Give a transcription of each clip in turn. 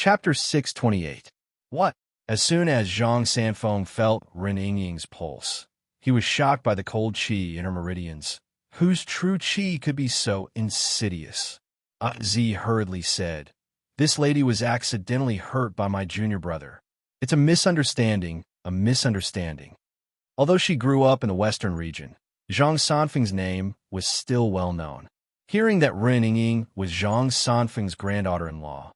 Chapter 628. What? As soon as Zhang Sanfeng felt Ren Yingying's pulse, he was shocked by the cold qi in her meridians. Whose true qi could be so insidious? Z hurriedly said, "This lady was accidentally hurt by my junior brother. It's a misunderstanding, a misunderstanding." Although she grew up in the western region, Zhang Sanfeng's name was still well known. Hearing that Ren Yingying was Zhang Sanfeng's granddaughter-in-law,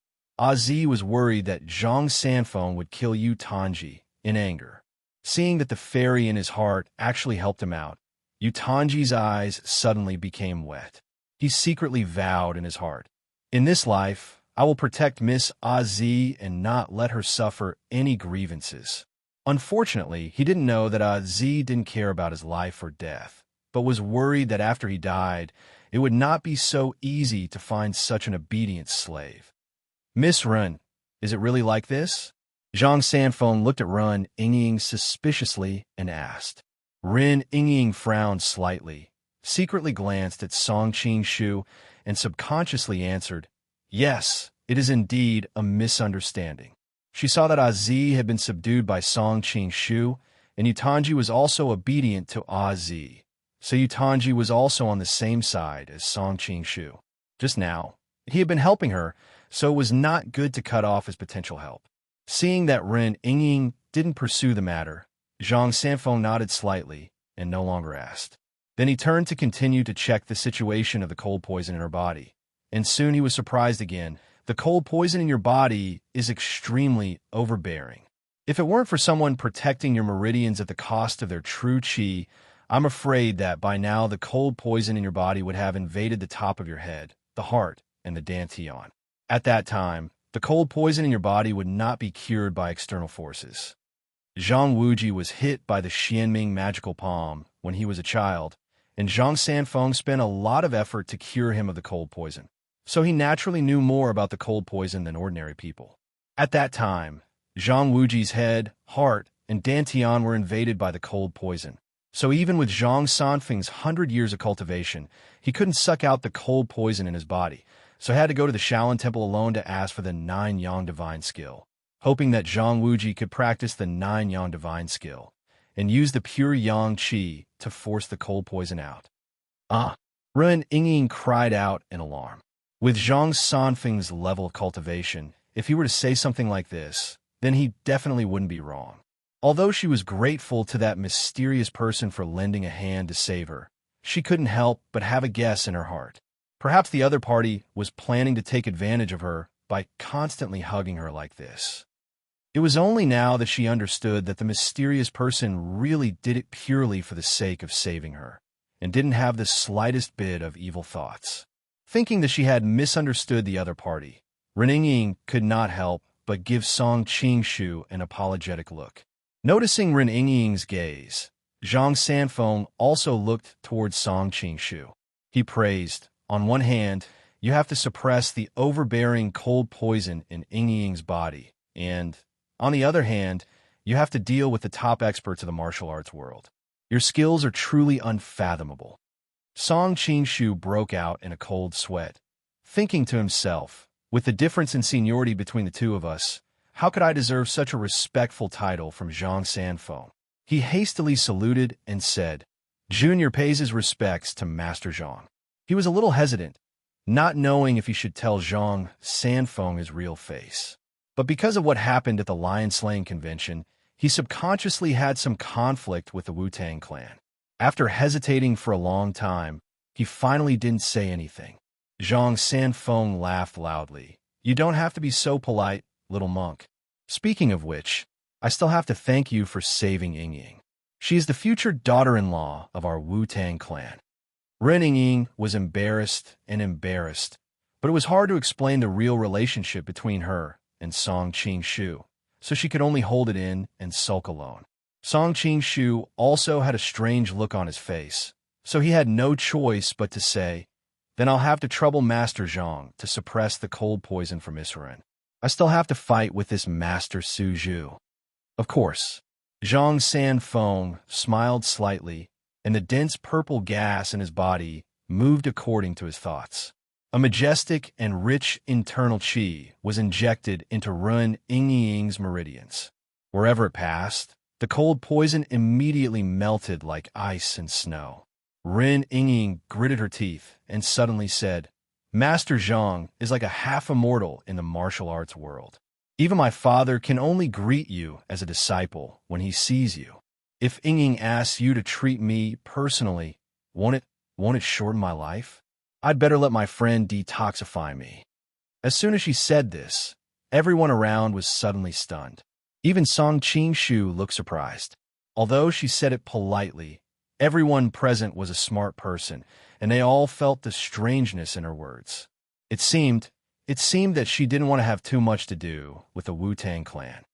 Z was worried that Zhang Sanfeng would kill Yu Tanji in anger. Seeing that the fairy in his heart actually helped him out, Yu Tanji's eyes suddenly became wet. He secretly vowed in his heart, "In this life, I will protect Miss Z and not let her suffer any grievances." Unfortunately, he didn't know that Z didn't care about his life or death, but was worried that after he died, it would not be so easy to find such an obedient slave. "Miss Ren, is it really like this?" Zhang Sanfeng looked at Ren Yingying suspiciously and asked. Ren Yingying frowned slightly, secretly glanced at Song Qingshu, and subconsciously answered, "Yes, it is indeed a misunderstanding." She saw that Z had been subdued by Song Qingshu, and Yutanji was also obedient to Z. So Yutanji was also on the same side as Song Qingshu. Just now, he had been helping her, so it was not good to cut off his potential help. Seeing that Ren Yingying didn't pursue the matter, Zhang Sanfeng nodded slightly and no longer asked. Then he turned to continue to check the situation of the cold poison in her body. And soon he was surprised again. The cold poison in your body is extremely overbearing. If it weren't for someone protecting your meridians at the cost of their true qi, I'm afraid that by now the cold poison in your body would have invaded the top of your head, the heart, and the dantian. At that time, the cold poison in your body would not be cured by external forces. Zhang Wuji was hit by the Xianming magical palm when he was a child, and Zhang Sanfeng spent a lot of effort to cure him of the cold poison. So he naturally knew more about the cold poison than ordinary people. At that time, Zhang Wuji's head, heart, and dantian were invaded by the cold poison. So even with Zhang Sanfeng's 100 years of cultivation, he couldn't suck out the cold poison in his body, so he had to go to the Shaolin Temple alone to ask for the 9 Yang Divine Skill, hoping that Zhang Wuji could practice the 9 Yang Divine Skill and use the pure Yang Qi to force the cold poison out. Ren Yingying cried out in alarm. With Zhang Sanfeng's level of cultivation, if he were to say something like this, then he definitely wouldn't be wrong. Although she was grateful to that mysterious person for lending a hand to save her, she couldn't help but have a guess in her heart. Perhaps the other party was planning to take advantage of her by constantly hugging her like this. It was only now that she understood that the mysterious person really did it purely for the sake of saving her, and didn't have the slightest bit of evil thoughts. Thinking that she had misunderstood the other party, Ren Yingying could not help but give Song Qingshu an apologetic look. Noticing Ren Yingying's gaze, Zhang Sanfeng also looked towards Song Qingshu. He praised, "On one hand, you have to suppress the overbearing cold poison in Yingying's body, and, on the other hand, you have to deal with the top experts of the martial arts world. Your skills are truly unfathomable." Song Qingshu broke out in a cold sweat, thinking to himself, "With the difference in seniority between the two of us, how could I deserve such a respectful title from Zhang Sanfeng?" He hastily saluted and said, "Junior pays his respects to Master Zhang." He was a little hesitant, not knowing if he should tell Zhang Sanfeng his real face. But because of what happened at the lion-slaying convention, he subconsciously had some conflict with the Wu-Tang clan. After hesitating for a long time, he finally didn't say anything. Zhang Sanfeng laughed loudly. "You don't have to be so polite, little monk. Speaking of which, I still have to thank you for saving Yingying. She is the future daughter-in-law of our Wu-Tang clan." Ren Yingying was embarrassed, but it was hard to explain the real relationship between her and Song Qingshu, so she could only hold it in and sulk alone. Song Qingshu also had a strange look on his face, so he had no choice but to say, "Then I'll have to trouble Master Zhang to suppress the cold poison for Miss Ren. I still have to fight with this Master Su Zhu." Of course, Zhang Sanfeng smiled slightly, and the dense purple gas in his body moved according to his thoughts. A majestic and rich internal qi was injected into Run Ying's meridians. Wherever it passed, the cold poison immediately melted like ice and snow. Ren Ying gritted her teeth and suddenly said, "Master Zhang is like a half-immortal in the martial arts world. Even my father can only greet you as a disciple when he sees you. If Ying asks you to treat me personally, won't it shorten my life? I'd better let my friend detoxify me." As soon as she said this, everyone around was suddenly stunned. Even Song Qingshu looked surprised. Although she said it politely, everyone present was a smart person, and they all felt the strangeness in her words. It seemed that she didn't want to have too much to do with the Wu-Tang clan.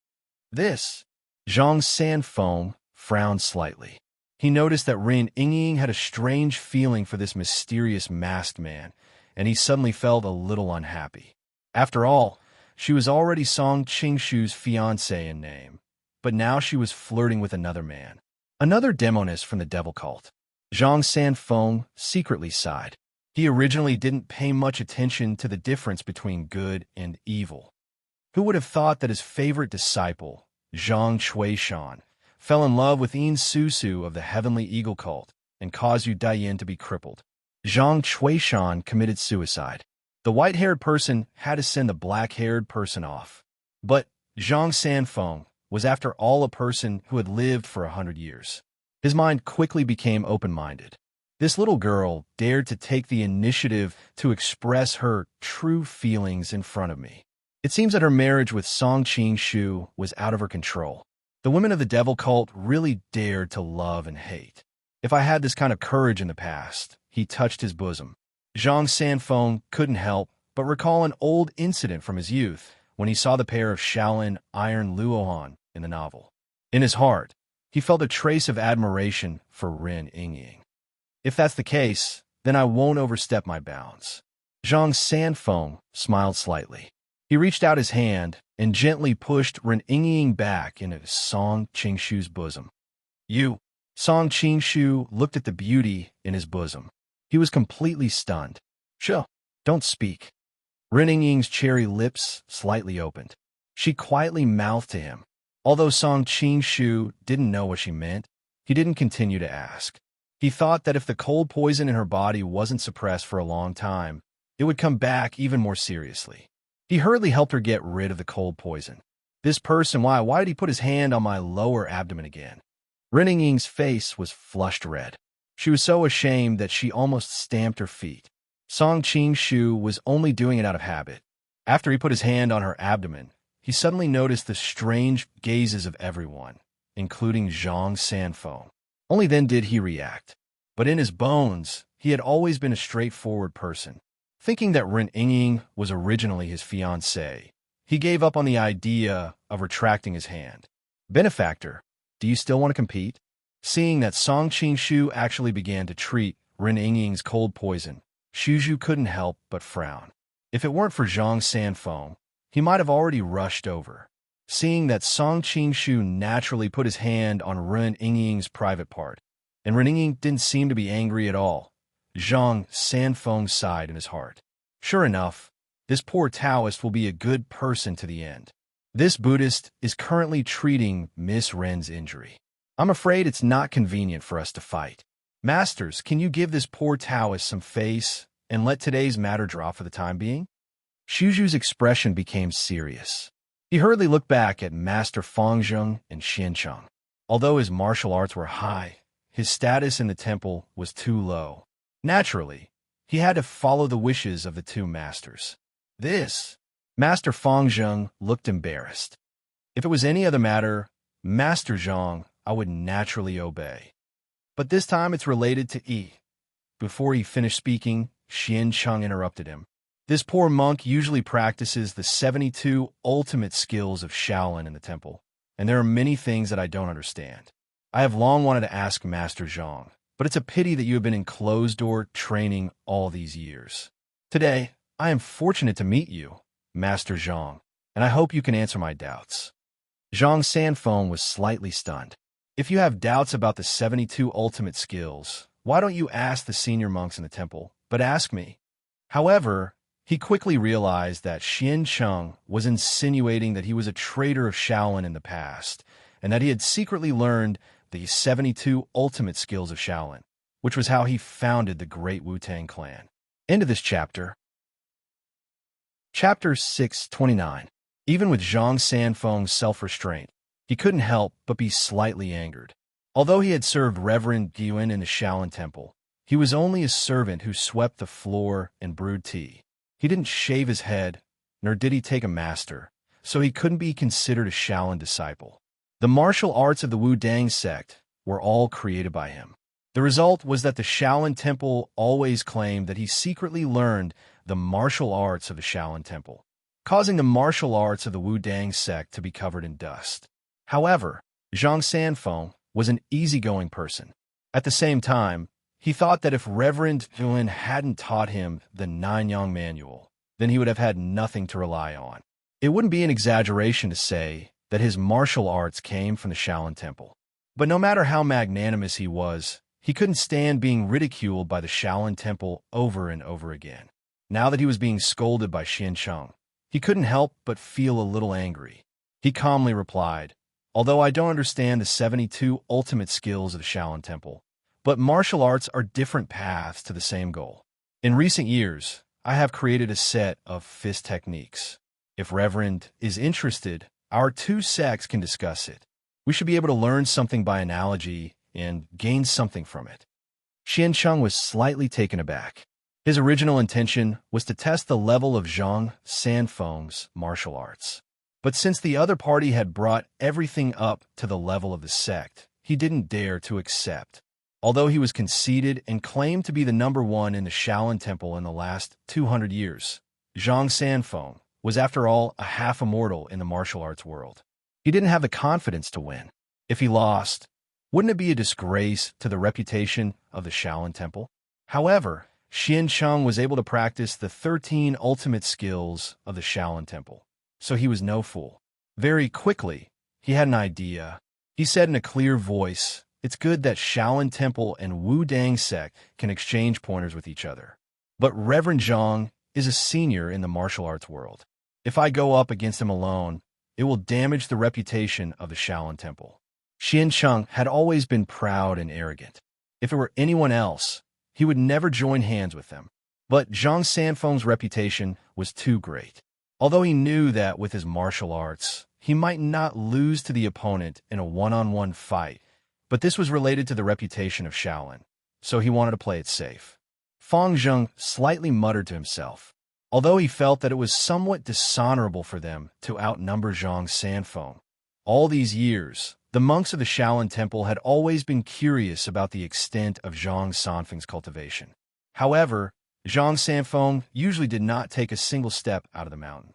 This, Zhang Sanfeng frowned slightly. He noticed that Ren Ying had a strange feeling for this mysterious masked man, and he suddenly felt a little unhappy. After all, she was already Song Qingshu's fiancée in name, but now she was flirting with another man, another demonist from the devil cult. Zhang Sanfeng secretly sighed. He originally didn't pay much attention to the difference between good and evil. Who would have thought that his favorite disciple, Zhang Chuishan, fell in love with Yin Susu of the Heavenly Eagle cult and caused Yu Daiyin to be crippled? Zhang Chuishan committed suicide. The white-haired person had to send the black-haired person off. But Zhang Sanfeng was after all a person who had lived for 100 years. His mind quickly became open-minded. This little girl dared to take the initiative to express her true feelings in front of me. It seems that her marriage with Song Qingshu was out of her control. The women of the devil cult really dared to love and hate. If I had this kind of courage in the past, he touched his bosom. Zhang Sanfeng couldn't help but recall an old incident from his youth when he saw the pair of Shaolin Iron Luohan in the novel. In his heart, he felt a trace of admiration for Ren Ying. If that's the case, then I won't overstep my bounds. Zhang Sanfeng smiled slightly. He reached out his hand and gently pushed Ren Ying back into Song Qingshu's bosom. "You." Song Qingshu looked at the beauty in his bosom. He was completely stunned. "Sure, don't speak." Ren Ying's cherry lips slightly opened. She quietly mouthed to him. Although Song Qingshu didn't know what she meant, he didn't continue to ask. He thought that if the cold poison in her body wasn't suppressed for a long time, it would come back even more seriously. He hurriedly helped her get rid of the cold poison. This person, why did he put his hand on my lower abdomen again? Ren Ying's face was flushed red. She was so ashamed that she almost stamped her feet. Song Qingshu was only doing it out of habit. After he put his hand on her abdomen, he suddenly noticed the strange gazes of everyone, including Zhang Sanfeng. Only then did he react. But in his bones, he had always been a straightforward person. Thinking that Ren Ying was originally his fiancée, he gave up on the idea of retracting his hand. "Benefactor, do you still want to compete?" Seeing that Song Qingshu actually began to treat Ren Ying's cold poison, Shuju couldn't help but frown. If it weren't for Zhang Sanfeng, he might have already rushed over. Seeing that Song Qingshu naturally put his hand on Ren Ying's private part, and Ren Ying didn't seem to be angry at all, Zhang Sanfeng sighed in his heart. Sure enough, this poor Taoist will be a good person to the end. This Buddhist is currently treating Miss Ren's injury. I'm afraid it's not convenient for us to fight. Masters, can you give this poor Taoist some face and let today's matter drop for the time being? Shuju's expression became serious. He hurriedly looked back at Master Fangzheng and Xiancheng. Although his martial arts were high, his status in the temple was too low. Naturally, he had to follow the wishes of the two masters. Master Fangzheng looked embarrassed. If it was any other matter, Master Zhang, I would naturally obey. But this time it's related to Yi. Before he finished speaking, Xiancheng interrupted him. This poor monk usually practices the 72 ultimate skills of Shaolin in the temple, and there are many things that I don't understand. I have long wanted to ask Master Zhang, but it's a pity that you have been in closed-door training all these years. Today, I am fortunate to meet you, Master Zhang, and I hope you can answer my doubts. Zhang Sanfeng was slightly stunned. If you have doubts about the 72 ultimate skills, why don't you ask the senior monks in the temple, but ask me? However, he quickly realized that Xian Cheng was insinuating that he was a traitor of Shaolin in the past, and that he had secretly learned the 72 ultimate skills of Shaolin, which was how he founded the great Wu-Tang clan. End of this chapter. Chapter 629. Even with Zhang Sanfeng's self-restraint, he couldn't help but be slightly angered. Although he had served Reverend Guan in the Shaolin Temple, he was only a servant who swept the floor and brewed tea. He didn't shave his head, nor did he take a master, so he couldn't be considered a Shaolin disciple. The martial arts of the Wu-Dang sect were all created by him. The result was that the Shaolin Temple always claimed that he secretly learned the martial arts of the Shaolin Temple, causing the martial arts of the Wu-Dang sect to be covered in dust. However, Zhang Sanfeng was an easygoing person. At the same time, he thought that if Reverend Guan hadn't taught him the Nine-Yang Manual, then he would have had nothing to rely on. It wouldn't be an exaggeration to say that his martial arts came from the Shaolin Temple. But no matter how magnanimous he was, he couldn't stand being ridiculed by the Shaolin Temple over and over again. Now that he was being scolded by Xian Cheng, he couldn't help but feel a little angry. He calmly replied, "Although I don't understand the 72 ultimate skills of the Shaolin Temple, but martial arts are different paths to the same goal. In recent years, I have created a set of fist techniques. If Reverend is interested, our two sects can discuss it. We should be able to learn something by analogy and gain something from it." Xian Cheng was slightly taken aback. His original intention was to test the level of Zhang Sanfeng's martial arts. But since the other party had brought everything up to the level of the sect, he didn't dare to accept. Although he was conceited and claimed to be the #1 in the Shaolin Temple in the last 200 years, Zhang Sanfeng was after all a half-immortal in the martial arts world. He didn't have the confidence to win. If he lost, wouldn't it be a disgrace to the reputation of the Shaolin Temple? However, Xian Cheng was able to practice the 13 ultimate skills of the Shaolin Temple, so he was no fool. Very quickly, he had an idea. He said in a clear voice, "It's good that Shaolin Temple and Wu-Dang sect can exchange pointers with each other. But Reverend Zhang is a senior in the martial arts world. If I go up against him alone, it will damage the reputation of the Shaolin Temple." Xian Cheng had always been proud and arrogant. If it were anyone else, he would never join hands with them. But Zhang Sanfeng's reputation was too great. Although he knew that with his martial arts, he might not lose to the opponent in a one-on-one fight, but this was related to the reputation of Shaolin, so he wanted to play it safe. Fang Zheng slightly muttered to himself. Although he felt that it was somewhat dishonorable for them to outnumber Zhang Sanfeng, all these years, the monks of the Shaolin Temple had always been curious about the extent of Zhang Sanfeng's cultivation. However, Zhang Sanfeng usually did not take a single step out of the mountain.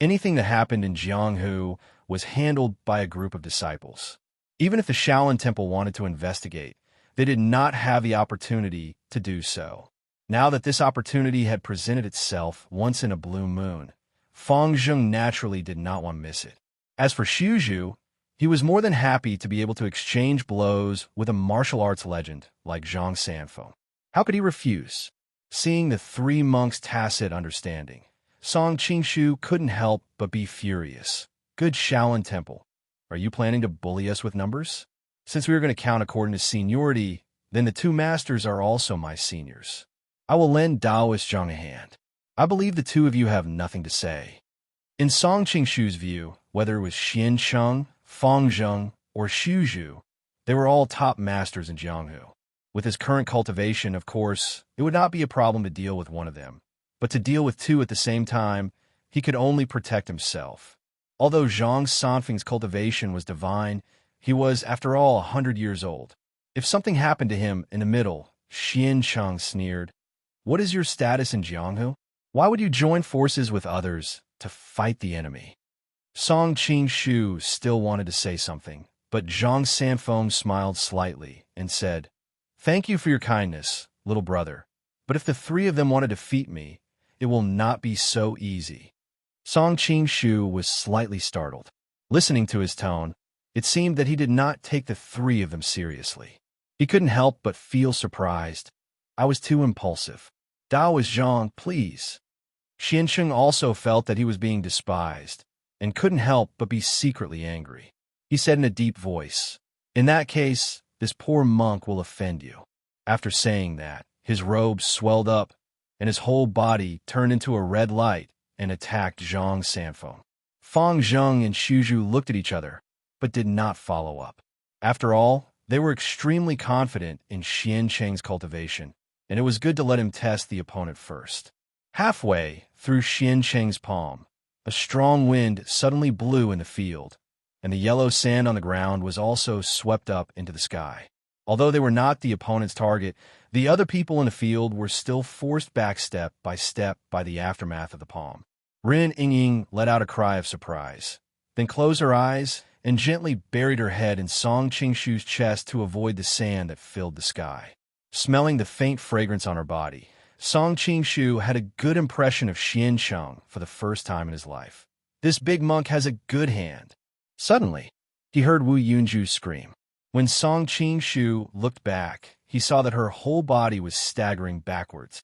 Anything that happened in Jianghu was handled by a group of disciples. Even if the Shaolin Temple wanted to investigate, they did not have the opportunity to do so. Now that this opportunity had presented itself once in a blue moon, Fang Zheng naturally did not want to miss it. As for Xuzhu, he was more than happy to be able to exchange blows with a martial arts legend like Zhang Sanfeng. How could he refuse? Seeing the three monks' tacit understanding, Song Qingshu couldn't help but be furious. "Good Shaolin Temple, are you planning to bully us with numbers? Since we are going to count according to seniority, then the two masters are also my seniors. I will lend Taoist Zhang a hand. I believe the two of you have nothing to say." In Song Qingshu's view, whether it was Xian Cheng, Fang Zheng, or Xuzhu, they were all top masters in Jianghu. With his current cultivation, of course, it would not be a problem to deal with one of them. But to deal with two at the same time, he could only protect himself. Although Zhang Sanfeng's cultivation was divine, he was, after all, 100 years old. If something happened to him in the middle, Xian Cheng sneered, "What is your status in Jianghu? Why would you join forces with others to fight the enemy?" Song Qingshu still wanted to say something, but Zhang Sanfeng smiled slightly and said, "Thank you for your kindness, little brother, but if the three of them want to defeat me, it will not be so easy." Song Qingshu was slightly startled. Listening to his tone, it seemed that he did not take the three of them seriously. He couldn't help but feel surprised. "I was too impulsive. Daoist Zhang, please." Xiancheng also felt that he was being despised, and couldn't help but be secretly angry. He said in a deep voice, "In that case, this poor monk will offend you." After saying that, his robes swelled up, and his whole body turned into a red light and attacked Zhang Sanfeng. Fang Zheng and Xuzhu looked at each other, but did not follow up. After all, they were extremely confident in Xiancheng's cultivation, and it was good to let him test the opponent first. Halfway through Xiancheng's palm, a strong wind suddenly blew in the field, and the yellow sand on the ground was also swept up into the sky. Although they were not the opponent's target, the other people in the field were still forced back step by the aftermath of the palm. Rin Yingying let out a cry of surprise, then closed her eyes and gently buried her head in Song Qingshu's chest to avoid the sand that filled the sky. Smelling the faint fragrance on her body, Song Qingshu had a good impression of Xiancheng for the first time in his life. This big monk has a good hand. Suddenly, he heard Wu Yunju scream. When Song Qingshu looked back, he saw that her whole body was staggering backwards.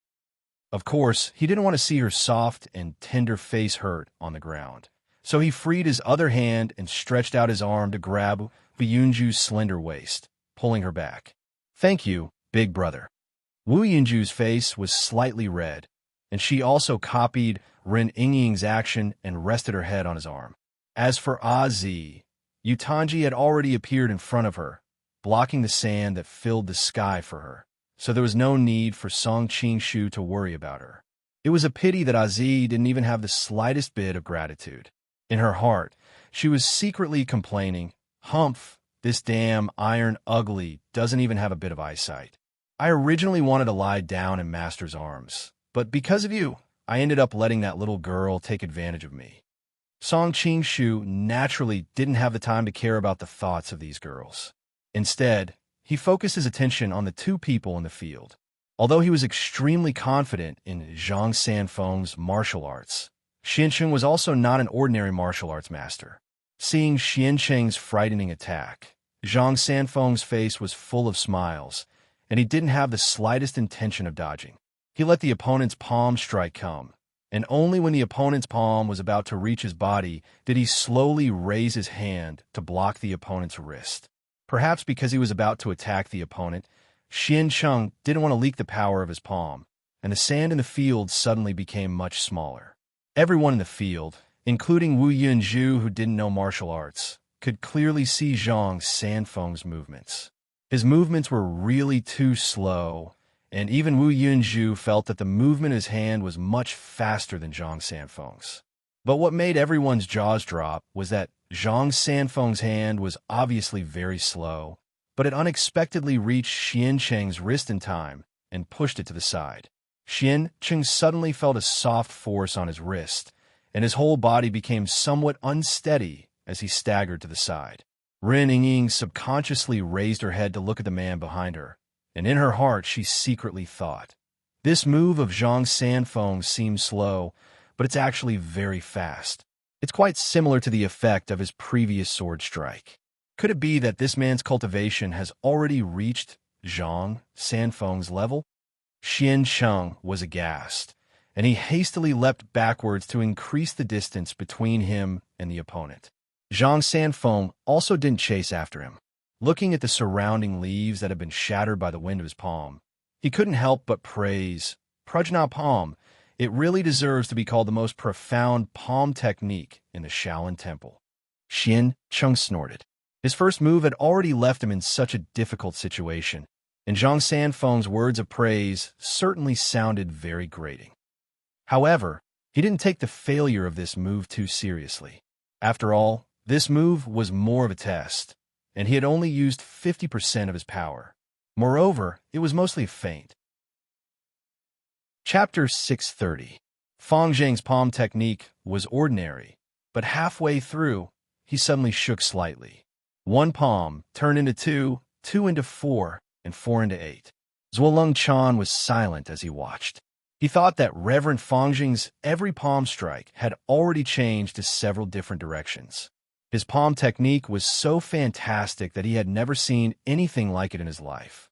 Of course, he didn't want to see her soft and tender face hurt on the ground. So he freed his other hand and stretched out his arm to grab Wu Yunju's slender waist, pulling her back. "Thank you, big brother." Wu Yunju's face was slightly red, and she also copied Rin Yingying's action and rested her head on his arm. As for Zi, Yutanji had already appeared in front of her, blocking the sand that filled the sky for her, so there was no need for Song Qingshu to worry about her. It was a pity that Zi didn't even have the slightest bit of gratitude. In her heart, she was secretly complaining, "Humph, this damn iron ugly doesn't even have a bit of eyesight. I originally wanted to lie down in Master's arms, but because of you, I ended up letting that little girl take advantage of me." Song Qingshu naturally didn't have the time to care about the thoughts of these girls. Instead, he focused his attention on the two people in the field. Although he was extremely confident in Zhang Sanfeng's martial arts, Xiancheng was also not an ordinary martial arts master. Seeing Xiancheng's frightening attack, Zhang Sanfeng's face was full of smiles, and he didn't have the slightest intention of dodging. He let the opponent's palm strike come, and only when the opponent's palm was about to reach his body did he slowly raise his hand to block the opponent's wrist. Perhaps because he was about to attack the opponent, Xiancheng didn't want to leak the power of his palm, and the sand in the field suddenly became much smaller. Everyone in the field, including Wu Yunju, who didn't know martial arts, could clearly see Zhang Sanfeng's movements. His movements were really too slow, and even Wu Yunju felt that the movement of his hand was much faster than Zhang Sanfeng's. But what made everyone's jaws drop was that Zhang Sanfeng's hand was obviously very slow, but it unexpectedly reached Xiancheng's wrist in time and pushed it to the side. Xiancheng suddenly felt a soft force on his wrist, and his whole body became somewhat unsteady as he staggered to the side. Rin Yingying subconsciously raised her head to look at the man behind her, and in her heart she secretly thought, "This move of Zhang Sanfeng seems slow, but it's actually very fast. It's quite similar to the effect of his previous sword strike. Could it be that this man's cultivation has already reached Zhang Sanfeng's level?" Xiancheng was aghast, and he hastily leapt backwards to increase the distance between him and the opponent. Zhang Sanfeng also didn't chase after him. Looking at the surrounding leaves that had been shattered by the wind of his palm, he couldn't help but praise Prajna Palm. It really deserves to be called the most profound palm technique in the Shaolin Temple. Xiancheng snorted. His first move had already left him in such a difficult situation, and Zhang Sanfeng's words of praise certainly sounded very grating. However, he didn't take the failure of this move too seriously. After all, this move was more of a test, and he had only used 50% of his power. Moreover, it was mostly a feint. Chapter 630. Fang Zheng's palm technique was ordinary, but halfway through, he suddenly shook slightly. One palm turned into two, two into four, and four into eight. Zuolong Chan was silent as he watched. He thought that Reverend Fang Zheng's every palm strike had already changed to several different directions. His palm technique was so fantastic that he had never seen anything like it in his life.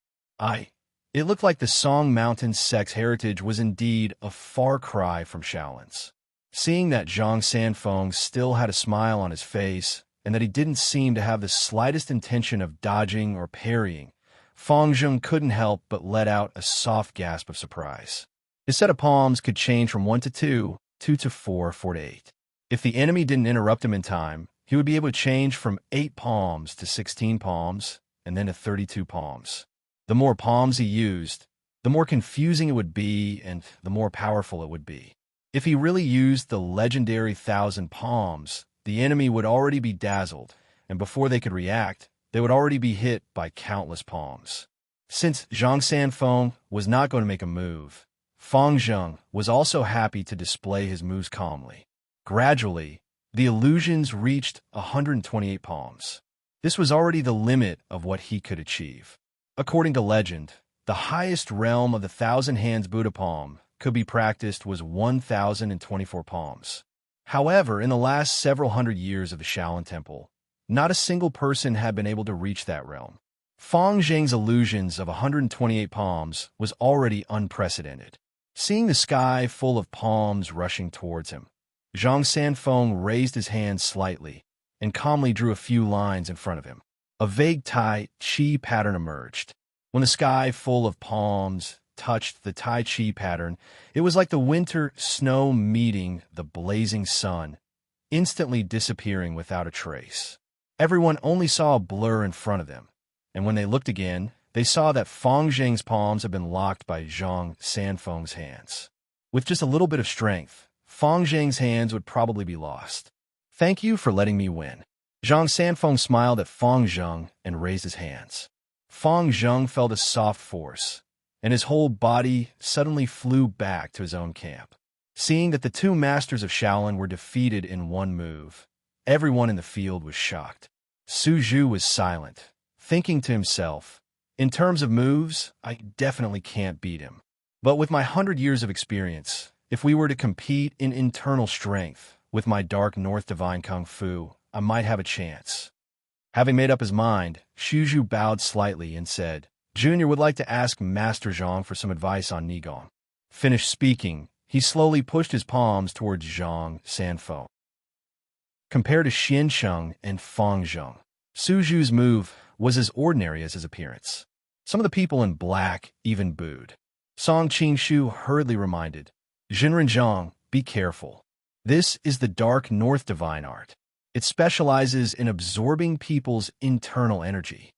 It looked like the Song Mountain sect's heritage was indeed a far cry from Shaolin's. Seeing that Zhang Sanfeng still had a smile on his face, and that he didn't seem to have the slightest intention of dodging or parrying, Fang Zheng couldn't help but let out a soft gasp of surprise. His set of palms could change from 1 to 2, 2 to 4, 4 to 8. If the enemy didn't interrupt him in time, he would be able to change from 8 palms to 16 palms, and then to 32 palms. The more palms he used, the more confusing it would be and the more powerful it would be. If he really used the legendary 1,000 palms, the enemy would already be dazzled, and before they could react, they would already be hit by countless palms. Since Zhang Sanfeng was not going to make a move, Fang Zheng was also happy to display his moves calmly. Gradually, the illusions reached 128 palms. This was already the limit of what he could achieve. According to legend, the highest realm of the 1,000 Hands Buddha palm could be practiced was 1,024 palms. However, in the last several hundred years of the Shaolin Temple, not a single person had been able to reach that realm. Fang Zheng's illusions of 128 palms was already unprecedented. Seeing the sky full of palms rushing towards him, Zhang Sanfeng raised his hand slightly and calmly drew a few lines in front of him. A vague Tai Chi pattern emerged. When the sky full of palms touched the Tai Chi pattern, it was like the winter snow meeting the blazing sun, instantly disappearing without a trace. Everyone only saw a blur in front of them, and when they looked again, they saw that Fang Zheng's palms had been locked by Zhang Sanfeng's hands. With just a little bit of strength, Fang Zheng's hands would probably be lost. "Thank you for letting me win." Zhang Sanfeng smiled at Fang Zheng and raised his hands. Fang Zheng felt a soft force, and his whole body suddenly flew back to his own camp. Seeing that the two masters of Shaolin were defeated in one move, everyone in the field was shocked. Su Zhu was silent, thinking to himself, "In terms of moves, I definitely can't beat him. But with my 100 years of experience, if we were to compete in internal strength with my Dark North Divine Kung Fu, I might have a chance." Having made up his mind, Su Zhu bowed slightly and said, "Junior would like to ask Master Zhang for some advice on Nigong." Finished speaking, he slowly pushed his palms towards Zhang Sanfeng. Compared to Xian Sheng and Fang Zheng, Su Zhu's move was as ordinary as his appearance. Some of the people in black even booed. Song Qingshu hurriedly reminded, "Jinren Zhang, be careful. This is the Dark North Divine Art. It specializes in absorbing people's internal energy.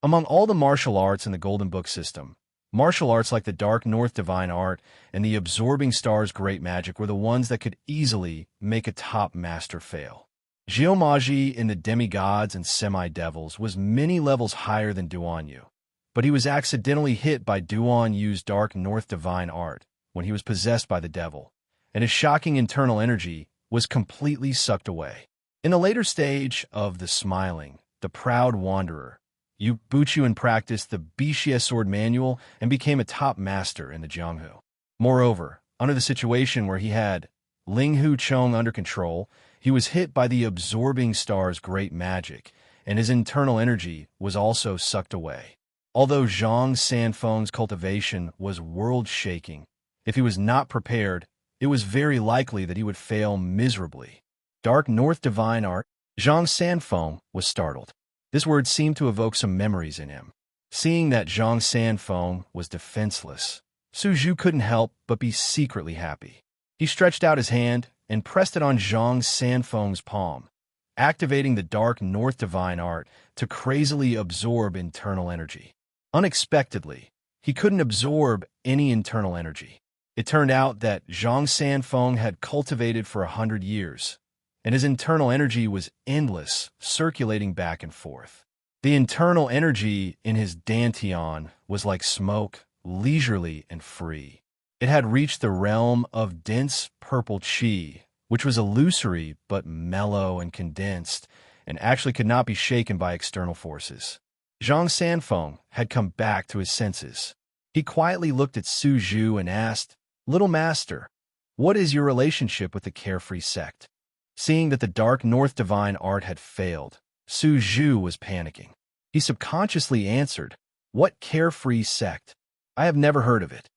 Among all the martial arts in the Golden Book system, martial arts like the Dark North Divine Art and the Absorbing Stars Great Magic were the ones that could easily make a top master fail. Jiumaji in the Demigods and Semi-Devils was many levels higher than Duan Yu, but he was accidentally hit by Duan Yu's Dark North Divine Art when he was possessed by the devil, and his shocking internal energy was completely sucked away. In the later stage of the Smiling, the Proud Wanderer, Yu Buchuan practiced the Bixie Sword Manual and became a top master in the Jianghu. Moreover, under the situation where he had Ling Hu Chong under control, he was hit by the Absorbing Star's great magic, and his internal energy was also sucked away. Although Zhang Sanfeng's cultivation was world-shaking, if he was not prepared, it was very likely that he would fail miserably. Dark North Divine Art. Zhang Sanfeng was startled. This word seemed to evoke some memories in him. Seeing that Zhang Sanfeng was defenseless, Su Zhu couldn't help but be secretly happy. He stretched out his hand and pressed it on Zhang Sanfeng's palm, activating the Dark North Divine Art to crazily absorb internal energy. Unexpectedly, he couldn't absorb any internal energy. It turned out that Zhang Sanfeng had cultivated for 100 years, and his internal energy was endless, circulating back and forth. The internal energy in his dantian was like smoke, leisurely and free. It had reached the realm of dense purple qi, which was illusory but mellow and condensed, and actually could not be shaken by external forces. Zhang Sanfeng had come back to his senses. He quietly looked at Su Zhu and asked, "Little master, what is your relationship with the Carefree sect?" Seeing that the Dark North Divine Art had failed, Su Zhu was panicking. He subconsciously answered, "What Carefree sect? I have never heard of it.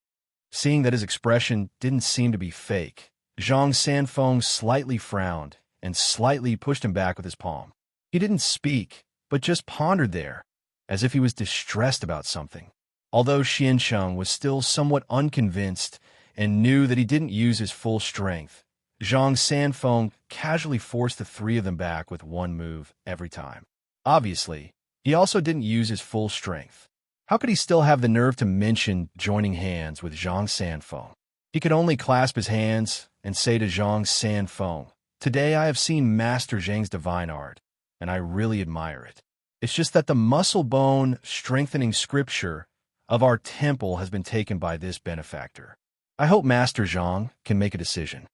Seeing that his expression didn't seem to be fake, Zhang Sanfeng slightly frowned and slightly pushed him back with his palm. He didn't speak, but just pondered there, as if he was distressed about something. Although Xiancheng was still somewhat unconvinced and knew that he didn't use his full strength, Zhang Sanfeng casually forced the three of them back with one move every time. Obviously, he also didn't use his full strength. How could he still have the nerve to mention joining hands with Zhang Sanfeng? He could only clasp his hands and say to Zhang Sanfeng, "Today I have seen Master Zhang's divine art, and I really admire it. It's just that the muscle bone strengthening scripture of our temple has been taken by this benefactor. I hope Master Zhang can make a decision."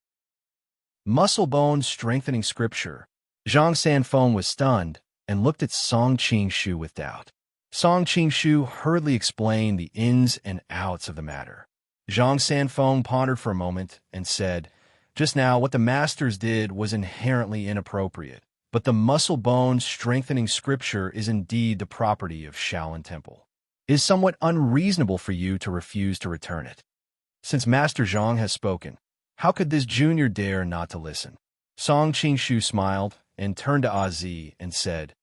Muscle bone strengthening scripture. Zhang Sanfeng was stunned and looked at Song Qingshu with doubt. Song Qingshu hurriedly explained the ins and outs of the matter. Zhang Sanfeng pondered for a moment and said, "Just now, what the masters did was inherently inappropriate, but the muscle bone strengthening scripture is indeed the property of Shaolin Temple. It is somewhat unreasonable for you to refuse to return it. Since Master Zhang has spoken, how could this junior dare not to listen?" Song Qingshu smiled and turned to Azi and said,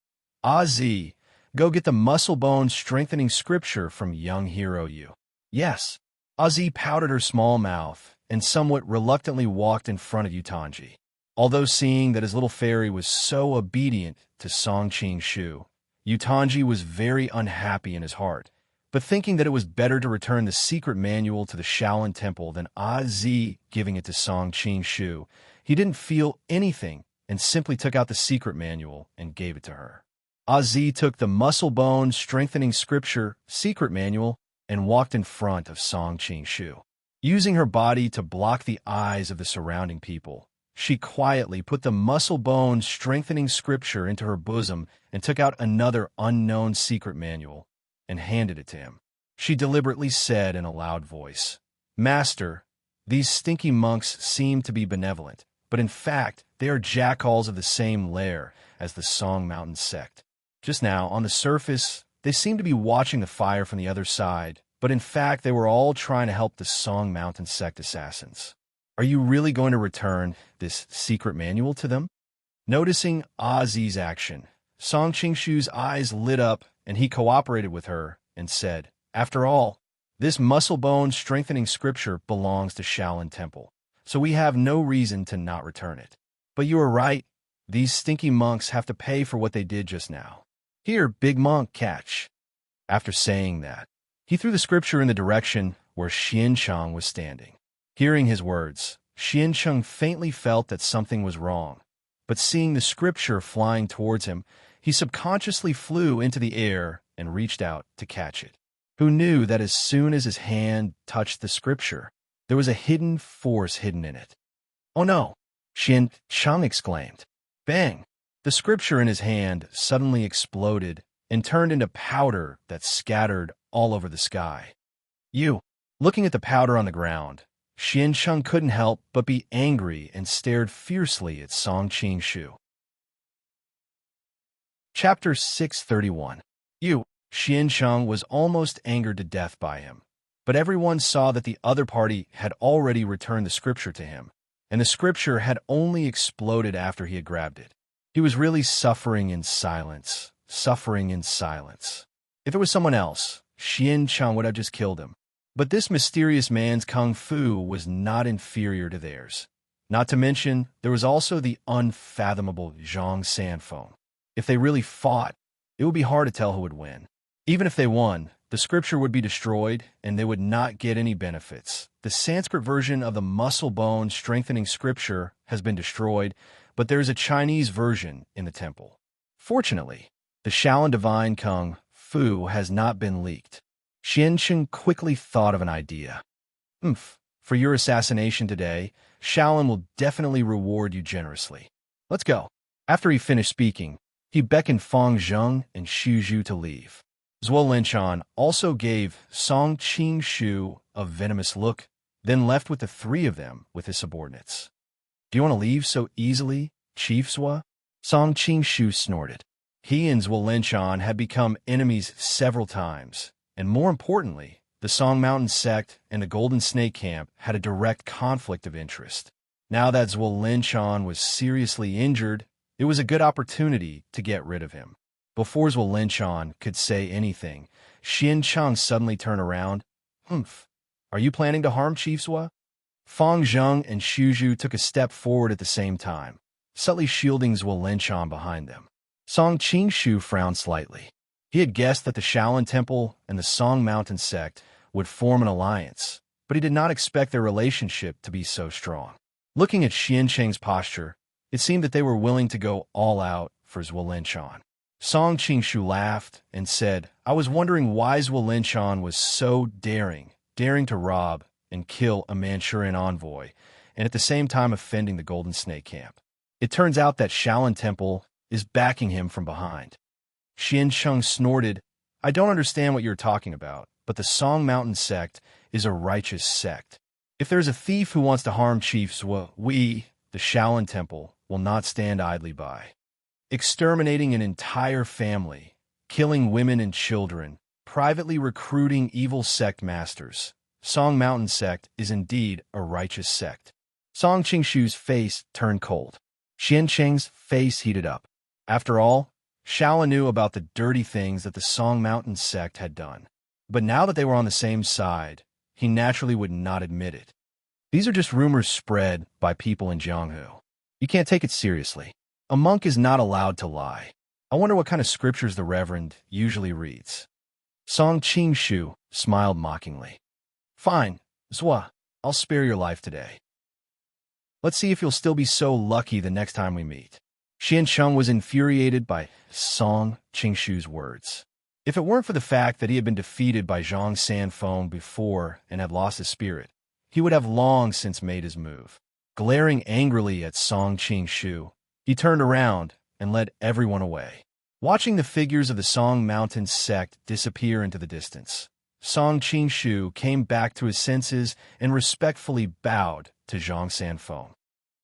"Azi, go get the muscle bone strengthening scripture from young hero Yu." "Yes." Azi pouted her small mouth and somewhat reluctantly walked in front of Yutanji. Although seeing that his little fairy was so obedient to Song Qingshu, Yutanji was very unhappy in his heart, but thinking that it was better to return the secret manual to the Shaolin Temple than Azi giving it to Song Qingshu, he didn't feel anything and simply took out the secret manual and gave it to her. Azi took the muscle bone strengthening scripture secret manual and walked in front of Song Qingshu. Using her body to block the eyes of the surrounding people, she quietly put the muscle bone strengthening scripture into her bosom and took out another unknown secret manual and handed it to him. She deliberately said in a loud voice, "Master, these stinky monks seem to be benevolent, but in fact they are jackals of the same lair as the Song Mountain sect. Just now, on the surface, they seem to be watching the fire from the other side, but in fact they were all trying to help the Song Mountain sect assassins. Are you really going to return this secret manual to them?" Noticing Azi's action, Song Qingshu's eyes lit up and he cooperated with her and said, "After all, this muscle bone strengthening scripture belongs to Shaolin Temple, so we have no reason to not return it. But you are right, these stinky monks have to pay for what they did just now. Here, big monk, catch." After saying that, he threw the scripture in the direction where Xiancheng was standing. Hearing his words, Xiancheng faintly felt that something was wrong, but seeing the scripture flying towards him, he subconsciously flew into the air and reached out to catch it. Who knew that as soon as his hand touched the scripture, there was a hidden force hidden in it? "Oh no!" Xiancheng exclaimed. Bang! The scripture in his hand suddenly exploded and turned into powder that scattered all over the sky. Looking at the powder on the ground, Xiancheng couldn't help but be angry and stared fiercely at Song Qingshu. Chapter 631. Xiancheng was almost angered to death by him, but everyone saw that the other party had already returned the scripture to him, and the scripture had only exploded after he had grabbed it. He was really suffering in silence. If it was someone else, Xiancheng would have just killed him. But this mysterious man's kung fu was not inferior to theirs. Not to mention, there was also the unfathomable Zhang Sanfeng. If they really fought, it would be hard to tell who would win. Even if they won, the scripture would be destroyed and they would not get any benefits. The Sanskrit version of the muscle bone strengthening scripture has been destroyed, but there is a Chinese version in the temple. Fortunately, the Shaolin Divine Kung Fu has not been leaked. Xiancheng quickly thought of an idea. For your assassination today, Shaolin will definitely reward you generously. Let's go. After he finished speaking, he beckoned Fang Zheng and Xu Zhu to leave. Zhuo Linchan also gave Song Qingshu a venomous look, then left with the three of them with his subordinates. "Do you want to leave so easily, Chief Zhuo?" Song Qingshu snorted. He and Zhuo Linchan had become enemies several times, and more importantly, the The Song Mountain sect and the Golden Snake Camp had a direct conflict of interest. Now that Zhuo was seriously injured, it was a good opportunity to get rid of him. Before Zhuo could say anything, Xian Cheng suddenly turned around. Humph. Are you planning to harm Chief Zhuo? Fang Zheng and Xu Zhu took a step forward at the same time, subtly shielding Zhuo behind them. Song Qingshu frowned slightly. He had guessed that the Shaolin Temple and the Song Mountain sect would form an alliance, but he did not expect their relationship to be so strong. Looking at Xian Cheng's posture, it seemed that they were willing to go all out for Zhuo. Song Qingshu laughed and said, I was wondering why Zhuo was so daring to rob and kill a Manchurian envoy, and at the same time offending the Golden Snake Camp. It turns out that Shaolin Temple is backing him from behind. Xian Cheng snorted, I don't understand what you're talking about, but the Song Mountain sect is a righteous sect. If there's a thief who wants to harm Chief Zhuo, we, the Shaolin Temple, will not stand idly by. Exterminating an entire family, killing women and children, privately recruiting evil sect masters. Song Mountain sect is indeed a righteous sect. Song Qingshu's face turned cold. Xian Cheng's face heated up. After all, Shaolin knew about the dirty things that the Song Mountain sect had done. But now that they were on the same side, he naturally would not admit it. These are just rumors spread by people in Jianghu. You can't take it seriously. A monk is not allowed to lie. I wonder what kind of scriptures the Reverend usually reads. Song Qingshu smiled mockingly. Fine, Zhuo, I'll spare your life today. Let's see if you'll still be so lucky the next time we meet. Xian Cheng was infuriated by Song Qingshu's words. If it weren't for the fact that he had been defeated by Zhang Sanfeng before and had lost his spirit, he would have long since made his move. Glaring angrily at Song Qingshu, he turned around and led everyone away. Watching the figures of the Song Mountain sect disappear into the distance, Song Qingshu came back to his senses and respectfully bowed to Zhang Sanfeng.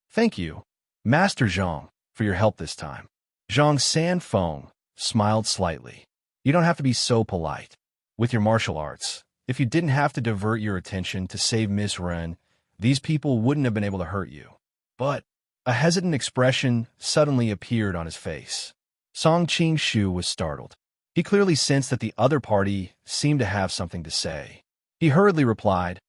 Thank you, Master Zhang, for your help this time. Zhang Sanfeng smiled slightly. You don't have to be so polite. With your martial arts, if you didn't have to divert your attention to save Miss Ren, these people wouldn't have been able to hurt you. But a hesitant expression suddenly appeared on his face. Song Qingshu was startled. He clearly sensed that the other party seemed to have something to say. He hurriedly replied,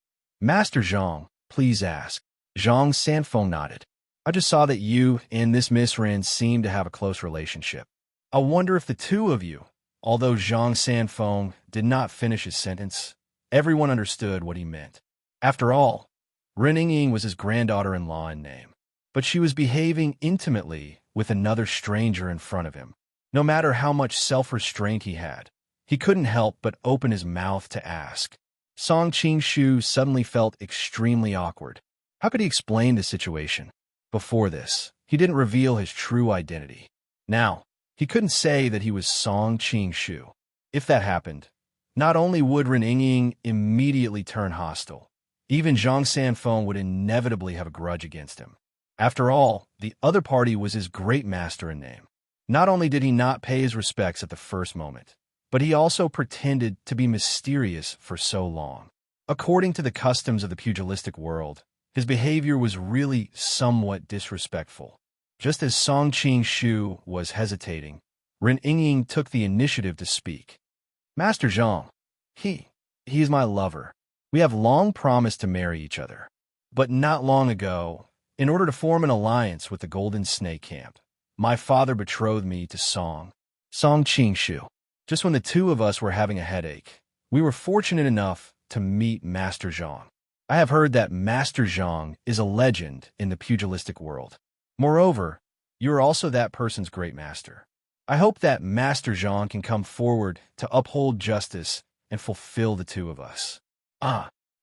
Master Zhang, please ask. Zhang Sanfeng nodded. I just saw that you and this Miss Ren seem to have a close relationship. I wonder if the two of you, although Zhang Sanfeng did not finish his sentence, everyone understood what he meant. After all, Ren Yingying was his granddaughter-in-law in name, but she was behaving intimately with another stranger in front of him. No matter how much self-restraint he had, he couldn't help but open his mouth to ask. Song Qingshu suddenly felt extremely awkward. How could he explain the situation? Before this, he didn't reveal his true identity. Now, he couldn't say that he was Song Qingshu. If that happened, not only would Ren Yingying immediately turn hostile, even Zhang Sanfeng would inevitably have a grudge against him. After all, the other party was his great master in name. Not only did he not pay his respects at the first moment, but he also pretended to be mysterious for so long. According to the customs of the pugilistic world, his behavior was really somewhat disrespectful. Just as Song Qingshu was hesitating, Ren Yingying took the initiative to speak. Master Zhang, he is my lover. We have long promised to marry each other. But not long ago, in order to form an alliance with the Golden Snake Camp, my father betrothed me to Song Qingshu. Just when the two of us were having a headache, we were fortunate enough to meet Master Zhang. I have heard that Master Zhang is a legend in the pugilistic world. Moreover, you are also that person's great master. I hope that Master Zhang can come forward to uphold justice and fulfill the two of us.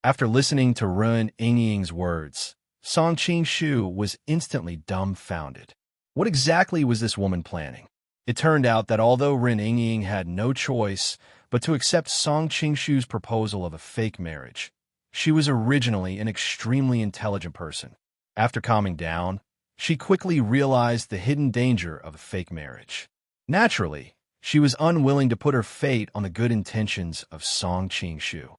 After listening to Ren Yingying's words, Song Qingshu was instantly dumbfounded. What exactly was this woman planning? It turned out that although Ren Yingying had no choice but to accept Song Qingshu's proposal of a fake marriage, she was originally an extremely intelligent person. After calming down, she quickly realized the hidden danger of a fake marriage. Naturally, she was unwilling to put her fate on the good intentions of Song Qingshu.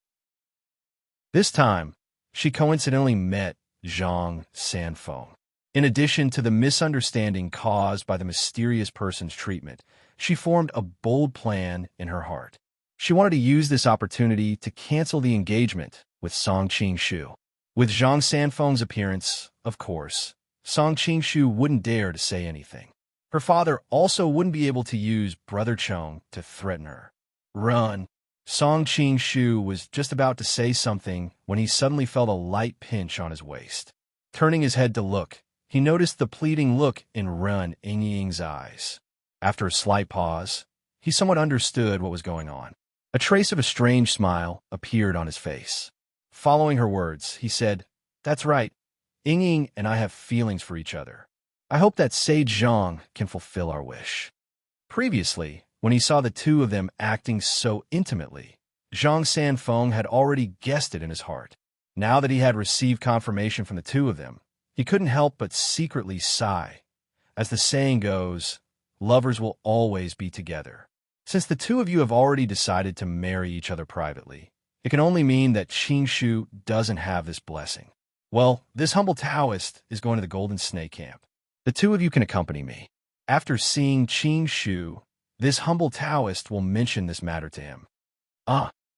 This time, she coincidentally met Zhang Sanfeng. In addition to the misunderstanding caused by the mysterious person's treatment, she formed a bold plan in her heart. She wanted to use this opportunity to cancel the engagement with Song Qing-shu. With Zhang Sanfeng's appearance, of course, Song Qing-shu wouldn't dare to say anything. Her father also wouldn't be able to use Brother Chong to threaten her. Run! Song Qing-shu was just about to say something when he suddenly felt a light pinch on his waist. Turning his head to look, he noticed the pleading look in Run Yingying's eyes. After a slight pause, he somewhat understood what was going on. A trace of a strange smile appeared on his face. Following her words, he said, "That's right. Yingying and I have feelings for each other. I hope that Sage Zhang can fulfill our wish." Previously, when he saw the two of them acting so intimately, Zhang Sanfeng had already guessed it in his heart. Now that he had received confirmation from the two of them, he couldn't help but secretly sigh. As the saying goes, lovers will always be together. Since the two of you have already decided to marry each other privately, it can only mean that Qing-shu doesn't have this blessing. Well, this humble Taoist is going to the Golden Snake Camp. The two of you can accompany me. After seeing Qing-shu, this humble Taoist will mention this matter to him.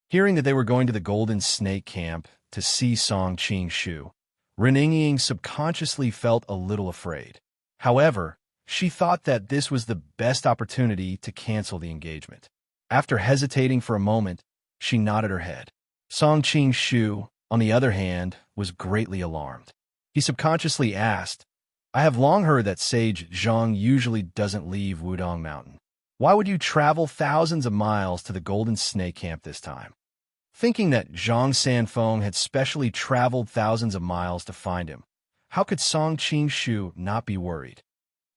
Hearing that they were going to the Golden Snake Camp to see Song Qing-shu, Ren Yingying subconsciously felt a little afraid. However, she thought that this was the best opportunity to cancel the engagement. After hesitating for a moment, she nodded her head. Song Qing-shu, on the other hand, was greatly alarmed. He subconsciously asked, "I have long heard that Sage Zhang usually doesn't leave Wudong Mountain. Why would you travel thousands of miles to the Golden Snake Camp this time?" Thinking that Zhang Sanfeng had specially traveled thousands of miles to find him, how could Song Qing-shu not be worried?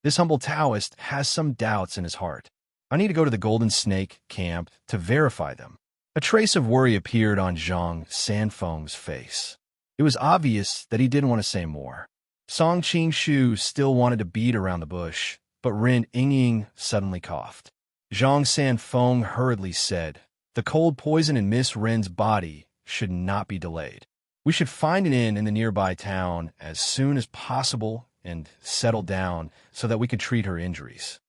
This humble Taoist has some doubts in his heart. I need to go to the Golden Snake Camp to verify them. A trace of worry appeared on Zhang Sanfeng's face. It was obvious that he didn't want to say more. Song Qing-shu still wanted to beat around the bush, but Ren Yingying suddenly coughed. Zhang Sanfeng hurriedly said, "The cold poison in Miss Ren's body should not be delayed. We should find an inn in the nearby town as soon as possible and settle down so that we can treat her injuries."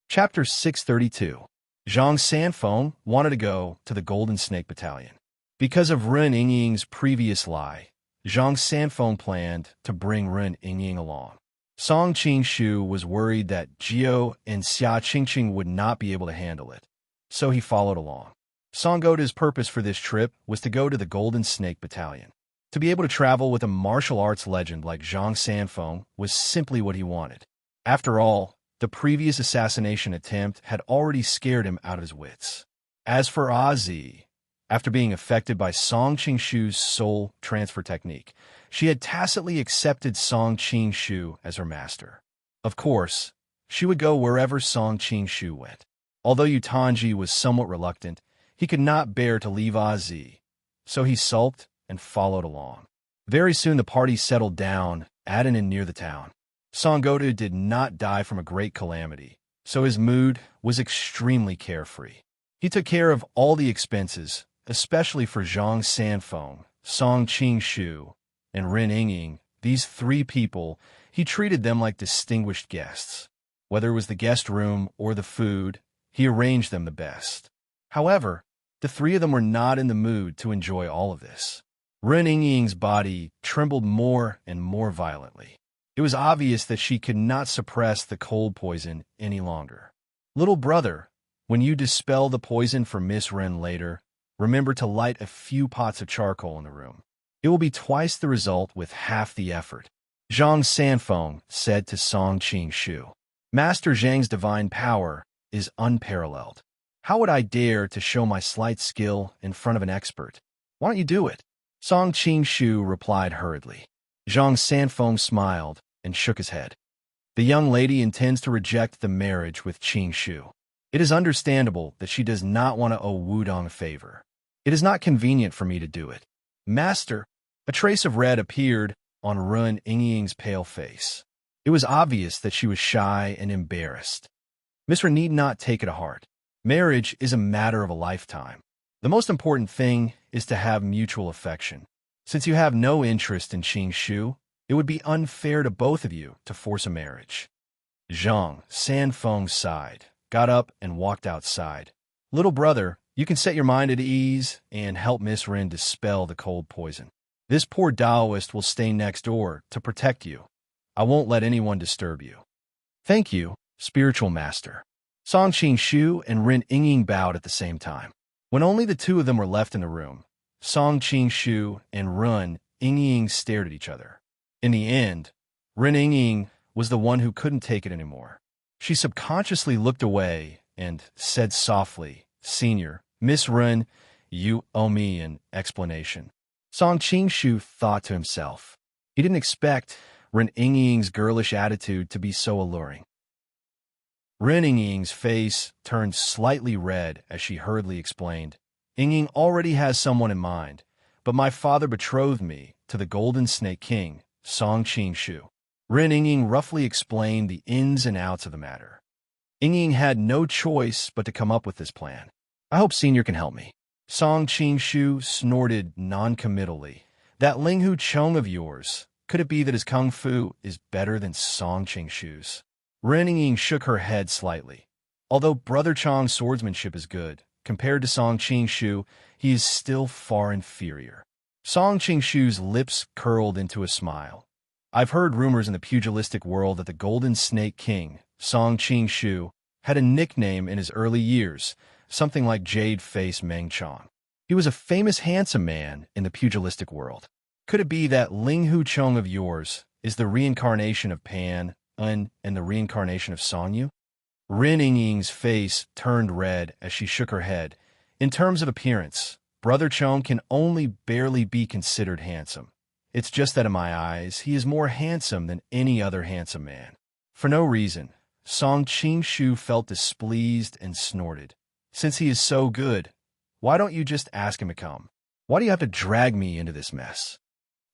Chapter 632. Zhang Sanfeng wanted to go to the Golden Snake Battalion. Because of Ren Yingying's previous lie, Zhang Sanfeng planned to bring Ren Yingying along. Song Qing-shu was worried that Jiao and Xia Qingqing would not be able to handle it, so he followed along. Song Goda's purpose for this trip was to go to the Golden Snake Battalion. To be able to travel with a martial arts legend like Zhang Sanfeng was simply what he wanted. After all, the previous assassination attempt had already scared him out of his wits. As for Ozzy, after being affected by Song Qing-shu's soul transfer technique, she had tacitly accepted Song Qing-shu as her master. Of course, she would go wherever Song Qing-shu went. Although Yutanji was somewhat reluctant, he could not bear to leave Ozzy, so he sulked and followed along. Very soon the party settled down at an inn near the town. Song Goda did not die from a great calamity, so his mood was extremely carefree. He took care of all the expenses, especially for Zhang Sanfeng, Song Qing-shu, and Ren Yingying. These three people, he treated them like distinguished guests. Whether it was the guest room or the food, he arranged them the best. However, the three of them were not in the mood to enjoy all of this. Ren Yingying's body trembled more and more violently. It was obvious that she could not suppress the cold poison any longer. "Little brother, when you dispel the poison for Miss Ren later, remember to light a few pots of charcoal in the room. It will be twice the result with half the effort," Zhang Sanfeng said to Song Qing-shu. "Master Zhang's divine power is unparalleled. How would I dare to show my slight skill in front of an expert? Why don't you do it?" Song Qing-shu replied hurriedly. Zhang Sanfeng smiled and shook his head. The young lady intends to reject the marriage with Qing-shu. It is understandable that she does not want to owe Wudong a favor. It is not convenient for me to do it. "Master," a trace of red appeared on Ren Yingying's pale face. It was obvious that she was shy and embarrassed. Miss Ren need not take it to heart. Marriage is a matter of a lifetime. The most important thing is to have mutual affection. Since you have no interest in Qing Shu, it would be unfair to both of you to force a marriage. Zhang Sanfeng sighed, got up, and walked outside. Little brother, you can set your mind at ease and help Miss Rin dispel the cold poison. This poor Taoist will stay next door to protect you. I won't let anyone disturb you. Thank you, spiritual master. Song Qing and Rin Yingying bowed at the same time. When only the two of them were left in the room, Song Qing and Rin Yingying stared at each other. In the end, Rin Yingying was the one who couldn't take it anymore. She subconsciously looked away and said softly, "Senior, Miss Rin, you owe me an explanation." Song Qing thought to himself. He didn't expect Rin Yingying's girlish attitude to be so alluring. Rin Yingying's face turned slightly red as she hurriedly explained, "Yingying already has someone in mind, but my father betrothed me to the Golden Snake King, Song Qing." Rin Yingying roughly explained the ins and outs of the matter. Yingying had no choice but to come up with this plan. "I hope Senior can help me." Song Qing snorted non-committally. "That Linghu Chong of yours, could it be that his kung fu is better than Song Qing Rin Yingying shook her head slightly. Although Brother Chong's swordsmanship is good, compared to Song Qing he is still far inferior. Song Qing lips curled into a smile. "I've heard rumors in the pugilistic world that the Golden Snake King, Song Qing had a nickname in his early years, something like Jade Face Meng Chong. He was a famous handsome man in the pugilistic world. Could it be that Linghu Chong of yours is the reincarnation of Pan, Un, and the reincarnation of Song Yu?" Rin Yingying's face turned red as she shook her head. "In terms of appearance, Brother Chong can only barely be considered handsome. It's just that in my eyes, he is more handsome than any other handsome man." For no reason, Song Qing felt displeased and snorted. "Since he is so good, why don't you just ask him to come? Why do you have to drag me into this mess?"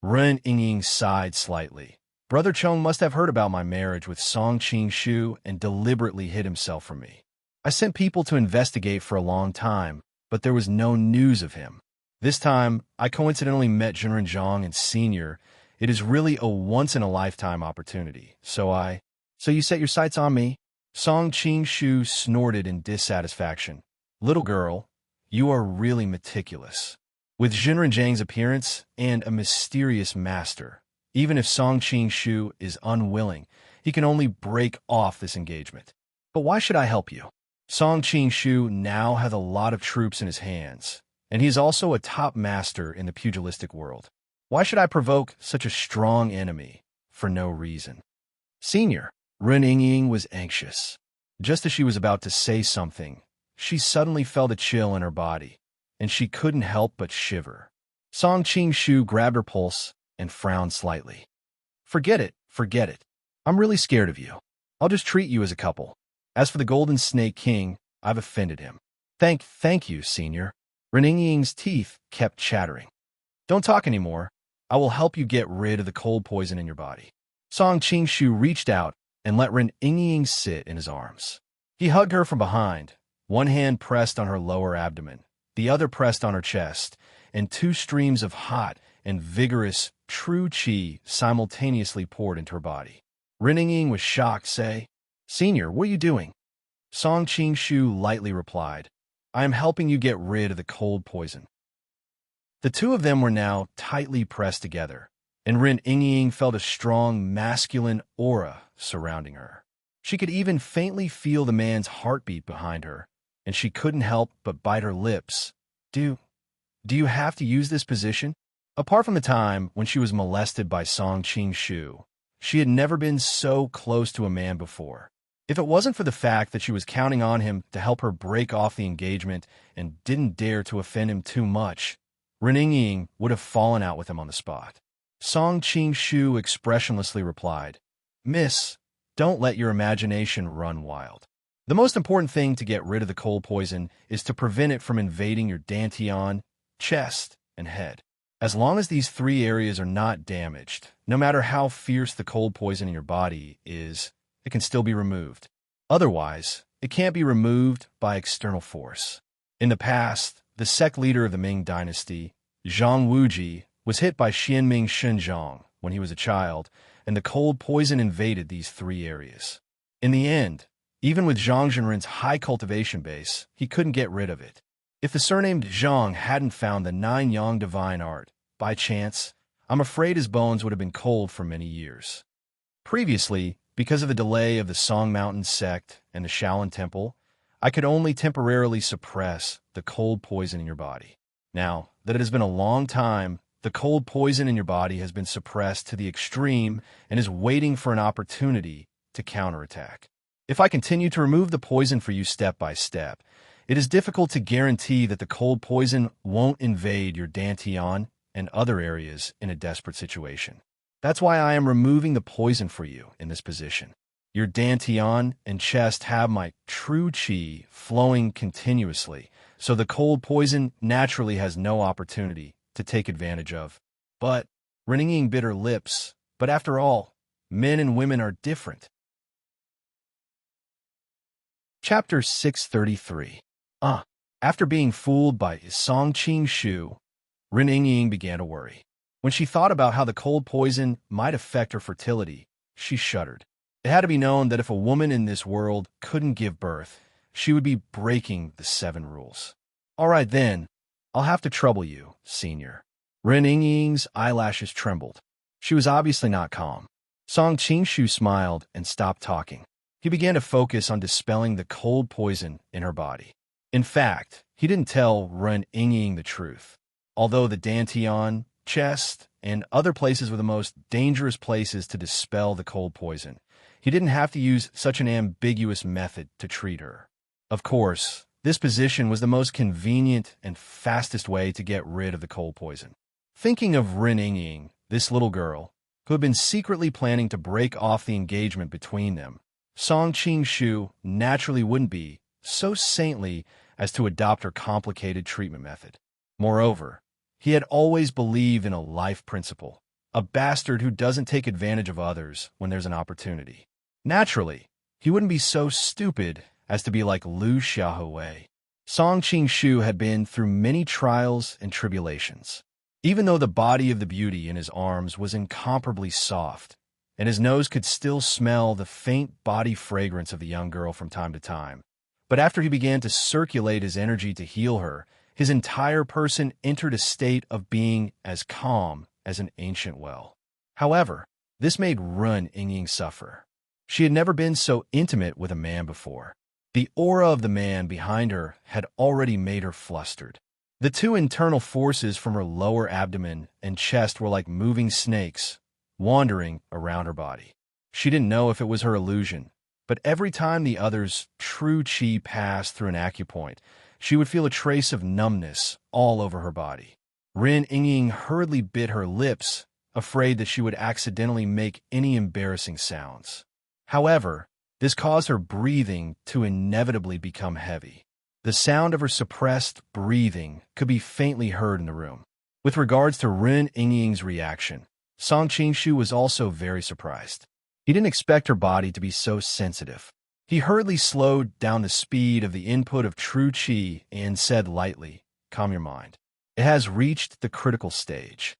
Rin Yingying sighed slightly. "Brother Chong must have heard about my marriage with Song Qing and deliberately hid himself from me. I sent people to investigate for a long time, but there was no news of him. This time, I coincidentally met Jinren Zhang and Senior. It is really a once-in-a-lifetime opportunity. So you set your sights on me?" Song Qing snorted in dissatisfaction. "Little girl, you are really meticulous. With Jinren Zhang's appearance and a mysterious master, even if Song Qing is unwilling, he can only break off this engagement. But why should I help you? Song Qing now has a lot of troops in his hands, and he is also a top master in the pugilistic world. Why should I provoke such a strong enemy for no reason?" "Senior." Rin Yingying was anxious. Just as she was about to say something, she suddenly felt a chill in her body, and she couldn't help but shiver. Song Qing grabbed her pulse and frowned slightly. Forget it. I'm really scared of you. I'll just treat you as a couple. As for the Golden Snake King, I've offended him." Thank you, Senior." Rin Yingying's teeth kept chattering. "Don't talk anymore. I will help you get rid of the cold poison in your body." Song Qing reached out and let Rin Yingying sit in his arms. He hugged her from behind, one hand pressed on her lower abdomen, the other pressed on her chest, and two streams of hot and vigorous true qi simultaneously poured into her body. Rin Yingying was shocked, say, "Senior, what are you doing?" Song Qing lightly replied, "I am helping you get rid of the cold poison." The two of them were now tightly pressed together, and Rin Yingying felt a strong masculine aura surrounding her. She could even faintly feel the man's heartbeat behind her, and she couldn't help but bite her lips. Do you have to use this position?" Apart from the time when she was molested by Song Qing she had never been so close to a man before. If it wasn't for the fact that she was counting on him to help her break off the engagement and didn't dare to offend him too much, Rin Yingying would have fallen out with him on the spot. Song Qing expressionlessly replied, "Miss, don't let your imagination run wild. The most important thing to get rid of the cold poison is to prevent it from invading your dantian, chest, and head. As long as these three areas are not damaged, no matter how fierce the cold poison in your body is, it can still be removed. Otherwise, it can't be removed by external force. In the past, the sect leader of the Ming dynasty, Zhang Wuji, was hit by Xianming Shenzhong when he was a child, and the cold poison invaded these 3 areas. In the end, even with Zhang Zhenren's high cultivation base, he couldn't get rid of it. If the surnamed Zhang hadn't found the 9-yang divine art, by chance, I'm afraid his bones would have been cold for many years. Previously, because of the delay of the Song Mountain sect and the Shaolin Temple, I could only temporarily suppress the cold poison in your body. Now that it has been a long time, the cold poison in your body has been suppressed to the extreme and is waiting for an opportunity to counterattack. If I continue to remove the poison for you step by step, it is difficult to guarantee that the cold poison won't invade your dantian and other areas in a desperate situation. That's why I am removing the poison for you in this position. Your dantian and chest have my true qi flowing continuously, so the cold poison naturally has no opportunity to take advantage of. But Reninging bit her lips. But after all, men and women are different. Chapter 633. After being fooled by Song Qing-shu, Reninging began to worry. When she thought about how the cold poison might affect her fertility, she shuddered. It had to be known that if a woman in this world couldn't give birth, she would be breaking the 7 rules. All right then, I'll have to trouble you, senior. Reninging's eyelashes trembled. She was obviously not calm. Song Qing-shu smiled and stopped talking. He began to focus on dispelling the cold poison in her body. In fact, he didn't tell Reninging the truth. Although the dantian, chest, and other places were the most dangerous places to dispel the cold poison, he didn't have to use such an ambiguous method to treat her. Of course, this position was the most convenient and fastest way to get rid of the cold poison. Thinking of Reninging, this little girl, who had been secretly planning to break off the engagement between them, Song Qing-shu naturally wouldn't be so saintly as to adopt her complicated treatment method. Moreover, he had always believed in a life principle, a bastard who doesn't take advantage of others when there's an opportunity. Naturally, he wouldn't be so stupid as to be like Liu Xiaohui. Song Qing-shu had been through many trials and tribulations. Even though the body of the beauty in his arms was incomparably soft, and his nose could still smell the faint body fragrance of the young girl from time to time, but after he began to circulate his energy to heal her, his entire person entered a state of being as calm as an ancient well. However, this made Reninging suffer. She had never been so intimate with a man before. The aura of the man behind her had already made her flustered. The 2 internal forces from her lower abdomen and chest were like moving snakes, wandering around her body. She didn't know if it was her illusion, but every time the other's true qi passed through an acupoint, she would feel a trace of numbness all over her body. Reninging hurriedly bit her lips, afraid that she would accidentally make any embarrassing sounds. However, this caused her breathing to inevitably become heavy. The sound of her suppressed breathing could be faintly heard in the room. With regards to Reninging's reaction, Song Qing-shu was also very surprised. He didn't expect her body to be so sensitive. He hurriedly slowed down the speed of the input of true qi and said lightly, "Calm your mind. It has reached the critical stage."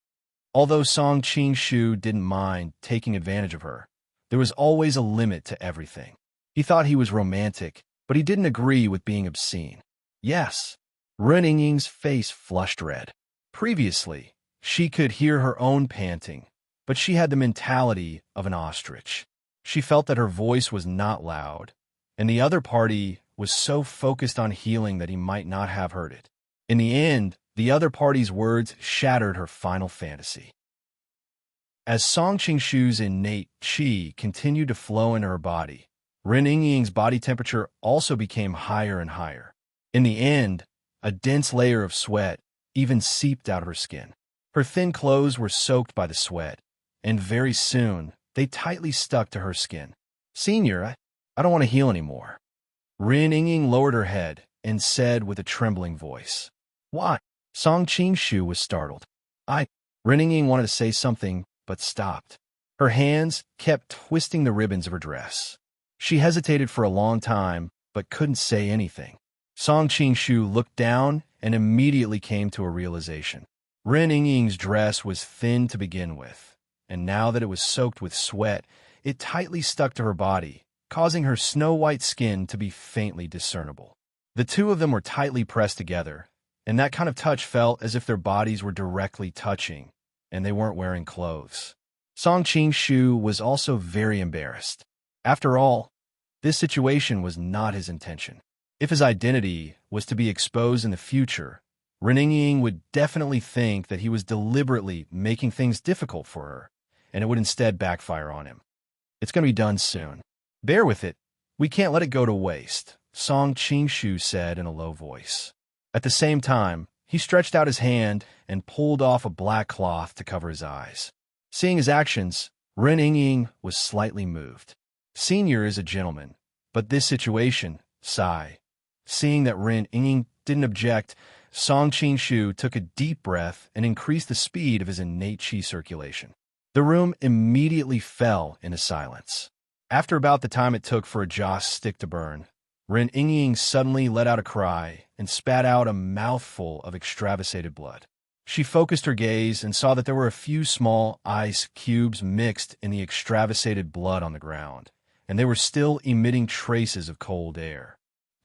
Although Song Qing-shu didn't mind taking advantage of her, there was always a limit to everything. He thought he was romantic, but he didn't agree with being obscene. Yes, Reninging's face flushed red. Previously, she could hear her own panting, but she had the mentality of an ostrich. She felt that her voice was not loud, and the other party was so focused on healing that he might not have heard it. In the end, the other party's words shattered her final fantasy. As Song Qing-shu's innate qi continued to flow into her body, Reninging's body temperature also became higher and higher. In the end, a dense layer of sweat even seeped out her skin. Her thin clothes were soaked by the sweat, and very soon they tightly stuck to her skin. "Senior, I don't want to heal anymore." Reninging lowered her head and said with a trembling voice. "Why?" Song Qing-shu was startled. Reninging wanted to say something, but stopped. Her hands kept twisting the ribbons of her dress. She hesitated for a long time, but couldn't say anything. Song Qingshu looked down and immediately came to a realization. Ren Yingying's dress was thin to begin with, and now that it was soaked with sweat, it tightly stuck to her body, causing her snow-white skin to be faintly discernible. The two of them were tightly pressed together, and that kind of touch felt as if their bodies were directly touching, and they weren't wearing clothes. Song Qingshu was also very embarrassed. After all, this situation was not his intention. If his identity was to be exposed in the future, Ren Yingying would definitely think that he was deliberately making things difficult for her, and it would instead backfire on him. It's going to be done soon. Bear with it. We can't let it go to waste, Song Qingshu said in a low voice. At the same time, he stretched out his hand and pulled off a black cloth to cover his eyes. Seeing his actions, Ren Yingying was slightly moved. Senior is a gentleman, but this situation, seeing that Ren Yingying didn't object, Song Qingshu took a deep breath and increased the speed of his innate qi circulation. The room immediately fell into silence. After about the time it took for a joss stick to burn, Ren Yingying suddenly let out a cry and spat out a mouthful of extravasated blood. She focused her gaze and saw that there were a few small ice cubes mixed in the extravasated blood on the ground, and they were still emitting traces of cold air.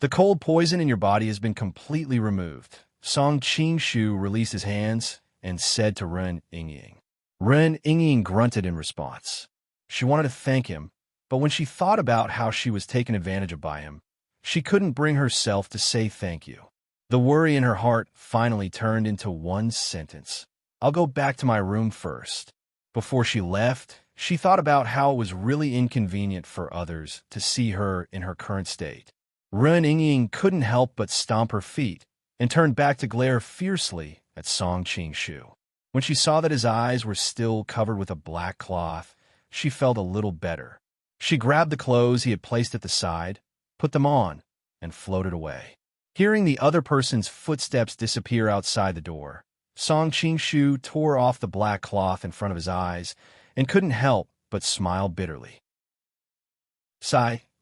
The cold poison in your body has been completely removed. Song Qingshu released his hands and said to Ren Yingying. Ren Yingying grunted in response. She wanted to thank him, but when she thought about how she was taken advantage of by him, she couldn't bring herself to say thank you. The worry in her heart finally turned into one sentence. I'll go back to my room first. Before she left, she thought about how it was really inconvenient for others to see her in her current state. Ren Yingying couldn't help but stomp her feet and turned back to glare fiercely at Song Qingshu. When she saw that his eyes were still covered with a black cloth, she felt a little better. She grabbed the clothes he had placed at the side, put them on, and floated away. Hearing the other person's footsteps disappear outside the door, Song Qingshu tore off the black cloth in front of his eyes and couldn't help but smile bitterly.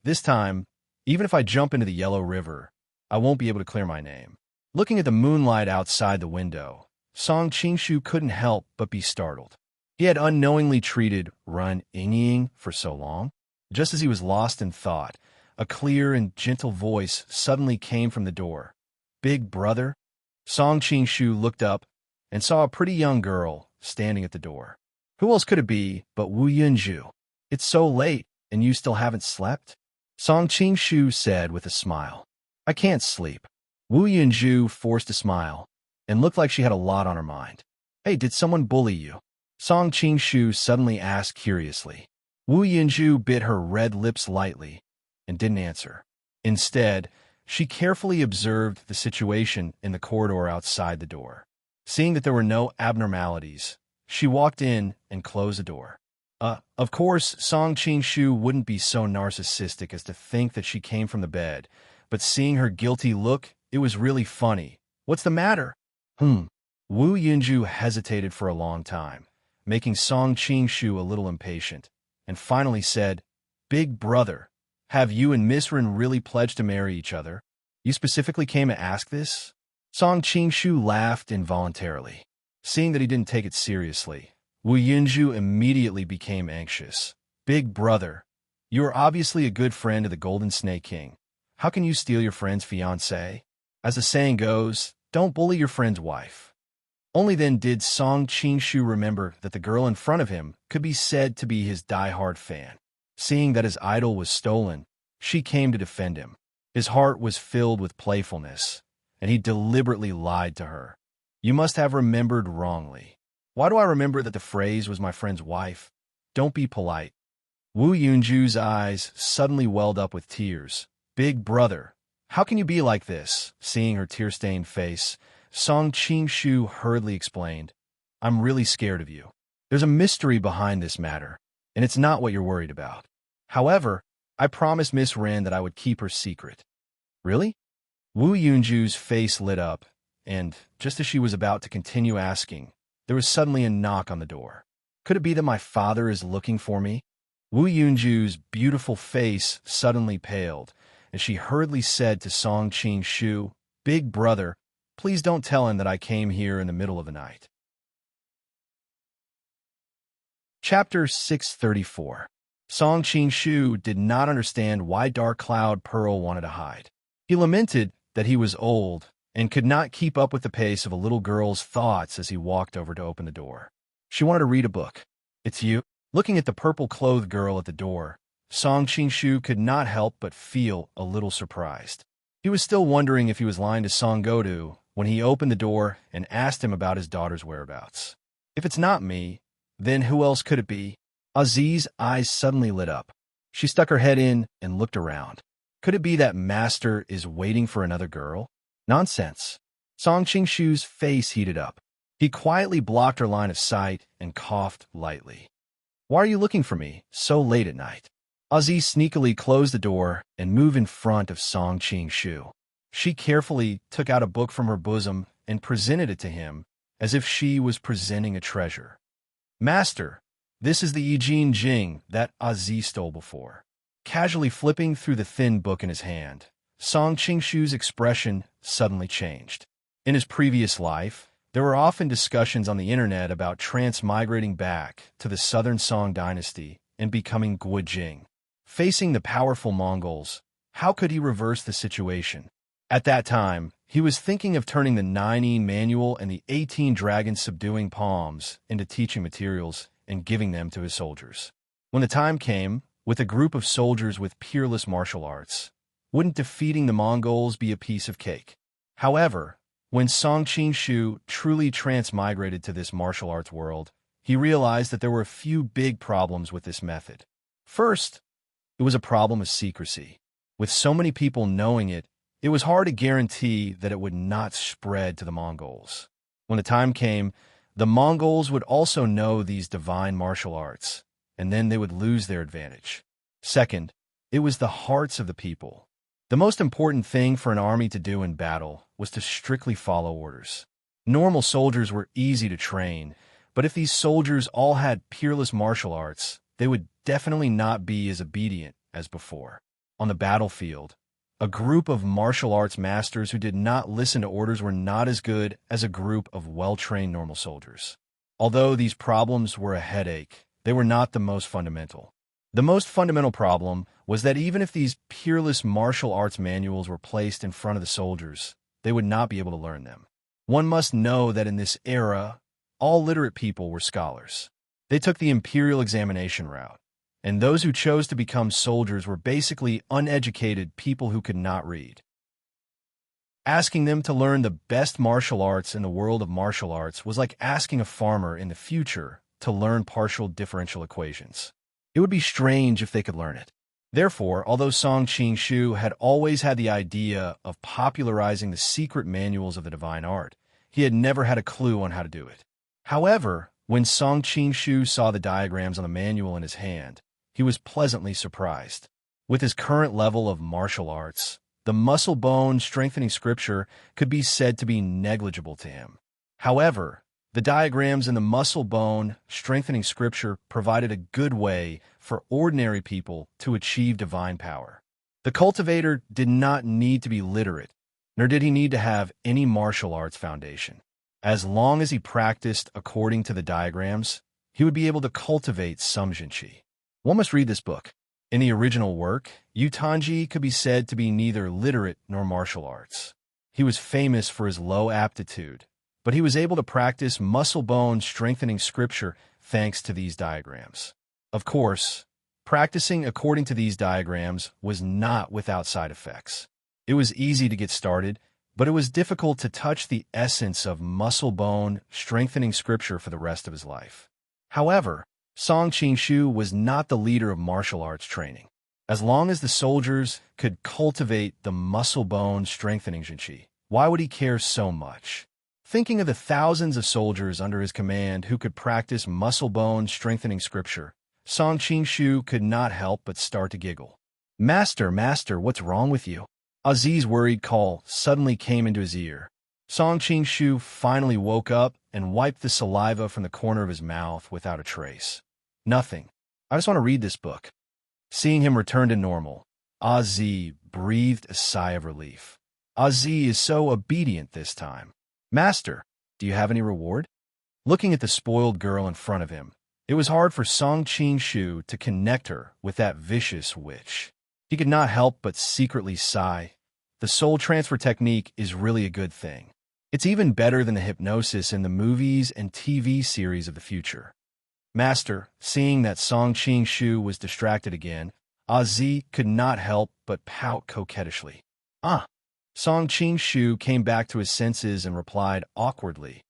This time, even if I jump into the Yellow River, I won't be able to clear my name. Looking at the moonlight outside the window, Song Qingshu couldn't help but be startled. He had unknowingly treated Ren Yingying for so long. Just as he was lost in thought, a clear and gentle voice suddenly came from the door. Big brother? Song Qingshu looked up and saw a pretty young girl standing at the door. Who else could it be but Wu Yunju? It's so late, and you still haven't slept? Song Qingshu said with a smile. I can't sleep. Wu Yunju forced a smile and looked like she had a lot on her mind. Hey, did someone bully you? Song Qingshu suddenly asked curiously. Wu Yunju bit her red lips lightly and didn't answer. Instead, she carefully observed the situation in the corridor outside the door. Seeing that there were no abnormalities, she walked in and closed the door. Of course, Song Qingshu wouldn't be so narcissistic as to think that she came from the bed, but seeing her guilty look, it was really funny. What's the matter? Wu Yunju hesitated for a long time, making Song Qingshu a little impatient, and finally said, Big brother, have you and Miss Ren really pledged to marry each other? You specifically came to ask this? Song Qingshu laughed involuntarily. Seeing that he didn't take it seriously, Wu Yunju immediately became anxious. Big brother, you are obviously a good friend of the Golden Snake King. How can you steal your friend's fiancée? As the saying goes, don't bully your friend's wife. Only then did Song Qingshu remember that the girl in front of him could be said to be his die-hard fan. Seeing that his idol was stolen, she came to defend him. His heart was filled with playfulness, and he deliberately lied to her. You must have remembered wrongly. Why do I remember that the phrase was my friend's wife? Don't be polite. Wu Yunju's eyes suddenly welled up with tears. Big brother, how can you be like this? Seeing her tear-stained face, Song Qingshu hurriedly explained, I'm really scared of you. There's a mystery behind this matter, and it's not what you're worried about. However, I promised Miss Ren that I would keep her secret. Really? Wu Yunju's face lit up, and, just as she was about to continue asking, there was suddenly a knock on the door. Could it be that my father is looking for me? Wu Yunju's beautiful face suddenly paled, and she hurriedly said to Song Qing-shu, "Big brother, please don't tell him that I came here in the middle of the night." Chapter 634. Song Qing-shu did not understand why Dark Cloud Pearl wanted to hide. He lamented that he was old and could not keep up with the pace of a little girl's thoughts as he walked over to open the door. She wanted to read a book. "It's you?" Looking at the purple-clothed girl at the door, Song Qing-shu could not help but feel a little surprised. He was still wondering if he was lying to Song Godu when he opened the door and asked him about his daughter's whereabouts. "If it's not me, then who else could it be?" Aziz's eyes suddenly lit up. She stuck her head in and looked around. Could it be that Master is waiting for another girl? Nonsense. Song Qing-shu's face heated up. He quietly blocked her line of sight and coughed lightly. "Why are you looking for me so late at night?" Aziz sneakily closed the door and moved in front of Song Qing-shu. She carefully took out a book from her bosom and presented it to him as if she was presenting a treasure. "Master, this is the Yijin Jing that Aziz stole before." Casually flipping through the thin book in his hand, Song Qing-shu's expression suddenly changed. In his previous life, there were often discussions on the internet about transmigrating back to the southern Song dynasty and becoming Guojing. Facing the powerful Mongols, how could he reverse the situation? At that time, he was thinking of turning the 9 manual and the 18 dragons subduing palms into teaching materials and giving them to his soldiers. When the time came, with a group of soldiers with peerless martial arts, wouldn't defeating the Mongols be a piece of cake? However, when Song Qing-shu truly transmigrated to this martial arts world, he realized that there were a few big problems with this method. First, it was a problem of secrecy. With so many people knowing it, it was hard to guarantee that it would not spread to the Mongols. When the time came, the Mongols would also know these divine martial arts, and then they would lose their advantage. Second, it was the hearts of the people. The most important thing for an army to do in battle was to strictly follow orders. Normal soldiers were easy to train, but if these soldiers all had peerless martial arts, they would definitely not be as obedient as before. On the battlefield, a group of martial arts masters who did not listen to orders were not as good as a group of well-trained normal soldiers. Although these problems were a headache, they were not the most fundamental. The most fundamental problem was that even if these peerless martial arts manuals were placed in front of the soldiers, they would not be able to learn them. One must know that in this era, all literate people were scholars. They took the imperial examination route, and those who chose to become soldiers were basically uneducated people who could not read. Asking them to learn the best martial arts in the world of martial arts was like asking a farmer in the future to learn partial differential equations. It would be strange if they could learn it. Therefore, although Song Qing-shu had always had the idea of popularizing the secret manuals of the divine art, he had never had a clue on how to do it. However, when Song Qing-shu saw the diagrams on the manual in his hand, he was pleasantly surprised. With his current level of martial arts, the muscle-bone strengthening scripture could be said to be negligible to him. However, the diagrams in the muscle-bone strengthening scripture provided a good way for ordinary people to achieve divine power. The cultivator did not need to be literate, nor did he need to have any martial arts foundation. As long as he practiced according to the diagrams, he would be able to cultivate some jinqi. One must read this book. In the original work, Yu Tanji could be said to be neither literate nor martial arts. He was famous for his low aptitude, but he was able to practice muscle-bone strengthening scripture thanks to these diagrams. Of course, practicing according to these diagrams was not without side effects. It was easy to get started, but it was difficult to touch the essence of muscle-bone strengthening scripture for the rest of his life. However, Song Qing-shu was not the leader of martial arts training. As long as the soldiers could cultivate the muscle-bone strengthening jinqi, why would he care so much? Thinking of the thousands of soldiers under his command who could practice muscle-bone strengthening scripture, Song Qing-shu could not help but start to giggle. Master, what's wrong with you?" Aziz's worried call suddenly came into his ear. Song Qing-shu finally woke up and wiped the saliva from the corner of his mouth without a trace. "Nothing. I just want to read this book." Seeing him return to normal, Ozzy breathed a sigh of relief. Ozzy is so obedient this time. Master, do you have any reward? Looking at the spoiled girl in front of him, it was hard for Song Qing-shu to connect her with that vicious witch. He could not help but secretly sigh. The soul transfer technique is really a good thing. It's even better than the hypnosis in the movies and TV series of the future. Master, seeing that Song Qing-shu was distracted again, Ozzy could not help but pout coquettishly. Ah! Song Qing-shu came back to his senses and replied awkwardly,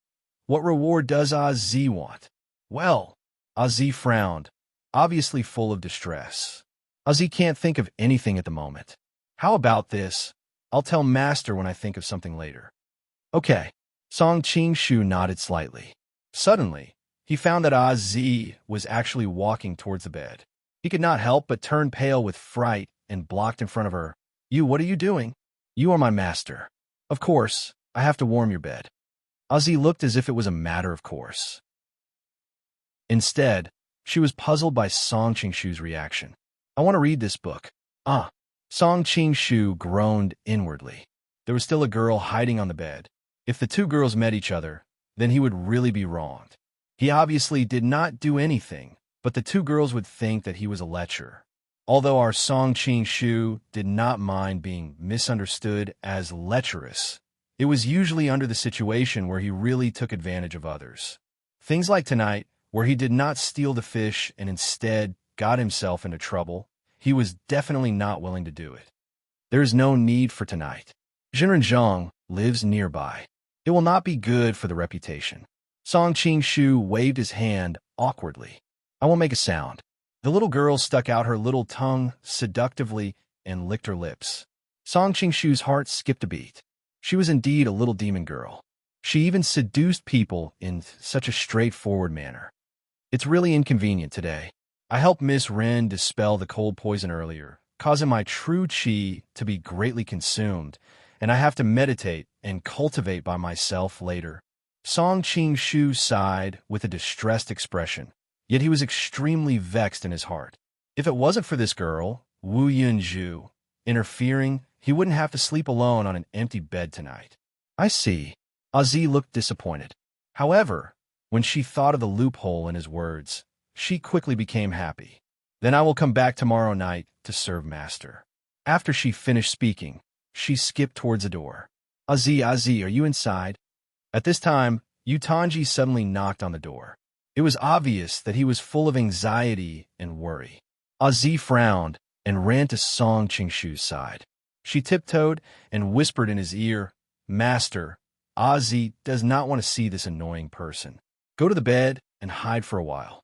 "What reward does Ozzy want?" Well, Ozzy frowned, obviously full of distress. Ozzy can't think of anything at the moment. How about this? I'll tell Master when I think of something later. Okay. Song Qing-shu nodded slightly. Suddenly, he found that Ozzy was actually walking towards the bed. He could not help but turn pale with fright and blocked in front of her. "You, what are you doing?" "You are my master. Of course, I have to warm your bed." Ozzy looked as if it was a matter of course. Instead, she was puzzled by Song Qing-shu's reaction. "I want to read this book." "Ah." Song Qing-shu groaned inwardly. There was still a girl hiding on the bed. If the two girls met each other, then he would really be wronged. He obviously did not do anything, but the two girls would think that he was a lecher. Although our Song Qing-shu did not mind being misunderstood as lecherous, it was usually under the situation where he really took advantage of others. Things like tonight, where he did not steal the fish and instead got himself into trouble, he was definitely not willing to do it. There is no need for tonight. Zhang lives nearby. It will not be good for the reputation. Song Qing-shu waved his hand awkwardly. "I won't make a sound." The little girl stuck out her little tongue seductively and licked her lips. Song Qing-shu's heart skipped a beat. She was indeed a little demon girl. She even seduced people in such a straightforward manner. "It's really inconvenient today. I helped Miss Ren dispel the cold poison earlier, causing my true qi to be greatly consumed, and I have to meditate and cultivate by myself later." Song Qing-shu sighed with a distressed expression, yet he was extremely vexed in his heart. If it wasn't for this girl, Wu Yunju, interfering, he wouldn't have to sleep alone on an empty bed tonight. "I see." Ozzy looked disappointed. However, when she thought of the loophole in his words, she quickly became happy. "Then I will come back tomorrow night to serve Master." After she finished speaking, she skipped towards the door. Ozzy, are you inside?" At this time, Yutanji suddenly knocked on the door. It was obvious that he was full of anxiety and worry. Ozzy frowned and ran to Song Qing-shu's side. She tiptoed and whispered in his ear, "Master, Ozzy does not want to see this annoying person. Go to the bed and hide for a while."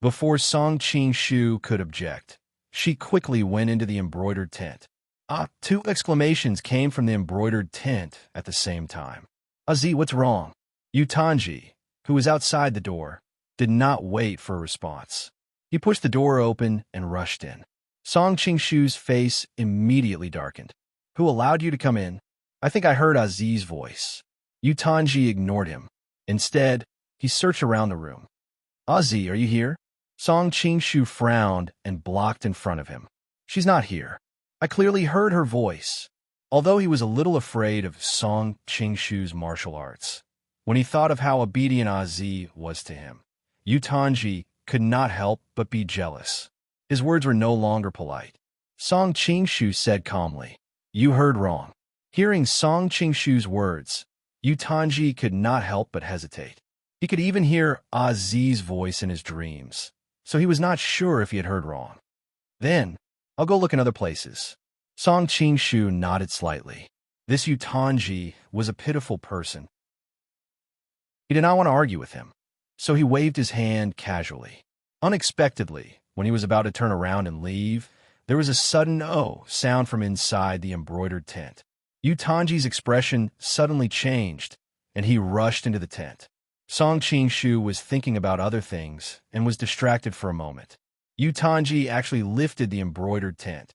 Before Song Qing-shu could object, she quickly went into the embroidered tent. Ah! Two exclamations came from the embroidered tent at the same time. "Ozzy, what's wrong?" Yutanji, who was outside the door, did not wait for a response. He pushed the door open and rushed in. Song Qing-shu's face immediately darkened. "Who allowed you to come in?" "I think I heard Ozzy's voice." Yutanji ignored him. Instead, he searched around the room. "Ozzy, are you here?" Song Qing-shu frowned and blocked in front of him. "She's not here. I clearly heard her voice." Although he was a little afraid of Song Qing-shu's martial arts, when he thought of how obedient Ozzy was to him, Yutanji could not help but be jealous. His words were no longer polite. Song Qing-shu said calmly, "You heard wrong." Hearing Song Qing-shu's words, Yutanji could not help but hesitate. He could even hear Ozzy's voice in his dreams, so he was not sure if he had heard wrong. "Then, I'll go look in other places." Song Qing-shu nodded slightly. This Yutanji was a pitiful person. He did not want to argue with him, so he waved his hand casually. Unexpectedly, when he was about to turn around and leave, there was a sudden "oh" sound from inside the embroidered tent. Yutanji's expression suddenly changed, and he rushed into the tent. Song Qing-shu was thinking about other things and was distracted for a moment. Yutanji actually lifted the embroidered tent.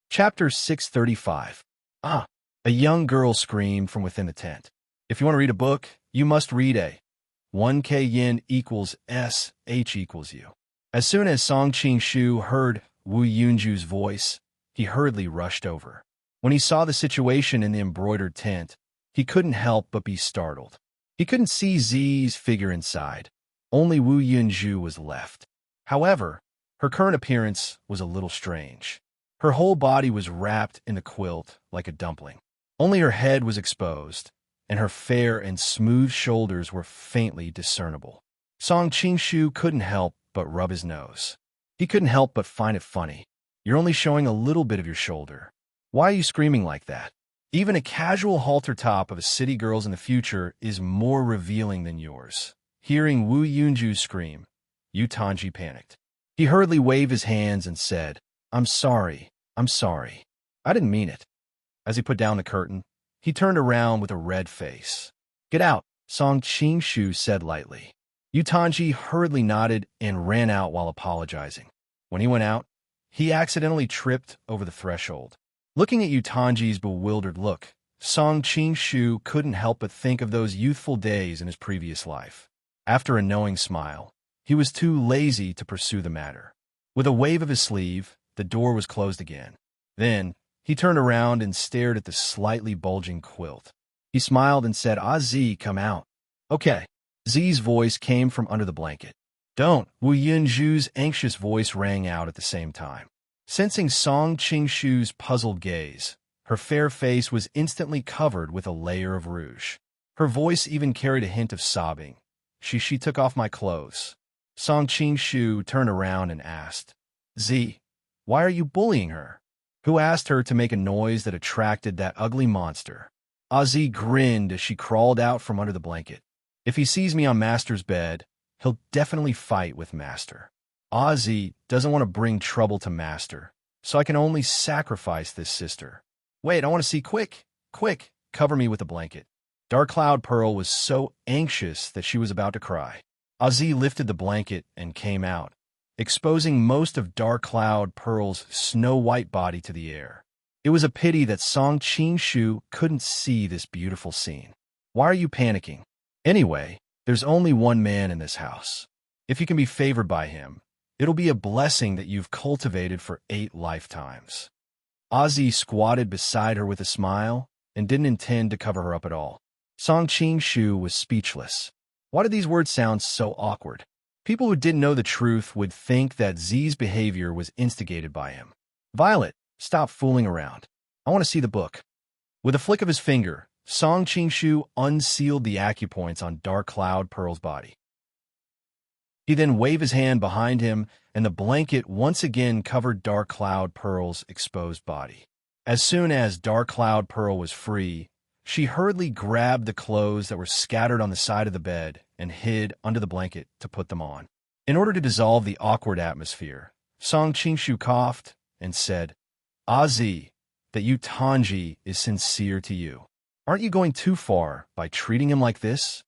Chapter 635. Ah! A young girl screamed from within the tent. "If you want to read a book, you must read a 1K yen equals SH equals U." As soon as Song Qing-shu heard Wu Yunju's voice, he hurriedly rushed over. When he saw the situation in the embroidered tent, he couldn't help but be startled. He couldn't see Zi's figure inside. Only Wu Yunju was left. However, her current appearance was a little strange. Her whole body was wrapped in the quilt like a dumpling. Only her head was exposed, and her fair and smooth shoulders were faintly discernible. Song Qing-shu couldn't help but rub his nose. He couldn't help but find it funny. You're only showing a little bit of your shoulder. Why are you screaming like that? Even a casual halter top of a city girl's in the future is more revealing than yours. Hearing Wu Yunju scream, Yu Tanji panicked. He hurriedly waved his hands and said, I'm sorry. I didn't mean it. As he put down the curtain, he turned around with a red face. Get out, Song Qing-shu said lightly. Yu Tanji hurriedly nodded and ran out while apologizing. When he went out, he accidentally tripped over the threshold. Looking at Yu Tanji's bewildered look, Song Qing-shu couldn't help but think of those youthful days in his previous life. After a knowing smile, he was too lazy to pursue the matter. With a wave of his sleeve, the door was closed again. Then, he turned around and stared at the slightly bulging quilt. He smiled and said, Z, come out. Okay. Zi's voice came from under the blanket. Don't. Wu Yunju's anxious voice rang out at the same time. Sensing Song Qing-shu's puzzled gaze, her fair face was instantly covered with a layer of rouge. Her voice even carried a hint of sobbing. She took off my clothes. Song Qing-shu turned around and asked, Z, why are you bullying her? Who asked her to make a noise that attracted that ugly monster? Z grinned as she crawled out from under the blanket. If he sees me on Master's bed, he'll definitely fight with Master. Z doesn't want to bring trouble to Master, so I can only sacrifice this sister. Wait, I want to see. Quick, cover me with a blanket. Dark Cloud Pearl was so anxious that she was about to cry. Z lifted the blanket and came out, exposing most of Dark Cloud Pearl's snow-white body to the air. It was a pity that Song Qing-shu couldn't see this beautiful scene. Why are you panicking? Anyway, there's only one man in this house. If you can be favored by him, it'll be a blessing that you've cultivated for 8 lifetimes. Ozzy squatted beside her with a smile and didn't intend to cover her up at all. Song Qing-shu was speechless. Why did these words sound so awkward? People who didn't know the truth would think that Z's behavior was instigated by him. Violet, stop fooling around. I want to see the book. With a flick of his finger, Song Qing-shu unsealed the acupoints on Dark Cloud Pearl's body. He then waved his hand behind him, and the blanket once again covered Dark Cloud Pearl's exposed body. As soon as Dark Cloud Pearl was free, she hurriedly grabbed the clothes that were scattered on the side of the bed and hid under the blanket to put them on. In order to dissolve the awkward atmosphere, Song Qing-shu coughed and said, Z, that Yu Tanji is sincere to you. Aren't you going too far by treating him like this?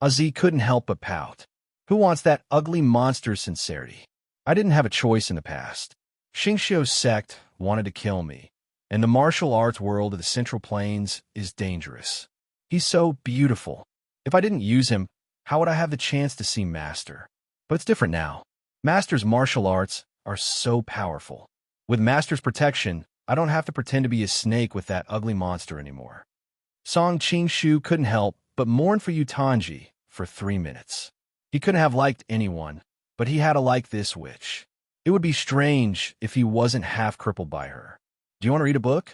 Z couldn't help but pout. Who wants that ugly monster's sincerity? I didn't have a choice in the past. Xingqiu's sect wanted to kill me, and the martial arts world of the Central Plains is dangerous. He's so beautiful. If I didn't use him, how would I have the chance to see Master? But it's different now. Master's martial arts are so powerful. With Master's protection, I don't have to pretend to be a snake with that ugly monster anymore. Song Qing-shu couldn't help but mourn for Yu Tanji for 3 minutes. He couldn't have liked anyone, but he had to like this witch. It would be strange if he wasn't half crippled by her. Do you want to read a book?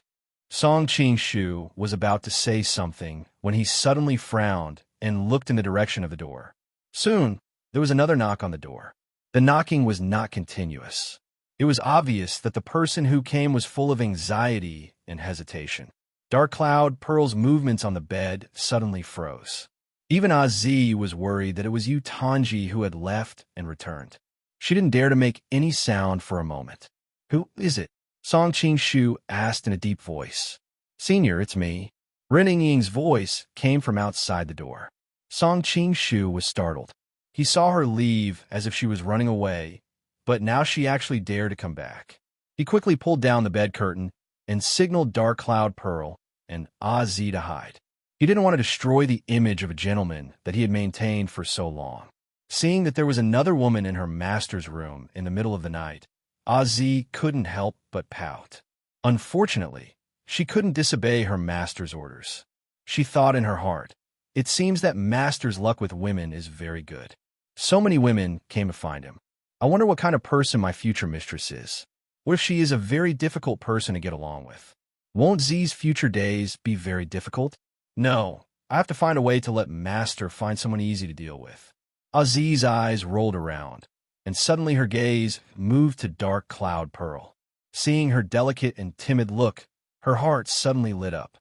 Song Qing-shu was about to say something when he suddenly frowned and looked in the direction of the door. Soon, there was another knock on the door. The knocking was not continuous. It was obvious that the person who came was full of anxiety and hesitation. Dark Cloud Pearl's movements on the bed suddenly froze. Even Z was worried that it was Yu Tanji who had left and returned. She didn't dare to make any sound for a moment. Who is it? Song Qing-shu asked in a deep voice. Senior, it's me. Ren Ying's voice came from outside the door. Song Qing-shu was startled. He saw her leave as if she was running away, but now she actually dared to come back. He quickly pulled down the bed curtain and signaled Dark Cloud Pearl and Z to hide. He didn't want to destroy the image of a gentleman that he had maintained for so long. Seeing that there was another woman in her master's room in the middle of the night, Azi couldn't help but pout. Unfortunately, she couldn't disobey her master's orders. She thought in her heart, "It seems that master's luck with women is very good. So many women came to find him. I wonder what kind of person my future mistress is. What if she is a very difficult person to get along with? Won't Z's future days be very difficult? No, I have to find a way to let master find someone easy to deal with." Aziz's eyes rolled around, and suddenly her gaze moved to dark cloud pearl. Seeing her delicate and timid look, her heart suddenly lit up.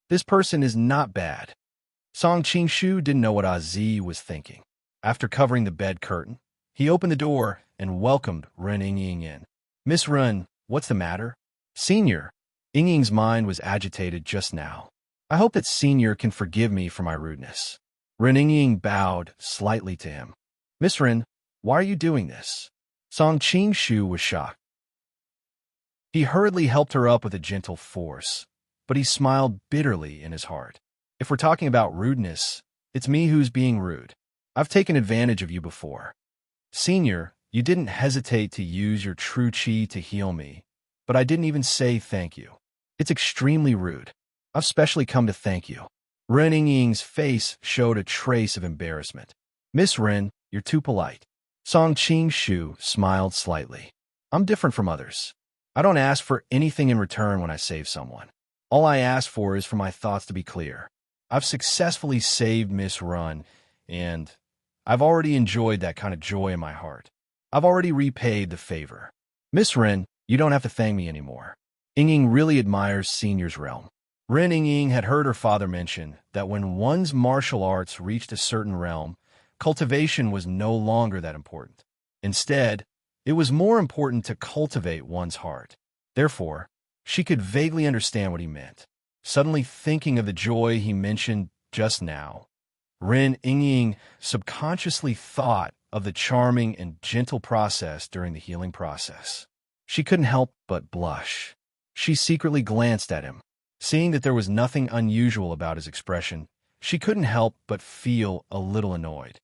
This person is not bad. Song Qingshu didn't know what Aziz was thinking. After covering the bed curtain, he opened the door and welcomed Ren Yingying in. "Miss Ren, what's the matter?" "Senior." Yingying's mind was agitated just now. "I hope that Senior can forgive me for my rudeness." Ren Yingying bowed slightly to him. "Miss Ren, why are you doing this?" Song Qingshu was shocked. He hurriedly helped her up with a gentle force, but he smiled bitterly in his heart. "If we're talking about rudeness, it's me who's being rude. I've taken advantage of you before. Senior, you didn't hesitate to use your true chi to heal me, but I didn't even say thank you. It's extremely rude. I've specially come to thank you." Ren Yingying's face showed a trace of embarrassment. "Miss Ren, you're too polite." Song Qingshu smiled slightly. "I'm different from others. I don't ask for anything in return when I save someone. All I ask for is for my thoughts to be clear. I've successfully saved Miss Ren, and I've already enjoyed that kind of joy in my heart. I've already repaid the favor. Miss Ren, you don't have to thank me anymore." Yingying really admires Senior's realm. Ren Yingying had heard her father mention that when one's martial arts reached a certain realm, cultivation was no longer that important. Instead, it was more important to cultivate one's heart. Therefore, she could vaguely understand what he meant. Suddenly thinking of the joy he mentioned just now, Ren Yingying subconsciously thought of the charming and gentle process during the healing process. She couldn't help but blush. She secretly glanced at him. Seeing that there was nothing unusual about his expression, she couldn't help but feel a little annoyed.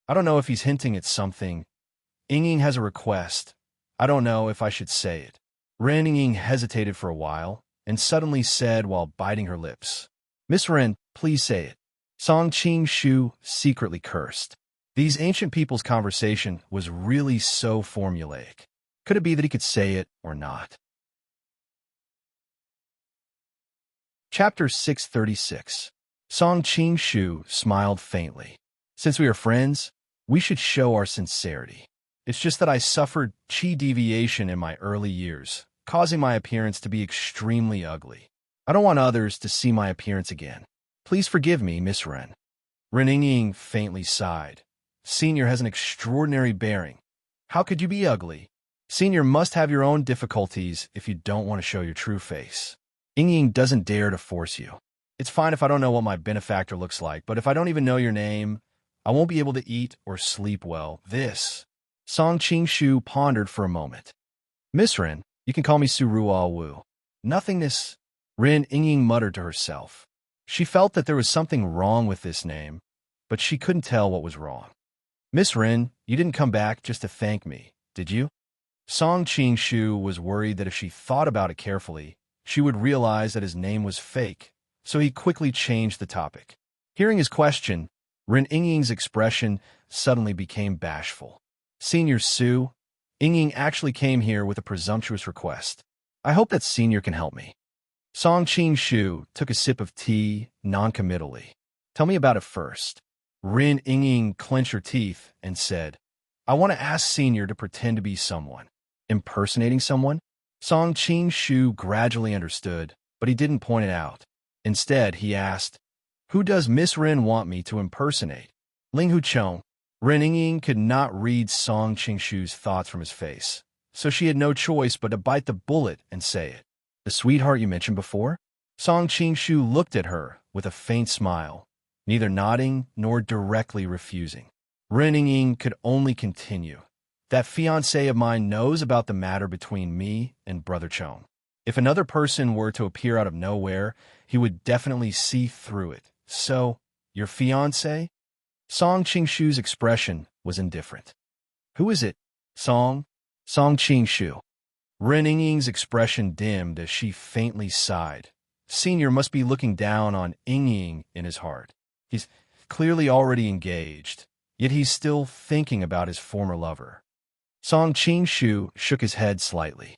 I don't know if he's hinting at something. Yingying has a request. I don't know if I should say it. Ren Yingying hesitated for a while, and suddenly said while biting her lips, "Miss Ren, please say it." Song Qingshu secretly cursed. These ancient people's conversation was really so formulaic. Could it be that he could say it or not? Chapter 636. Song Qingshu smiled faintly. "Since we are friends, we should show our sincerity. It's just that I suffered chi deviation in my early years, causing my appearance to be extremely ugly. I don't want others to see my appearance again. Please forgive me, Miss Ren." Ren Yingying faintly sighed. "Senior has an extraordinary bearing. How could you be ugly? Senior must have your own difficulties if you don't want to show your true face. Yingying doesn't dare to force you. It's fine if I don't know what my benefactor looks like, but if I don't even know your name, I won't be able to eat or sleep well. This." Song Qingshu pondered for a moment. "Miss Ren, you can call me Su Ruo Wu." "Nothingness," Ren Yingying muttered to herself. She felt that there was something wrong with this name, but she couldn't tell what was wrong. "Miss Ren, you didn't come back just to thank me, did you?" Song Qingshu was worried that if she thought about it carefully, she would realize that his name was fake, so he quickly changed the topic. Hearing his question, Ren Yingying's expression suddenly became bashful. "Senior Su, Yingying actually came here with a presumptuous request. I hope that Senior can help me." Song Qingshu took a sip of tea noncommittally. "Tell me about it first." Ren Yingying clenched her teeth and said, "I want to ask Senior to pretend to be someone." "Impersonating someone?" Song Qingshu gradually understood, but he didn't point it out. Instead, he asked, "Who does Miss Ren want me to impersonate?" "Ling Huchong." Ren Yingying could not read Song Qingshu's thoughts from his face, so she had no choice but to bite the bullet and say it. "The sweetheart you mentioned before?" Song Qingshu looked at her with a faint smile, neither nodding nor directly refusing. Ren Yingying could only continue. "That fiancé of mine knows about the matter between me and Brother Chong. If another person were to appear out of nowhere, he would definitely see through it. So, your fiancé?" Song Qingshu's expression was indifferent. Who is it? Song? Song Qing-shu. Ren Yingying's expression dimmed as she faintly sighed. Senior must be looking down on Yingying in his heart. He's clearly already engaged, yet he's still thinking about his former lover. Song Qing-shu shook his head slightly.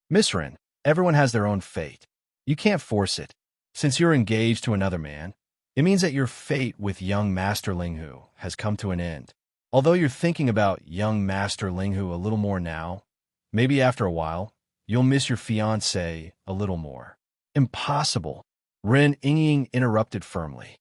Miss Ren, everyone has their own fate. You can't force it. Since you're engaged to another man, it means that your fate with young Master Linghu has come to an end. Although you're thinking about young Master Linghu a little more now, maybe after a while, you'll miss your fiancé a little more. Impossible, Ren Yingying interrupted firmly.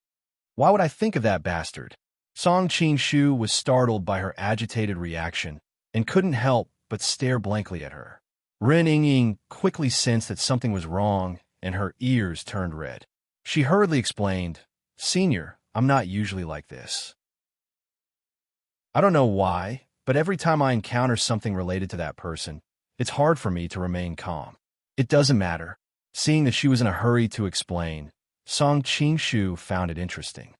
Why would I think of that bastard? Song Qing-shu was startled by her agitated reaction and couldn't help but stare blankly at her. Ren Yingying quickly sensed that something was wrong and her ears turned red. She hurriedly explained, Senior, I'm not usually like this. I don't know why, but every time I encounter something related to that person, it's hard for me to remain calm. It doesn't matter. Seeing that she was in a hurry to explain, Song Qing-shu found it interesting.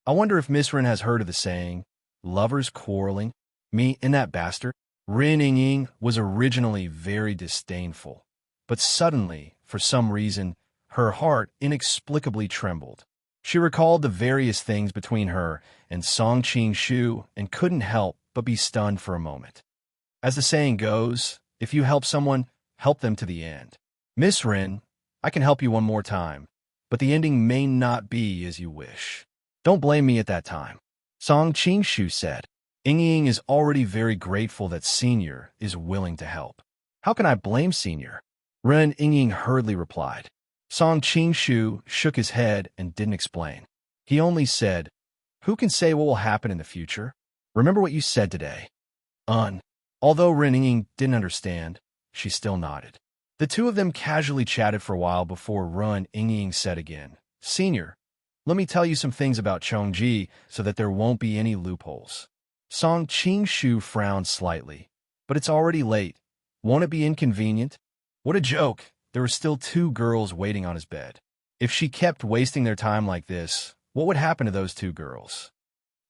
I wonder if Miss Ren has heard of the saying, lovers quarreling, me and that bastard? Ren Yingying was originally very disdainful, but suddenly, for some reason, her heart inexplicably trembled. She recalled the various things between her and Song Qing-shu and couldn't help but be stunned for a moment. As the saying goes, if you help someone, help them to the end. Miss Ren, I can help you one more time, but the ending may not be as you wish. Don't blame me at that time. Song Qing-shu said. Yingying is already very grateful that Senior is willing to help. How can I blame Senior? Ren Yingying hurriedly replied. Song Qing-shu shook his head and didn't explain. He only said, who can say what will happen in the future? Remember what you said today. Although Ren Yingying didn't understand, she still nodded. The two of them casually chatted for a while before Ren Yingying said again, Senior, let me tell you some things about Chongji so that there won't be any loopholes. Song Qing-shu frowned slightly. But it's already late. Won't it be inconvenient? What a joke. There were still 2 girls waiting on his bed. If she kept wasting their time like this, what would happen to those 2 girls?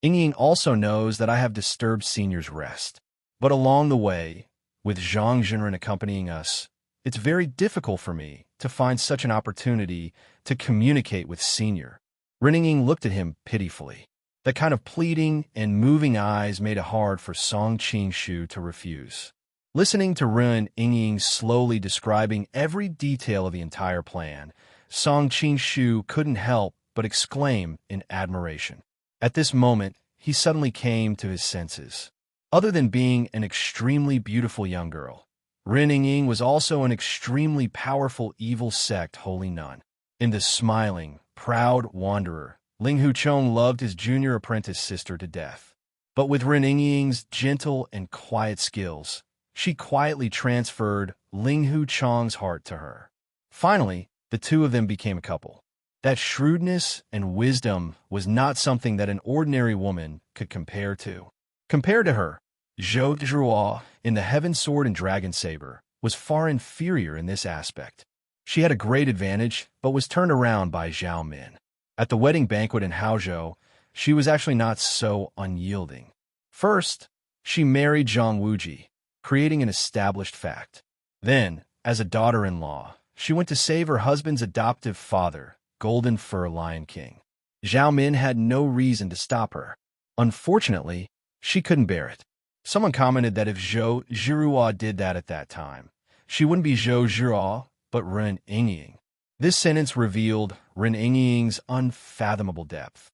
Yingying also knows that I have disturbed Senior's rest. But along the way, with Zhang Zhenren accompanying us, it's very difficult for me to find such an opportunity to communicate with Senior. Ren Yingying looked at him pitifully. That kind of pleading and moving eyes made it hard for Song Qing-shu to refuse. Listening to Ren Yingying slowly describing every detail of the entire plan, Song Qing-shu couldn't help but exclaim in admiration. At this moment, he suddenly came to his senses. Other than being an extremely beautiful young girl, Ren Yingying was also an extremely powerful evil sect holy nun. In the smiling, proud wanderer, Linghu Chong loved his junior apprentice sister to death. But with Ren Yingying's gentle and quiet skills, she quietly transferred Linghu Chong's heart to her. Finally, the two of them became a couple. That shrewdness and wisdom was not something that an ordinary woman could compare to. Compared to her, Zhou Zhuo in the Heaven Sword and Dragon Saber was far inferior in this aspect. She had a great advantage, but was turned around by Zhao Min. At the wedding banquet in Haozhou, she was actually not so unyielding. First, she married Zhang Wuji, creating an established fact. Then, as a daughter-in-law, she went to save her husband's adoptive father, Golden Fur Lion King. Zhao Min had no reason to stop her. Unfortunately, she couldn't bear it. Someone commented that if Zhou Zhiruo did that at that time, she wouldn't be Zhou Zhiruo, but Ren Yingying. This sentence revealed Ren Yingying's unfathomable depth.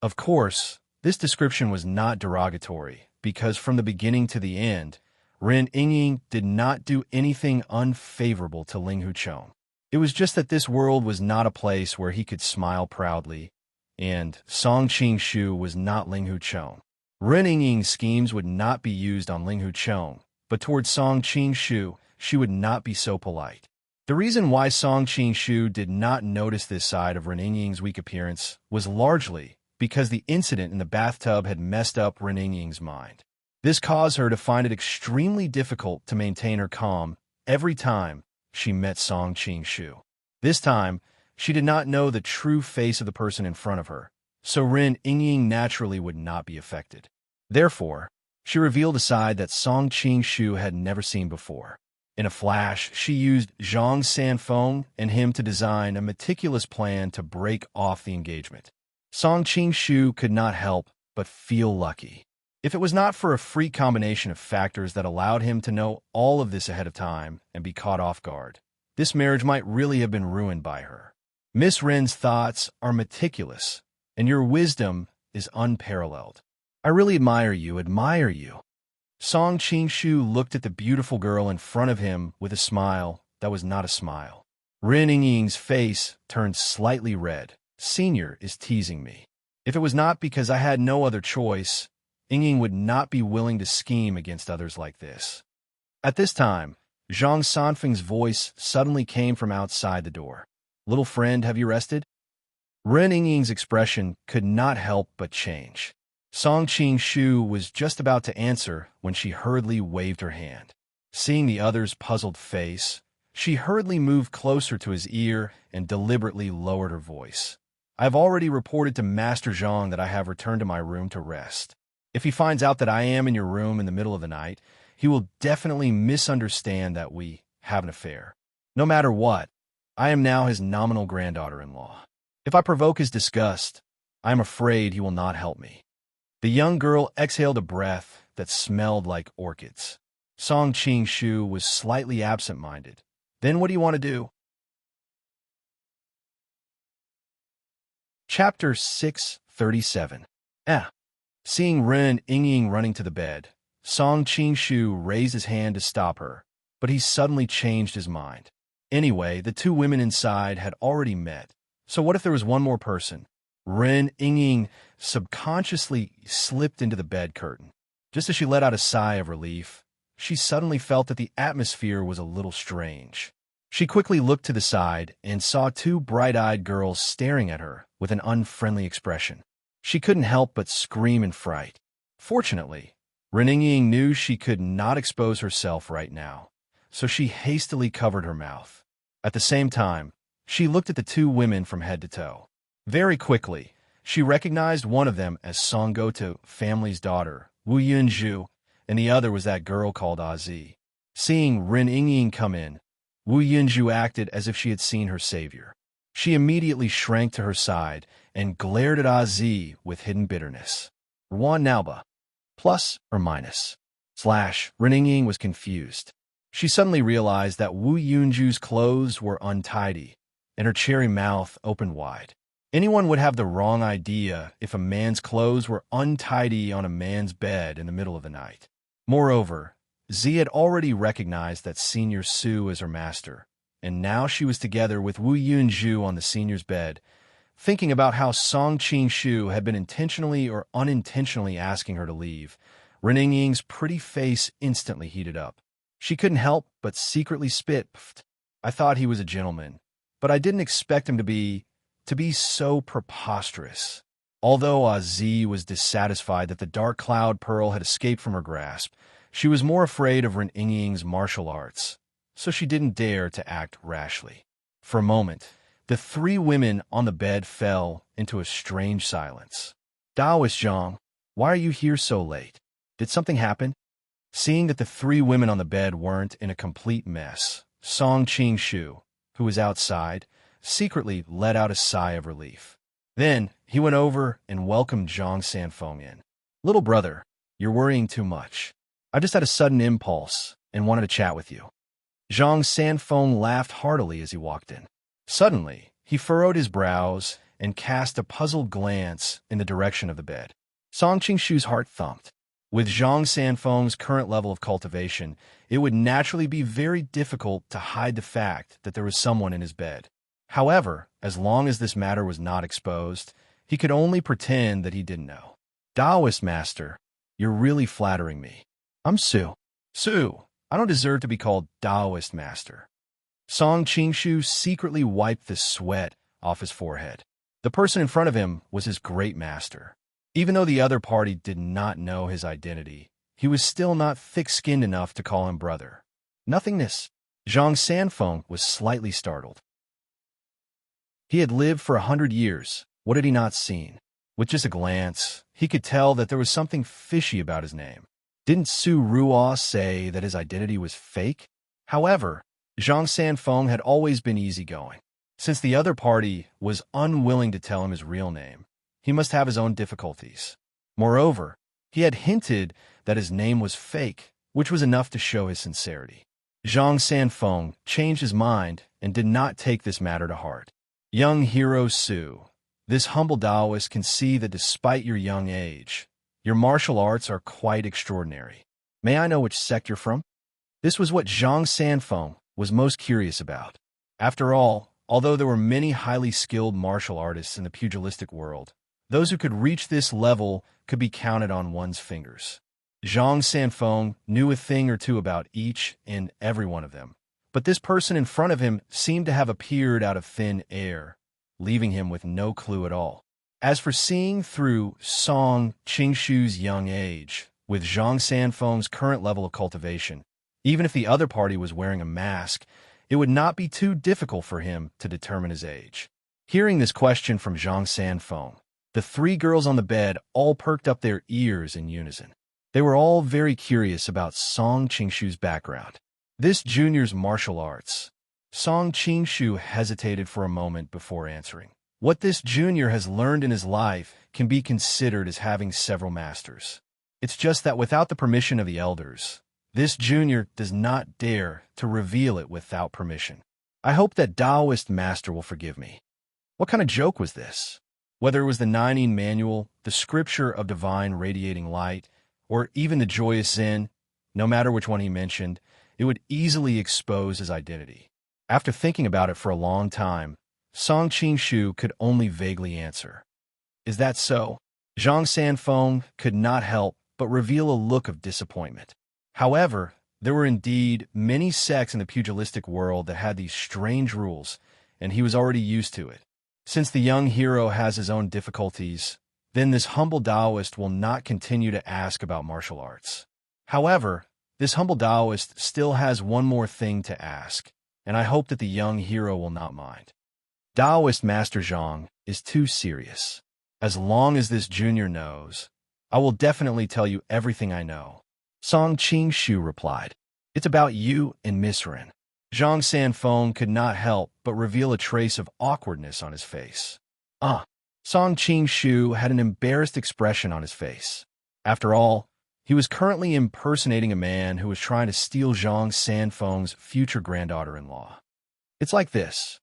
Of course, this description was not derogatory, because from the beginning to the end, Ren Yingying did not do anything unfavorable to Linghu Chong. It was just that this world was not a place where he could smile proudly, and Song Qing-shu was not Linghu Chong. Ren Yingying's schemes would not be used on Linghu Chong, but towards Song Qing-shu, she would not be so polite. The reason why Song Qing-shu did not notice this side of Ren Yingying's weak appearance was largely because the incident in the bathtub had messed up Ren Yingying's mind. This caused her to find it extremely difficult to maintain her calm every time she met Song Qing-shu. This time, she did not know the true face of the person in front of her, so Ren Yingying naturally would not be affected. Therefore, she revealed a side that Song Qing-shu had never seen before. In a flash, she used Zhang Sanfeng and him to design a meticulous plan to break off the engagement. Song Qing-shu could not help but feel lucky. If it was not for a freak combination of factors that allowed him to know all of this ahead of time and be caught off guard, this marriage might really have been ruined by her. Miss Ren's thoughts are meticulous, and your wisdom is unparalleled. I really admire you. Song Qing-shu looked at the beautiful girl in front of him with a smile that was not a smile. Ren Yingying's face turned slightly red. Senior is teasing me. If it was not because I had no other choice, Yingying would not be willing to scheme against others like this. At this time, Zhang Sanfeng's voice suddenly came from outside the door. Little friend, have you rested? Ren Yingying's expression could not help but change. Song Qing-shu was just about to answer when she hurriedly waved her hand. Seeing the other's puzzled face, she hurriedly moved closer to his ear and deliberately lowered her voice. I have already reported to Master Zhang that I have returned to my room to rest. If he finds out that I am in your room in the middle of the night, he will definitely misunderstand that we have an affair. No matter what, I am now his nominal granddaughter-in-law. If I provoke his disgust, I am afraid he will not help me. The young girl exhaled a breath that smelled like orchids. Song Qing-shu was slightly absent-minded. Then what do you want to do? Chapter 637. Seeing Ren Yingying running to the bed, Song Qing-shu raised his hand to stop her, but he suddenly changed his mind. Anyway, the two women inside had already met, so what if there was one more person? Ren Yingying subconsciously slipped into the bed curtain. Just as she let out a sigh of relief, she suddenly felt that the atmosphere was a little strange. She quickly looked to the side and saw two bright-eyed girls staring at her with an unfriendly expression. She couldn't help but scream in fright. Fortunately, Ren Yingying knew she could not expose herself right now, so she hastily covered her mouth. At the same time, she looked at the two women from head to toe. Very quickly, she recognized one of them as Song Goto family's daughter, Wu Yunju, and the other was that girl called Azi. Seeing Ren Yingying come in, Wu Yunju acted as if she had seen her savior. She immediately shrank to her side and glared at Azi with hidden bitterness. Ruan Nalba. Plus or minus. Slash. Ren Yingying was confused. She suddenly realized that Wu Yunju's clothes were untidy, and her cherry mouth opened wide. Anyone would have the wrong idea if a man's clothes were untidy on a man's bed in the middle of the night. Moreover, Z had already recognized that Senior Su as her master, and now she was together with Wu Yunju on the senior's bed, thinking about how Song Qing-shu had been intentionally or unintentionally asking her to leave. Ren Yingying's pretty face instantly heated up. She couldn't help but secretly spit. I thought he was a gentleman, but I didn't expect him to be so preposterous. Although Azi was dissatisfied that the dark cloud pearl had escaped from her grasp, she was more afraid of Ren Yingying's martial arts, so she didn't dare to act rashly. For a moment, the three women on the bed fell into a strange silence. Daoist Zhang, why are you here so late? Did something happen? Seeing that the three women on the bed weren't in a complete mess, Song Qing-shu, who was outside, secretly let out a sigh of relief. Then he went over and welcomed Zhang Sanfeng in. Little brother, you're worrying too much. I just had a sudden impulse and wanted to chat with you. Zhang Sanfeng laughed heartily as he walked in. Suddenly, he furrowed his brows and cast a puzzled glance in the direction of the bed. Song Qing-shu's heart thumped. With Zhang Sanfeng's current level of cultivation, it would naturally be very difficult to hide the fact that there was someone in his bed. However, as long as this matter was not exposed, he could only pretend that he didn't know. Taoist master, you're really flattering me. I'm Su. Su, I don't deserve to be called Taoist master. Song Qing-shu secretly wiped the sweat off his forehead. The person in front of him was his great master. Even though the other party did not know his identity, he was still not thick-skinned enough to call him brother. Nothingness. Zhang Sanfeng was slightly startled. He had lived for 100 years. What had he not seen? With just a glance, he could tell that there was something fishy about his name. Didn't Su Ruo say that his identity was fake? However, Zhang Sanfeng had always been easygoing. Since the other party was unwilling to tell him his real name, he must have his own difficulties. Moreover, he had hinted that his name was fake, which was enough to show his sincerity. Zhang Sanfeng changed his mind and did not take this matter to heart. Young hero Su, this humble Taoist can see that despite your young age, your martial arts are quite extraordinary. May I know which sect you're from? This was what Zhang Sanfeng was most curious about. After all, although there were many highly skilled martial artists in the pugilistic world, those who could reach this level could be counted on one's fingers. Zhang Sanfeng knew a thing or two about each and every one of them, but this person in front of him seemed to have appeared out of thin air, leaving him with no clue at all. As for seeing through Song Qingshu's young age, with Zhang Sanfeng's current level of cultivation, even if the other party was wearing a mask, it would not be too difficult for him to determine his age. Hearing this question from Zhang Sanfeng, the three girls on the bed all perked up their ears in unison. They were all very curious about Song Qingshu's background. This junior's martial arts. Song Qingshu hesitated for a moment before answering. What this junior has learned in his life can be considered as having several masters. It's just that without the permission of the elders, this junior does not dare to reveal it without permission. I hope that Taoist master will forgive me. What kind of joke was this? Whether it was the Nining Manual, the scripture of divine radiating light, or even the joyous Zen, no matter which one he mentioned, it would easily expose his identity. After thinking about it for a long time, Song Qingshu could only vaguely answer. Is that so? Zhang Sanfeng could not help but reveal a look of disappointment. However, there were indeed many sects in the pugilistic world that had these strange rules, and he was already used to it. Since the young hero has his own difficulties, then this humble Taoist will not continue to ask about martial arts. However, this humble Taoist still has one more thing to ask, and I hope that the young hero will not mind. Taoist Master Zhang is too serious. As long as this junior knows, I will definitely tell you everything I know. Song Qingshu replied. It's about you and Miss Ren. Zhang Sanfeng could not help but reveal a trace of awkwardness on his face. Song Qingshu had an embarrassed expression on his face. After all, he was currently impersonating a man who was trying to steal Zhang Sanfeng's future granddaughter-in-law. It's like this.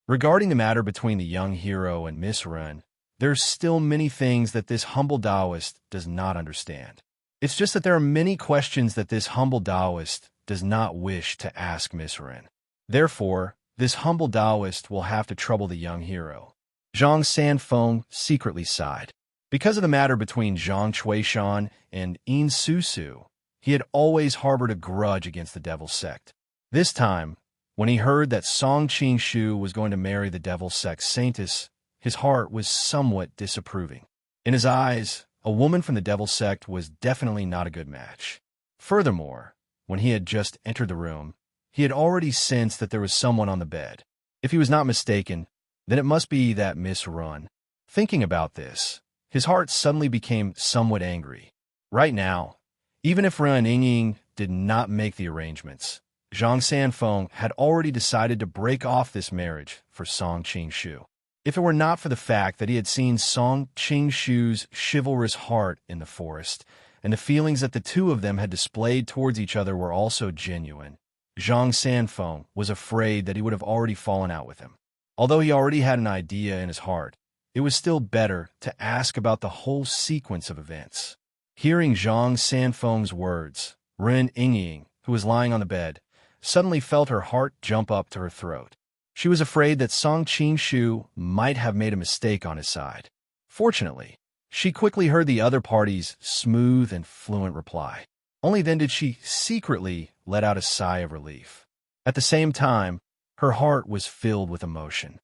Regarding the matter between the young hero and Miss Ren, there's still many things that this humble Taoist does not understand. It's just that there are many questions that this humble Taoist does not wish to ask Miss Ren. Therefore, this humble Taoist will have to trouble the young hero. Zhang Sanfeng secretly sighed. Because of the matter between Zhang Chuishan and Yin Susu, he had always harbored a grudge against the Devil Sect. This time, when he heard that Song Qingshu was going to marry the Devil Sect Saintess, his heart was somewhat disapproving. In his eyes, a woman from the Devil Sect was definitely not a good match. Furthermore, when he had just entered the room, he had already sensed that there was someone on the bed. If he was not mistaken, then it must be that Miss Run. Thinking about this, his heart suddenly became somewhat angry. Right now, even if Ren Yingying did not make the arrangements, Zhang Sanfeng had already decided to break off this marriage for Song Qingshu. If it were not for the fact that he had seen Song Qingshu's chivalrous heart in the forest, and the feelings that the two of them had displayed towards each other were also genuine, Zhang Sanfeng was afraid that he would have already fallen out with him. Although he already had an idea in his heart, it was still better to ask about the whole sequence of events. Hearing Zhang Sanfeng's words, Ren Yingying, who was lying on the bed, suddenly felt her heart jump up to her throat. She was afraid that Song Qingshu might have made a mistake on his side. Fortunately, she quickly heard the other party's smooth and fluent reply. Only then did she secretly let out a sigh of relief. At the same time, her heart was filled with emotion.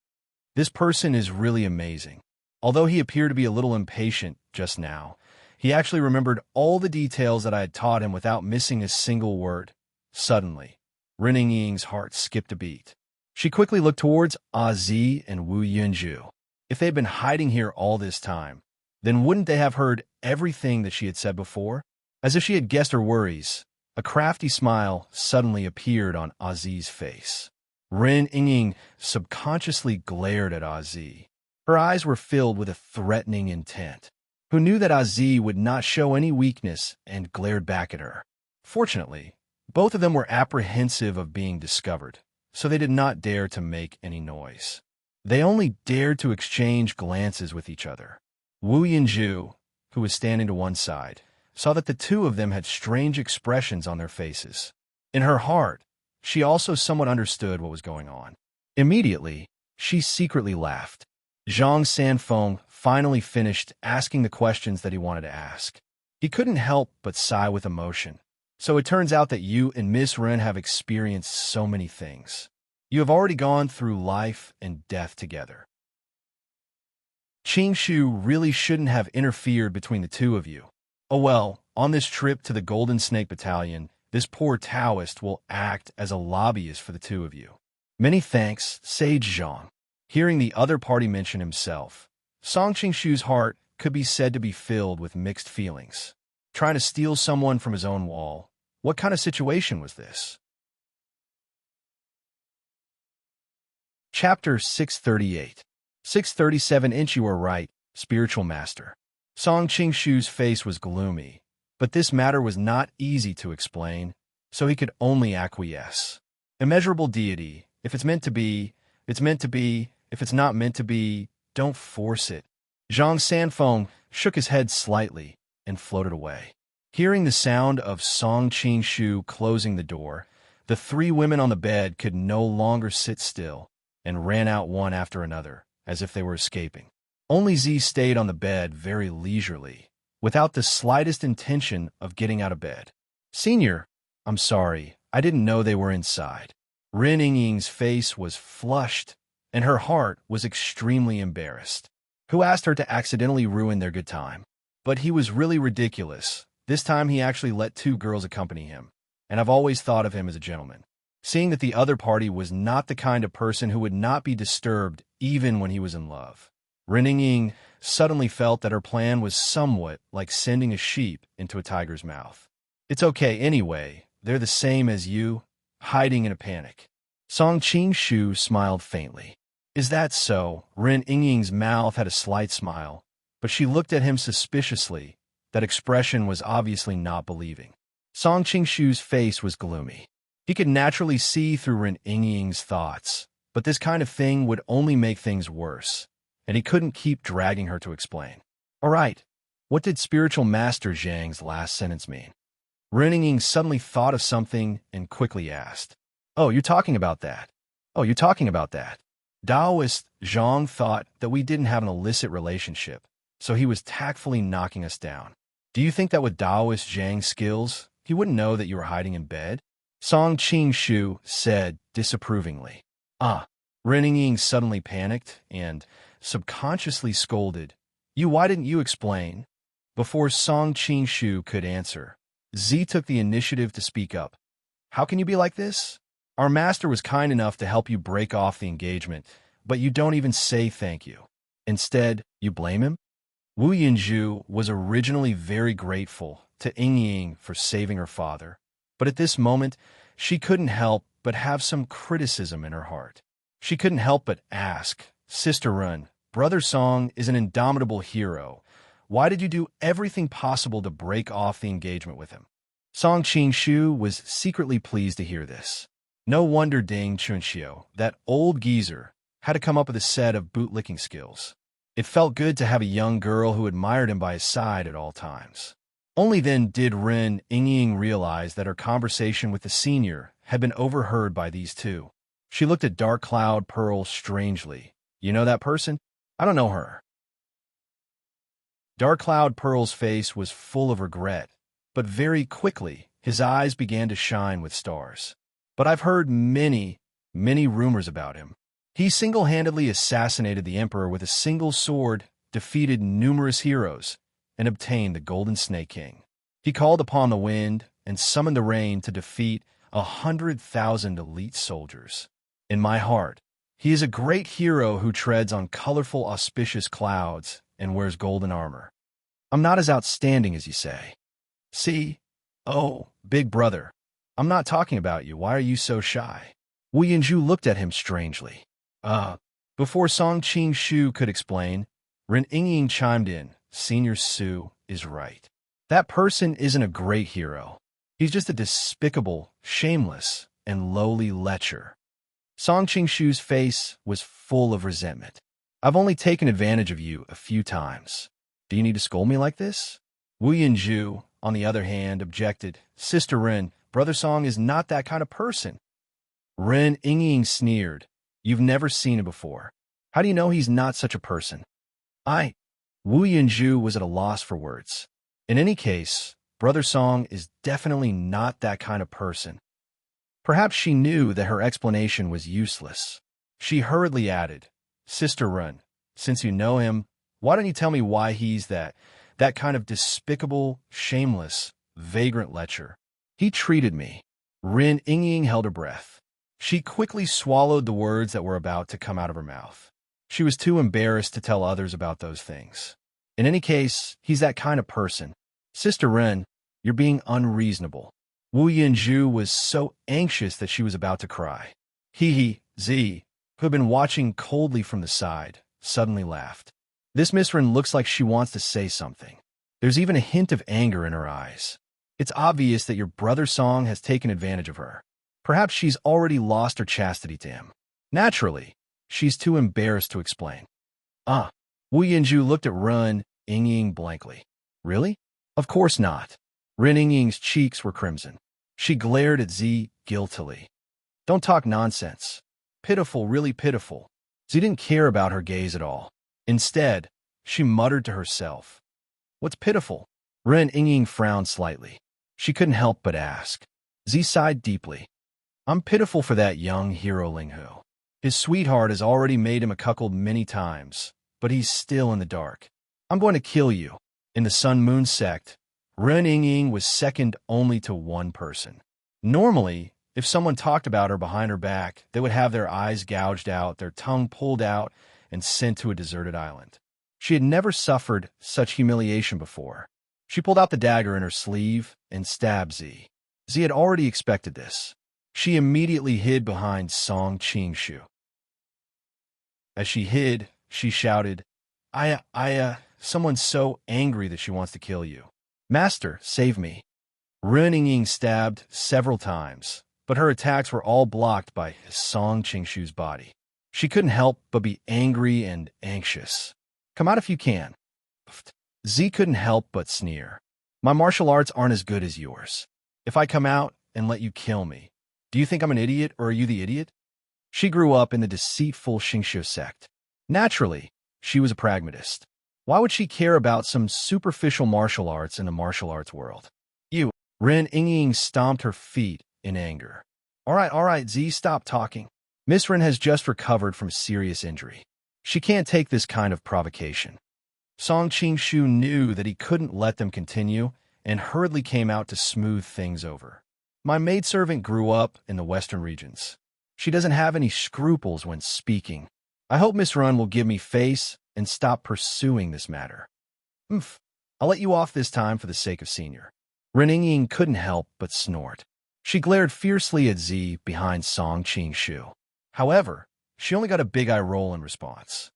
This person is really amazing. Although he appeared to be a little impatient just now, he actually remembered all the details that I had taught him without missing a single word. Suddenly, Ren Yingying's heart skipped a beat. She quickly looked towards Zi and Wu Yunju. If they'd been hiding here all this time, then wouldn't they have heard everything that she had said before? As if she had guessed her worries, a crafty smile suddenly appeared on Azi's face. Ren Ying subconsciously glared at Azi. Her eyes were filled with a threatening intent. Who knew that Azi would not show any weakness and glared back at her. Fortunately, both of them were apprehensive of being discovered, so they did not dare to make any noise. They only dared to exchange glances with each other. Wu Yinju, who was standing to one side, saw that the two of them had strange expressions on their faces. In her heart, she also somewhat understood what was going on. Immediately, she secretly laughed. Zhang Sanfeng finally finished asking the questions that he wanted to ask. He couldn't help but sigh with emotion. So it turns out that you and Miss Ren have experienced so many things. You have already gone through life and death together. Qing Shu really shouldn't have interfered between the two of you. Oh well, on this trip to the Golden Snake Battalion, this poor Taoist will act as a lobbyist for the two of you. Many thanks, Sage Zhang. Hearing the other party mention himself, Song Qingshu's heart could be said to be filled with mixed feelings. Trying to steal someone from his own wall. What kind of situation was this? Chapter 638. 637 You were right, spiritual master. Song Qingshu's face was gloomy, but this matter was not easy to explain, so he could only acquiesce. Immeasurable deity, if it's meant to be, it's meant to be. If it's not meant to be, don't force it. Zhang Sanfeng shook his head slightly and floated away. Hearing the sound of Song Qingshu closing the door, the three women on the bed could no longer sit still and ran out one after another, as if they were escaping. Only Z stayed on the bed very leisurely, without the slightest intention of getting out of bed. Senior, I'm sorry, I didn't know they were inside. Ren Ying's face was flushed, and her heart was extremely embarrassed. Who asked her to accidentally ruin their good time? But he was really ridiculous. This time he actually let two girls accompany him, and I've always thought of him as a gentleman. Seeing that the other party was not the kind of person who would not be disturbed even when he was in love, Ren Ying suddenly felt that her plan was somewhat like sending a sheep into a tiger's mouth. It's okay anyway, they're the same as you, hiding in a panic. Song Qingshu smiled faintly. Is that so? Ren Ying's mouth had a slight smile, but she looked at him suspiciously. That expression was obviously not believing. Song Qingshu's face was gloomy. He could naturally see through Ren Ying's thoughts, but this kind of thing would only make things worse, and he couldn't keep dragging her to explain. All right, what did Spiritual Master Zhang's last sentence mean? Ren Ying suddenly thought of something and quickly asked, Oh, you're talking about that. Taoist Zhang thought that we didn't have an illicit relationship, so he was tactfully knocking us down. Do you think that with Taoist Zhang's skills, he wouldn't know that you were hiding in bed? Song Qingshu said disapprovingly. Ren Ying suddenly panicked and subconsciously scolded, Why didn't you explain? Before Song Qingshu could answer, Z took the initiative to speak up. How can you be like this? Our master was kind enough to help you break off the engagement, but you don't even say thank you. Instead, you blame him? Wu Yinju was originally very grateful to Ying for saving her father, but at this moment, she couldn't help but have some criticism in her heart. She couldn't help but ask, Sister Ren, Brother Song is an indomitable hero. Why did you do everything possible to break off the engagement with him? Song Qingshu was secretly pleased to hear this. No wonder Deng Chunxiu, that old geezer, had to come up with a set of bootlicking skills. It felt good to have a young girl who admired him by his side at all times. Only then did Ren Ying realize that her conversation with the senior had been overheard by these two. She looked at Dark Cloud Pearl strangely. You know that person? I don't know her. Dark Cloud Pearl's face was full of regret, but very quickly his eyes began to shine with stars. But I've heard many rumors about him. He single-handedly assassinated the Emperor with a single sword, defeated numerous heroes, and obtained the Golden Snake King. He called upon the wind and summoned the rain to defeat 100,000 elite soldiers. In my heart, He is a great hero who treads on colorful, auspicious clouds and wears golden armor. I'm not as outstanding as you say. See? Oh, big brother. I'm not talking about you. Why are you so shy? Wu Yinju looked at him strangely. Before Song Qing-shu could explain, Ren Yingying chimed in. Senior Su is right. That person isn't a great hero. He's just a despicable, shameless, and lowly lecher. Song Qing-shu's face was full of resentment. I've only taken advantage of you a few times. Do you need to scold me like this? Wu Yinju, on the other hand, objected. Sister Ren, Brother Song is not that kind of person. Ren Yingying sneered. You've never seen him before. How do you know he's not such a person? Wu Yinju was at a loss for words. In any case, Brother Song is definitely not that kind of person. Perhaps she knew that her explanation was useless. She hurriedly added, Sister Ren, since you know him, why don't you tell me why he's that kind of despicable, shameless, vagrant lecher? He treated me. Ren Yingying held her breath. She quickly swallowed the words that were about to come out of her mouth. She was too embarrassed to tell others about those things. In any case, he's that kind of person. Sister Ren, you're being unreasonable. Wu Yinju was so anxious that she was about to cry. Z, who had been watching coldly from the side, suddenly laughed. This Miss Ren looks like she wants to say something. There's even a hint of anger in her eyes. It's obvious that your brother Song has taken advantage of her. Perhaps she's already lost her chastity to him. Naturally, she's too embarrassed to explain. Wu Yinju looked at Ren Yingying blankly. Really? Of course not. Ren Yingying's cheeks were crimson. She glared at Z guiltily. Don't talk nonsense. Pitiful, really pitiful. Z didn't care about her gaze at all. Instead, she muttered to herself. What's pitiful? Ren Yingying frowned slightly. She couldn't help but ask. Z sighed deeply. I'm pitiful for that young hero Linghu. His sweetheart has already made him a cuckold many times, but he's still in the dark. I'm going to kill you. In the Sun Moon sect, Ren Yingying was second only to one person. Normally, if someone talked about her behind her back, they would have their eyes gouged out, their tongue pulled out, and sent to a deserted island. She had never suffered such humiliation before. She pulled out the dagger in her sleeve and stabbed Z. Z had already expected this. She immediately hid behind Song Qing-shu. As she hid, she shouted, someone's so angry that she wants to kill you. Master, save me. Ren Yingying stabbed several times, but her attacks were all blocked by Song Qing-shu's body. She couldn't help but be angry and anxious. Come out if you can. Z couldn't help but sneer. My martial arts aren't as good as yours. If I come out and let you kill me, do you think I'm an idiot, or are you the idiot? She grew up in the deceitful Xingqiu sect. Naturally, she was a pragmatist. Why would she care about some superficial martial arts in the martial arts world? You. Ren Yingying stomped her feet in anger. All right, Z, stop talking. Miss Ren has just recovered from serious injury. She can't take this kind of provocation. Song Qing-shu knew that he couldn't let them continue and hurriedly came out to smooth things over. My maidservant grew up in the western regions. She doesn't have any scruples when speaking. I hope Miss Ren will give me face and stop pursuing this matter. I'll let you off this time for the sake of Senior. Ren Yingying couldn't help but snort. She glared fiercely at Z behind Song Qing-shu. However, she only got a big eye roll in response.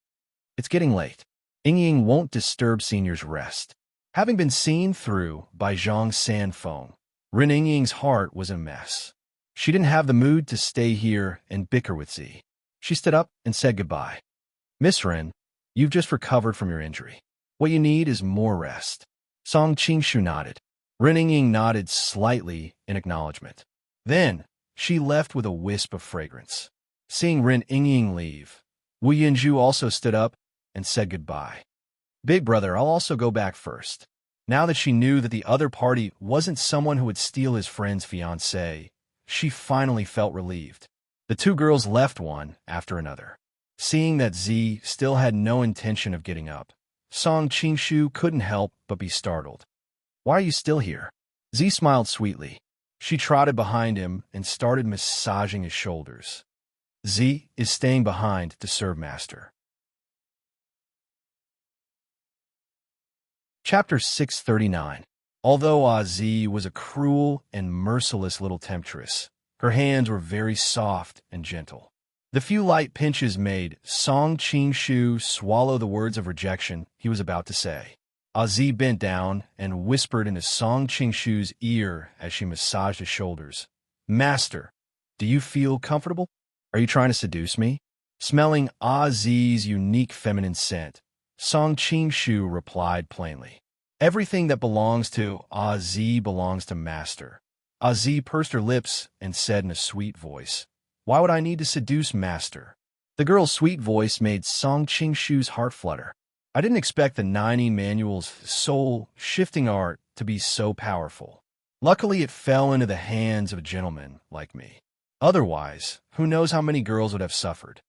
It's getting late. Yingying won't disturb Senior's rest. Having been seen through by Zhang Sanfeng, Ren Yingying's heart was a mess. She didn't have the mood to stay here and bicker with Z. She stood up and said goodbye. Miss Ren, you've just recovered from your injury. What you need is more rest. Song Qing-shu nodded. Ren Yingying nodded slightly in acknowledgement. Then, she left with a wisp of fragrance. Seeing Ren Yingying leave, Wu Yinju also stood up and said goodbye. Big brother, I'll also go back first. Now that she knew that the other party wasn't someone who would steal his friend's fiancé, she finally felt relieved. The two girls left one after another. Seeing that Z still had no intention of getting up, Song Qing-shu couldn't help but be startled. Why are you still here? Z smiled sweetly. She trotted behind him and started massaging his shoulders. Z is staying behind to serve Master. Chapter 639. Although Z was a cruel and merciless little temptress, her hands were very soft and gentle. The few light pinches made Song Qing-shu swallow the words of rejection he was about to say. Z bent down and whispered into Song Qing-shu's ear as she massaged his shoulders. "Master, do you feel comfortable? Are you trying to seduce me?" Smelling Z's unique feminine scent, Song Qing-shu replied plainly. "Everything that belongs to Z belongs to Master." Z pursed her lips and said in a sweet voice, "Why would I need to seduce Master?" The girl's sweet voice made Song Qing-shu's heart flutter. I didn't expect the 90 manual's soul-shifting art to be so powerful. Luckily, it fell into the hands of a gentleman like me. Otherwise, who knows how many girls would have suffered.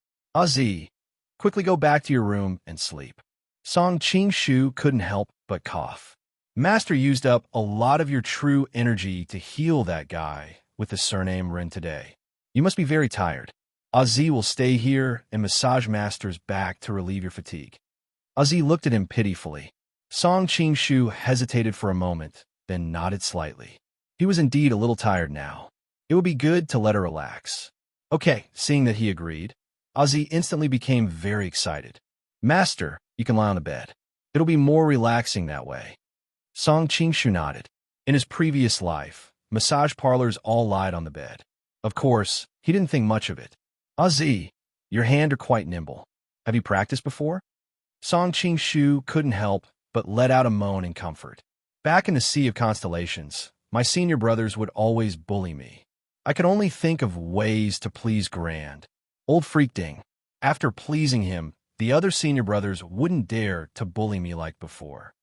Z, quickly go back to your room and sleep. Song Qing-shu couldn't help but cough. Master used up a lot of your true energy to heal that guy with the surname Ren today. You must be very tired. Z will stay here and massage Master's back to relieve your fatigue. Z looked at him pitifully. Song Qing-shu hesitated for a moment, then nodded slightly. He was indeed a little tired now. It would be good to let her relax. Okay, seeing that he agreed, Z instantly became very excited. Master, you can lie on the bed. It'll be more relaxing that way. Song Qing-shu nodded. In his previous life, massage parlors all lied on the bed. Of course, he didn't think much of it. Z, your hands are quite nimble. Have you practiced before? Song Qing-shu couldn't help but let out a moan in comfort. Back in the Sea of Constellations, my senior brothers would always bully me. I could only think of ways to please Grand. Old Freak Ding. After pleasing him, the other senior brothers wouldn't dare to bully me like before.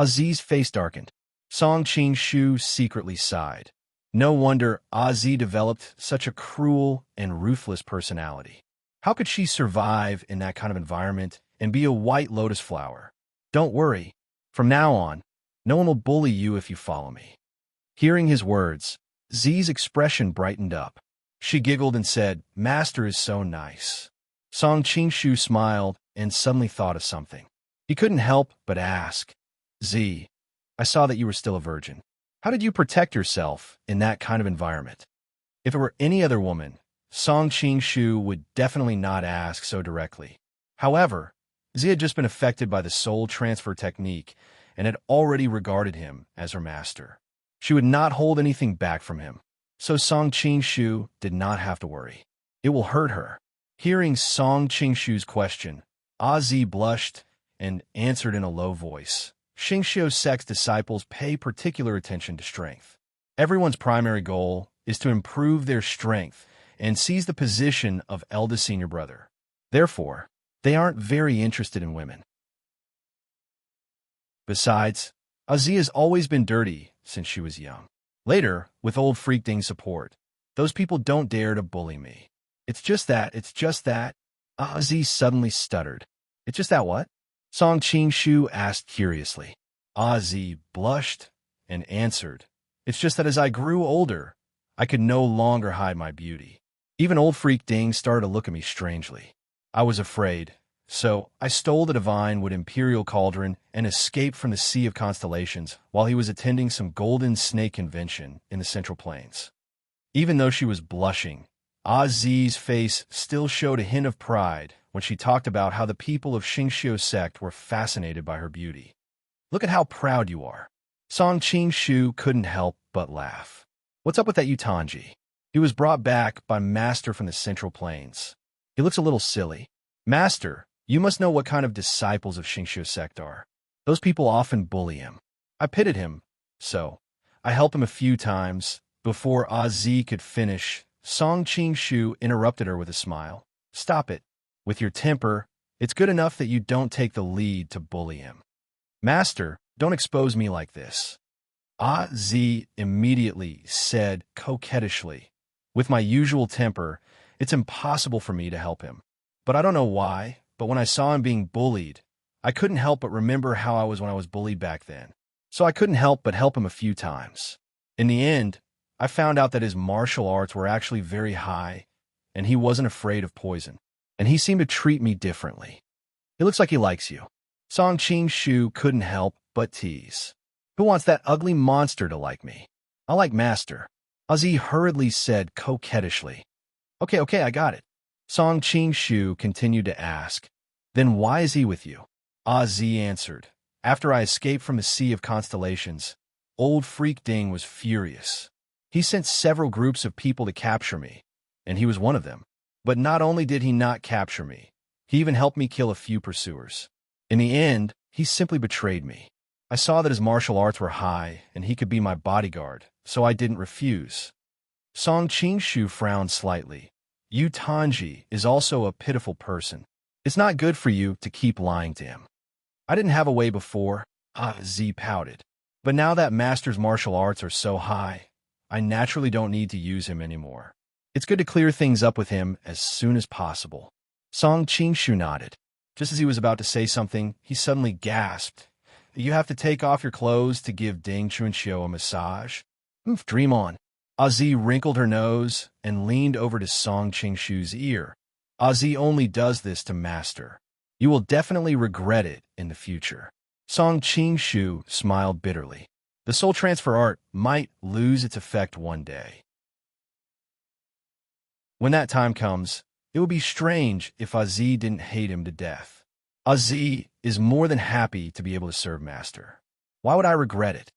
Z's face darkened. Song Qing-shu secretly sighed. No wonder Z developed such a cruel and ruthless personality. How could she survive in that kind of environment and be a white lotus flower? Don't worry. From now on, no one will bully you if you follow me. Hearing his words, Z's expression brightened up. She giggled and said, "Master is so nice." Song Qing-shu smiled and suddenly thought of something. He couldn't help but ask, "Z, I saw that you were still a virgin. How did you protect yourself in that kind of environment?" If it were any other woman, Song Qing-shu would definitely not ask so directly. However, Z had just been affected by the soul transfer technique and had already regarded him as her master. She would not hold anything back from him, so Song Qing-shu did not have to worry. It will hurt her. Hearing Song Qing-shu's question, Z blushed and answered in a low voice. Xingqiu sect's disciples pay particular attention to strength. Everyone's primary goal is to improve their strength and seize the position of eldest senior brother. Therefore, they aren't very interested in women. Besides, Z has always been dirty since she was young. Later, with old Freak Ding's support, those people don't dare to bully me. It's just that. Z suddenly stuttered. It's just that what? Song Qing-shu asked curiously. Z blushed and answered, "It's just that as I grew older, I could no longer hide my beauty. Even old Freak Ding started to look at me strangely. I was afraid, so I stole the divine wood imperial cauldron and escaped from the Sea of Constellations while he was attending some golden snake convention in the Central Plains." Even though she was blushing, Z's face still showed a hint of pride when she talked about how the people of Xingqiu sect were fascinated by her beauty. "Look at how proud you are." Song Qing-shu couldn't help but laugh. "What's up with that Yutanji? He was brought back by Master from the Central Plains. He looks a little silly. Master, you must know what kind of disciples of Xingqiu sect are. Those people often bully him. I pitied him, so I helped him a few times." Before Z could finish, Song Qing-shu interrupted her with a smile. "Stop it. With your temper, it's good enough that you don't take the lead to bully him. Master, don't expose me like this." Z immediately said coquettishly, "With my usual temper, it's impossible for me to help him. But I don't know why, but when I saw him being bullied, I couldn't help but remember how I was when I was bullied back then. So I couldn't help but help him a few times. In the end, I found out that his martial arts were actually very high, and he wasn't afraid of poison. And he seemed to treat me differently. It looks like he likes you. Song Qing-shu couldn't help but tease. Who wants that ugly monster to like me? I like Master. Ozzy hurriedly said coquettishly. Okay, I got it. Song Qing-shu continued to ask. Then why is he with you? Ozzy answered. After I escaped from the Sea of Constellations, old Freak Ding was furious. He sent several groups of people to capture me, and he was one of them. But not only did he not capture me, he even helped me kill a few pursuers. In the end, he simply betrayed me. I saw that his martial arts were high, and he could be my bodyguard, so I didn't refuse. Song Qing-shu frowned slightly. Yu Tanji is also a pitiful person. It's not good for you to keep lying to him. I didn't have a way before, Z pouted. But now that Master's martial arts are so high, I naturally don't need to use him anymore. It's good to clear things up with him as soon as possible. Song Qing-shu nodded. Just as he was about to say something, he suddenly gasped. You have to take off your clothes to give Ding Chunxiu a massage? Dream on. Ozzy wrinkled her nose and leaned over to Song Qing-shu's ear. Ozzy only does this to Master. You will definitely regret it in the future. Song Qing-shu smiled bitterly. The soul transfer art might lose its effect one day. When that time comes, it would be strange if Ozzy didn't hate him to death. Ozzy is more than happy to be able to serve Master. Why would I regret it?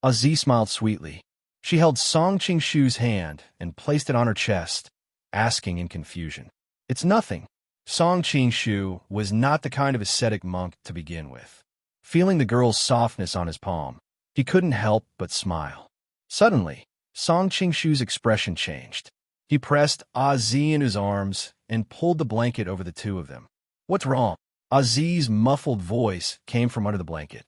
Ozzy smiled sweetly. She held Song Qing-shu's hand and placed it on her chest, asking in confusion. It's nothing. Song Qing-shu was not the kind of ascetic monk to begin with. Feeling the girl's softness on his palm, he couldn't help but smile. Suddenly, Song Qing-shu's expression changed. He pressed Ozzy in his arms and pulled the blanket over the two of them. What's wrong? Ozzy's muffled voice came from under the blanket.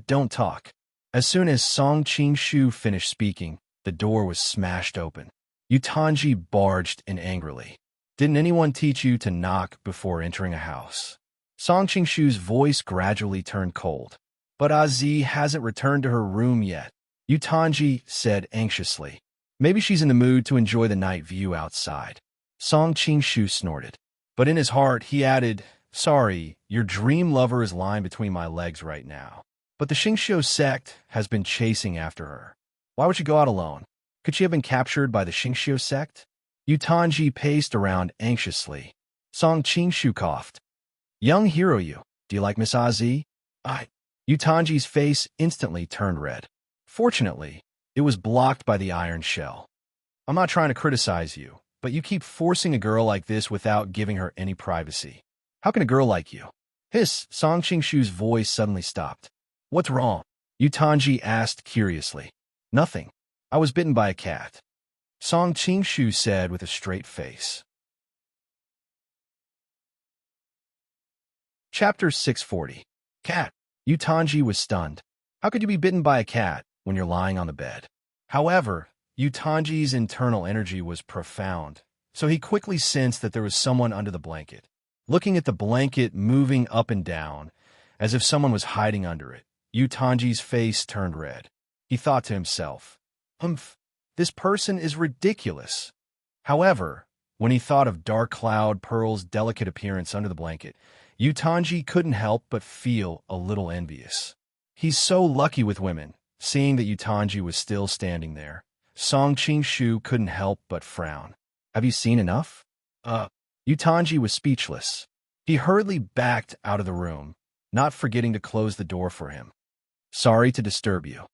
Don't talk. As soon as Song Qing-shu finished speaking, the door was smashed open. Yu Tanji barged in angrily. Didn't anyone teach you to knock before entering a house? Song Qing-shu's voice gradually turned cold. But Ozzy hasn't returned to her room yet, Yu Tanji said anxiously. Maybe she's in the mood to enjoy the night view outside. Song Qing-shu snorted. But in his heart, he added, Sorry, your dream lover is lying between my legs right now. But the Xingqiu sect has been chasing after her. Why would she go out alone? Could she have been captured by the Xingqiu sect? Yu Tanji paced around anxiously. Song Qing-shu coughed. Young hero you, do you like Miss Ozzy? Yu Tanji's face instantly turned red. Fortunately, it was blocked by the iron shell. I'm not trying to criticize you, but you keep forcing a girl like this without giving her any privacy. How can a girl like you? Hiss, Song Qing-shu's voice suddenly stopped. What's wrong? Yu Tanji asked curiously. Nothing. I was bitten by a cat. Song Qing-shu said with a straight face. Chapter 640. Cat. Yu Tanji was stunned. How could you be bitten by a cat when you're lying on the bed? However, Yu Tanji's internal energy was profound, so he quickly sensed that there was someone under the blanket. Looking at the blanket moving up and down, as if someone was hiding under it, Yu Tanji's face turned red. He thought to himself, this person is ridiculous. However, when he thought of Dark Cloud Pearl's delicate appearance under the blanket, Yu Tanji couldn't help but feel a little envious. He's so lucky with women. Seeing that Yu Tanji was still standing there, Song Qing-shu couldn't help but frown. Have you seen enough? Yu Tanji was speechless. He hurriedly backed out of the room, not forgetting to close the door for him. Sorry to disturb you.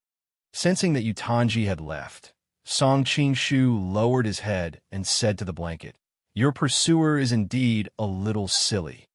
Sensing that Yu Tanji had left, Song Qing-shu lowered his head and said to the blanket, Your pursuer is indeed a little silly.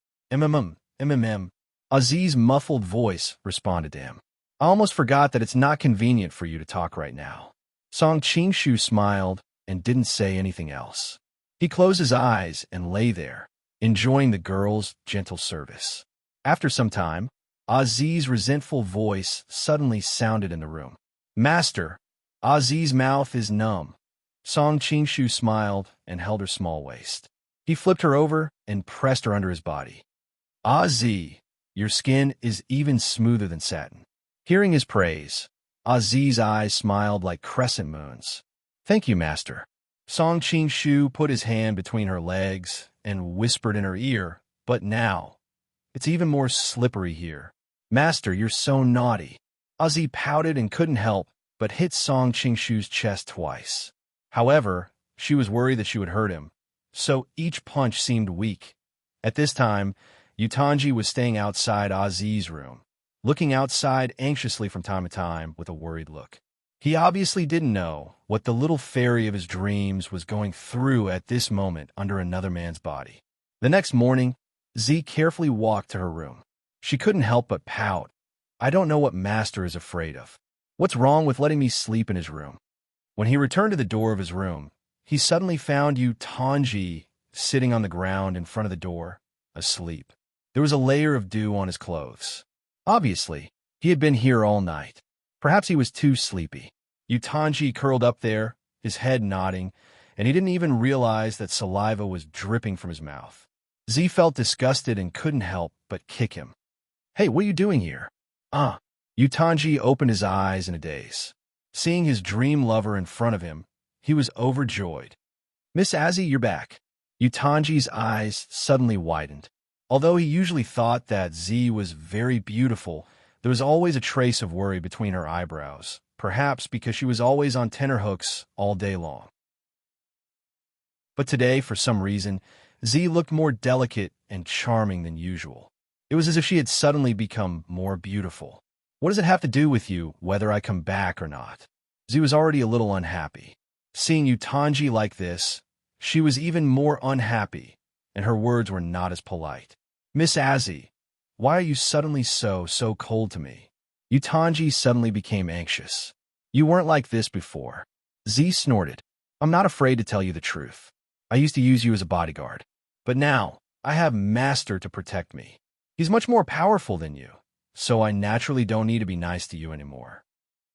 Aziz's muffled voice responded to him. I almost forgot that it's not convenient for you to talk right now. Song Qing-shu smiled and didn't say anything else. He closed his eyes and lay there, enjoying the girl's gentle service. After some time, Aziz's resentful voice suddenly sounded in the room. Master, Aziz's mouth is numb. Song Qing-shu smiled and held her small waist. He flipped her over and pressed her under his body. Aziz, your skin is even smoother than satin. Hearing his praise, Aziz's eyes smiled like crescent moons. Thank you, Master. Song Shu put his hand between her legs and whispered in her ear, "But now, it's even more slippery here. Master, you're so naughty." Ozzy pouted and couldn't help but hit Song Shu's chest twice. However, she was worried that she would hurt him, so each punch seemed weak. At this time, Yutanji was staying outside Ozzy's room, looking outside anxiously from time to time with a worried look. He obviously didn't know what the little fairy of his dreams was going through at this moment under another man's body. The next morning, Z carefully walked to her room. She couldn't help but pout. "I don't know what Master is afraid of. What's wrong with letting me sleep in his room?" When he returned to the door of his room, he suddenly found Yutanji sitting on the ground in front of the door, asleep. There was a layer of dew on his clothes. Obviously, he had been here all night. Perhaps he was too sleepy. Yutanji curled up there, his head nodding, and he didn't even realize that saliva was dripping from his mouth. Z felt disgusted and couldn't help but kick him. "Hey, what are you doing here?" Yutanji opened his eyes in a daze. Seeing his dream lover in front of him, he was overjoyed. "Miss Azzy, you're back." Yutanji's eyes suddenly widened. Although he usually thought that Z was very beautiful, there was always a trace of worry between her eyebrows, perhaps because she was always on tenterhooks all day long. But today, for some reason, Z looked more delicate and charming than usual. It was as if she had suddenly become more beautiful. "What does it have to do with you, whether I come back or not?" Z was already a little unhappy. Seeing Yutanji like this, she was even more unhappy, and her words were not as polite. "Miss Azzy, why are you suddenly so cold to me?" Yutanji suddenly became anxious. "You weren't like this before." Z snorted. "I'm not afraid to tell you the truth. I used to use you as a bodyguard. But now, I have Master to protect me. He's much more powerful than you, so I naturally don't need to be nice to you anymore."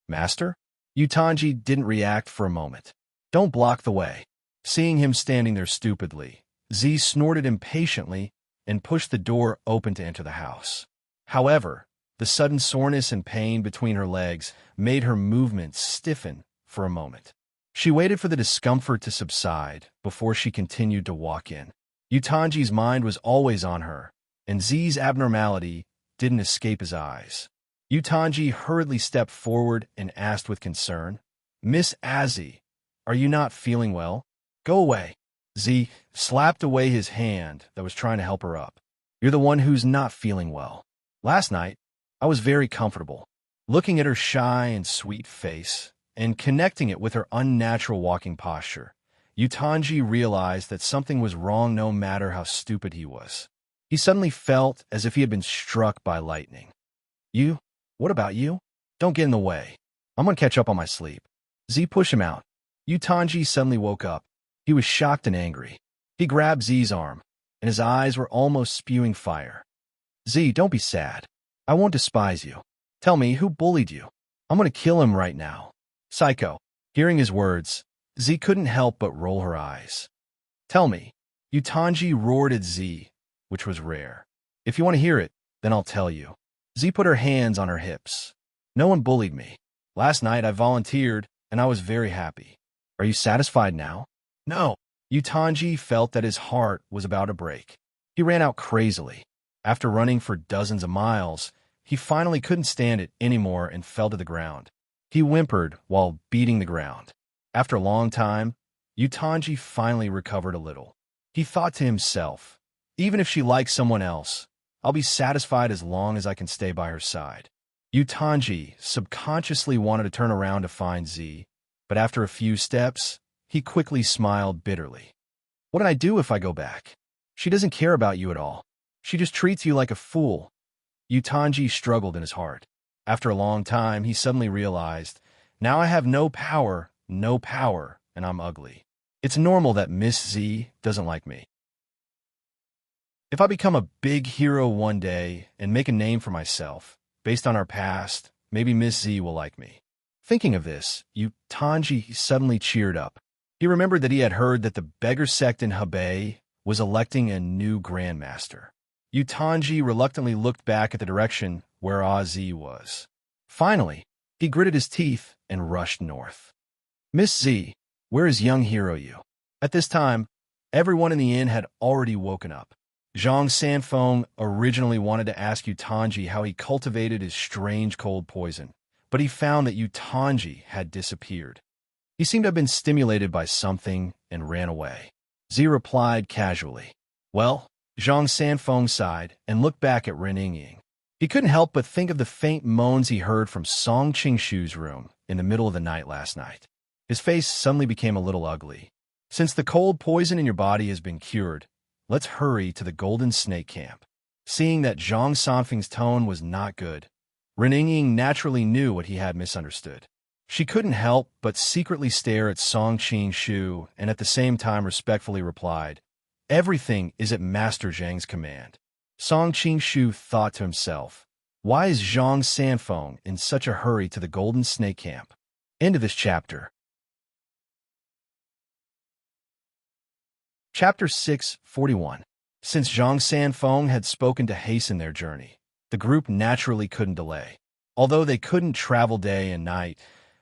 "Master?" Yutanji didn't react for a moment. "Don't block the way." Seeing him standing there stupidly, Z snorted impatiently and pushed the door open to enter the house. However, the sudden soreness and pain between her legs made her movements stiffen for a moment. She waited for the discomfort to subside before she continued to walk in. Yutanji's mind was always on her, and Z's abnormality didn't escape his eyes. Yutanji hurriedly stepped forward and asked with concern, "Miss Azzy, are you not feeling well? Go away." Z slapped away his hand that was trying to help her up. "You're the one who's not feeling well. Last night, I was very comfortable." Looking at her shy and sweet face and connecting it with her unnatural walking posture, Yutanji realized that something was wrong no matter how stupid he was. He suddenly felt as if he had been struck by lightning. "You? What about you? Don't get in the way. I'm gonna catch up on my sleep." Z pushed him out. Yutanji suddenly woke up. He was shocked and angry. He grabbed Z's arm, and his eyes were almost spewing fire. "Z, don't be sad. I won't despise you. Tell me, who bullied you? I'm gonna kill him right now." "Psycho." Hearing his words, Z couldn't help but roll her eyes. "Tell me." Yutanji roared at Z, which was rare. "If you want to hear it, then I'll tell you." Z put her hands on her hips. "No one bullied me. Last night I volunteered, and I was very happy. Are you satisfied now?" "No." Yutanji felt that his heart was about to break. He ran out crazily. After running for dozens of miles, he finally couldn't stand it anymore and fell to the ground. He whimpered while beating the ground. After a long time, Yutanji finally recovered a little. He thought to himself, "Even if she likes someone else, I'll be satisfied as long as I can stay by her side." Yutanji subconsciously wanted to turn around to find Z, but after a few steps, he quickly smiled bitterly. "What did I do if I go back? She doesn't care about you at all. She just treats you like a fool." Yutanji struggled in his heart. After a long time, he suddenly realized, "Now I have no power, and I'm ugly. It's normal that Miss Z doesn't like me. If I become a big hero one day and make a name for myself, based on our past, maybe Miss Z will like me." Thinking of this, Yutanji suddenly cheered up. He remembered that he had heard that the beggar sect in Hebei was electing a new grandmaster. Yutanji reluctantly looked back at the direction where Ozzy was. Finally, he gritted his teeth and rushed north. "Miss Z, Where is young hero Yu? At this time, everyone in the inn had already woken up. Zhang Sanfeng originally wanted to ask Yu Tanji how he cultivated his strange cold poison, but he found that Yu Tanji had disappeared. He seemed to have been stimulated by something and ran away. Zi replied casually. Well, Zhang Sanfeng sighed and looked back at Ren Yingying. He couldn't help but think of the faint moans he heard from Song Qingshu's room in the middle of the night last night. His face suddenly became a little ugly. Since the cold poison in your body has been cured, let's hurry to the Golden Snake Camp. Seeing that Zhang Sanfeng's tone was not good, Ren Yingying naturally knew what he had misunderstood. She couldn't help but secretly stare at Song Qingshu and at the same time respectfully replied, "Everything is at Master Zhang's command." Song Qingshu thought to himself, why is Zhang Sanfeng in such a hurry to the Golden Snake Camp? End of this chapter. Chapter 641. Since Zhang Sanfeng had spoken to hasten their journey, the group naturally couldn't delay. Although they couldn't travel day and night,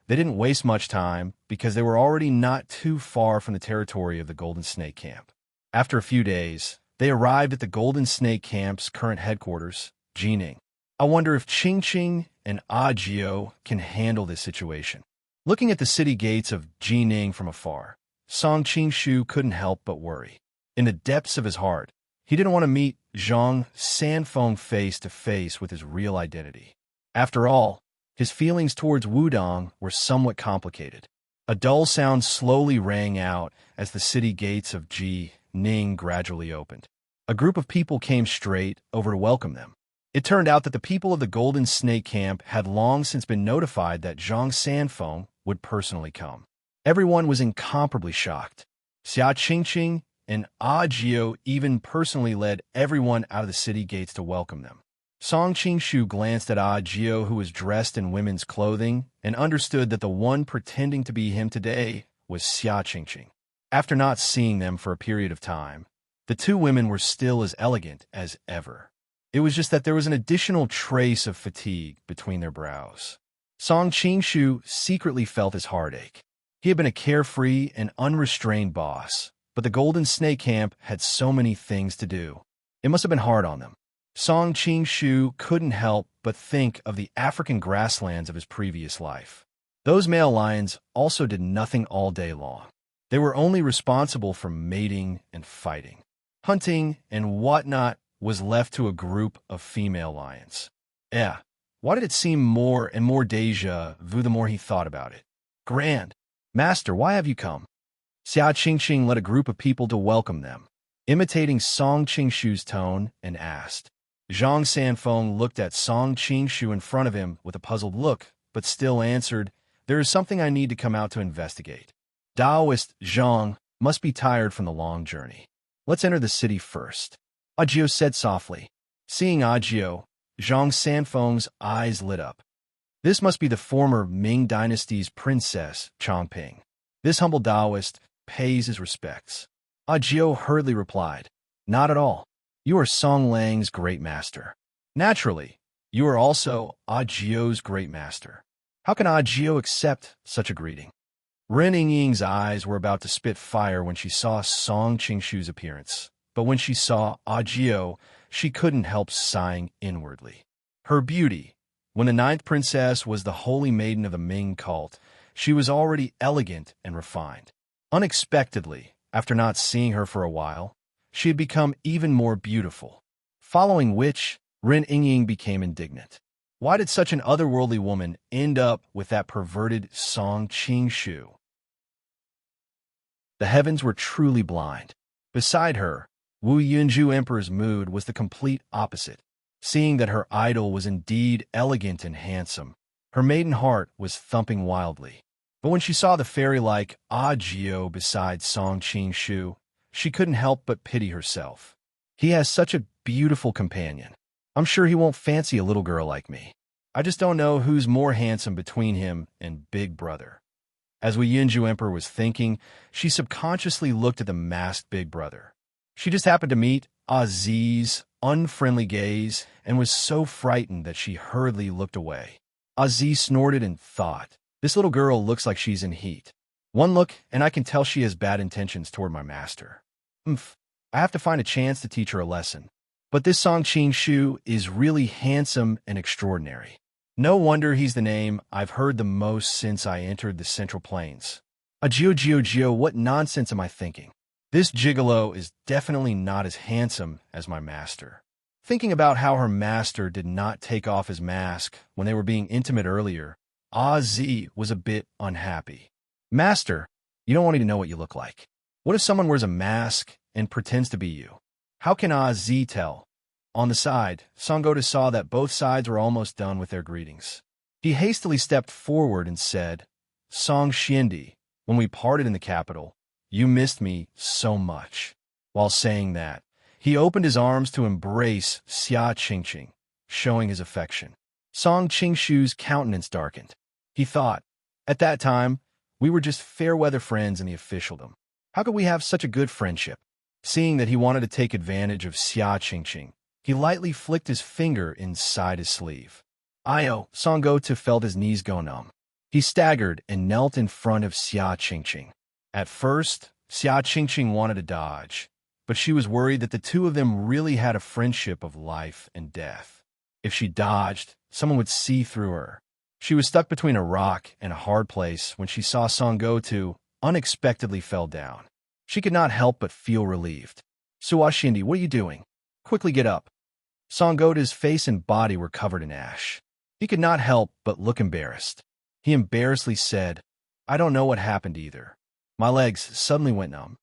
they didn't waste much time because they were already not too far from the territory of the Golden Snake Camp. After a few days, they arrived at the Golden Snake Camp's current headquarters, Jining. I wonder if Qingqing and Ajio can handle this situation. Looking at the city gates of Jining from afar, Song Qingshu couldn't help but worry. In the depths of his heart, he didn't want to meet Zhang Sanfeng face to face with his real identity. After all, his feelings towards Wudong were somewhat complicated. A dull sound slowly rang out as the city gates of Jining gradually opened. A group of people came straight over to welcome them. It turned out that the people of the Golden Snake Camp had long since been notified that Zhang Sanfeng would personally come. Everyone was incomparably shocked. Xia Qingqing and Ajio even personally led everyone out of the city gates to welcome them. Song Qingshu glanced at Ajio, who was dressed in women's clothing, and understood that the one pretending to be him today was Xia Qingqing. After not seeing them for a period of time, the two women were still as elegant as ever. It was just that there was an additional trace of fatigue between their brows. Song Qingshu secretly felt his heartache. He had been a carefree and unrestrained boss, but the Golden Snake Camp had so many things to do. It must have been hard on them. Song Qingshu couldn't help but think of the African grasslands of his previous life. Those male lions also did nothing all day long. They were only responsible for mating and fighting. Hunting and whatnot was left to a group of female lions. Why did it seem more and more déjà vu the more he thought about it? Grand Master, why have you come? Xia Qingqing led a group of people to welcome them, imitating Song Qingshu's tone, and asked. Zhang Sanfeng looked at Song Qingshu in front of him with a puzzled look, but still answered, "There is something I need to come out to investigate." Taoist Zhang must be tired from the long journey. Let's enter the city first, Ajio said softly. Seeing Ajio, Zhang Sanfeng's eyes lit up. This must be the former Ming Dynasty's princess, Chongping. This humble Taoist pays his respects. Ajio hurriedly replied, "Not at all. You are Song Lang's great master. Naturally, you are also Ajio's great master. How can Ajio accept such a greeting?" Ren Yingying's eyes were about to spit fire when she saw Song Qingshu's appearance, but when she saw Ajio, she couldn't help sighing inwardly. Her beauty, when the ninth princess was the holy maiden of the Ming cult, she was already elegant and refined. Unexpectedly, after not seeing her for a while, she had become even more beautiful, following which Ren Yingying became indignant. Why did such an otherworldly woman end up with that perverted Song Qingshu? The heavens were truly blind. Beside her, Wu Yunju Emperor's mood was the complete opposite. Seeing that her idol was indeed elegant and handsome, her maiden heart was thumping wildly. But when she saw the fairy-like Ajio beside Song Qingshu, she couldn't help but pity herself. He has such a beautiful companion. I'm sure he won't fancy a little girl like me. I just don't know who's more handsome between him and Big Brother. As Wu Yunju Emperor was thinking, she subconsciously looked at the masked Big Brother. She just happened to meet Aziz's unfriendly gaze and was so frightened that she hurriedly looked away. Aziz snorted and thought, "This little girl looks like she's in heat." One look, and I can tell she has bad intentions toward my master. Umph. I have to find a chance to teach her a lesson. But this Song Shu is really handsome and extraordinary. No wonder he's the name I've heard the most since I entered the Central Plains. Gio, what nonsense am I thinking? This gigolo is definitely not as handsome as my master. Thinking about how her master did not take off his mask when they were being intimate earlier, Z was a bit unhappy. Master, you don't want me to know what you look like. What if someone wears a mask and pretends to be you? How can Z tell? On the side, Sangota saw that both sides were almost done with their greetings. He hastily stepped forward and said, Song Shiendi, when we parted in the capital, you missed me so much. While saying that, he opened his arms to embrace Xia Qingqing, showing his affection. Song Qingshu's countenance darkened. He thought, at that time, we were just fair-weather friends in the officialdom. How could we have such a good friendship? Seeing that he wanted to take advantage of Xia Qingqing, he lightly flicked his finger inside his sleeve. Sangota felt his knees go numb. He staggered and knelt in front of Xia Qingqing. At first, Xia Qingqing wanted to dodge, but she was worried that the two of them really had a friendship of life and death. If she dodged, someone would see through her. She was stuck between a rock and a hard place when she saw Sangota unexpectedly fell down. She could not help but feel relieved. Suashindi, what are you doing? Quickly get up. Sangota's face and body were covered in ash. He could not help but look embarrassed. He embarrassedly said, I don't know what happened either. My legs suddenly went numb.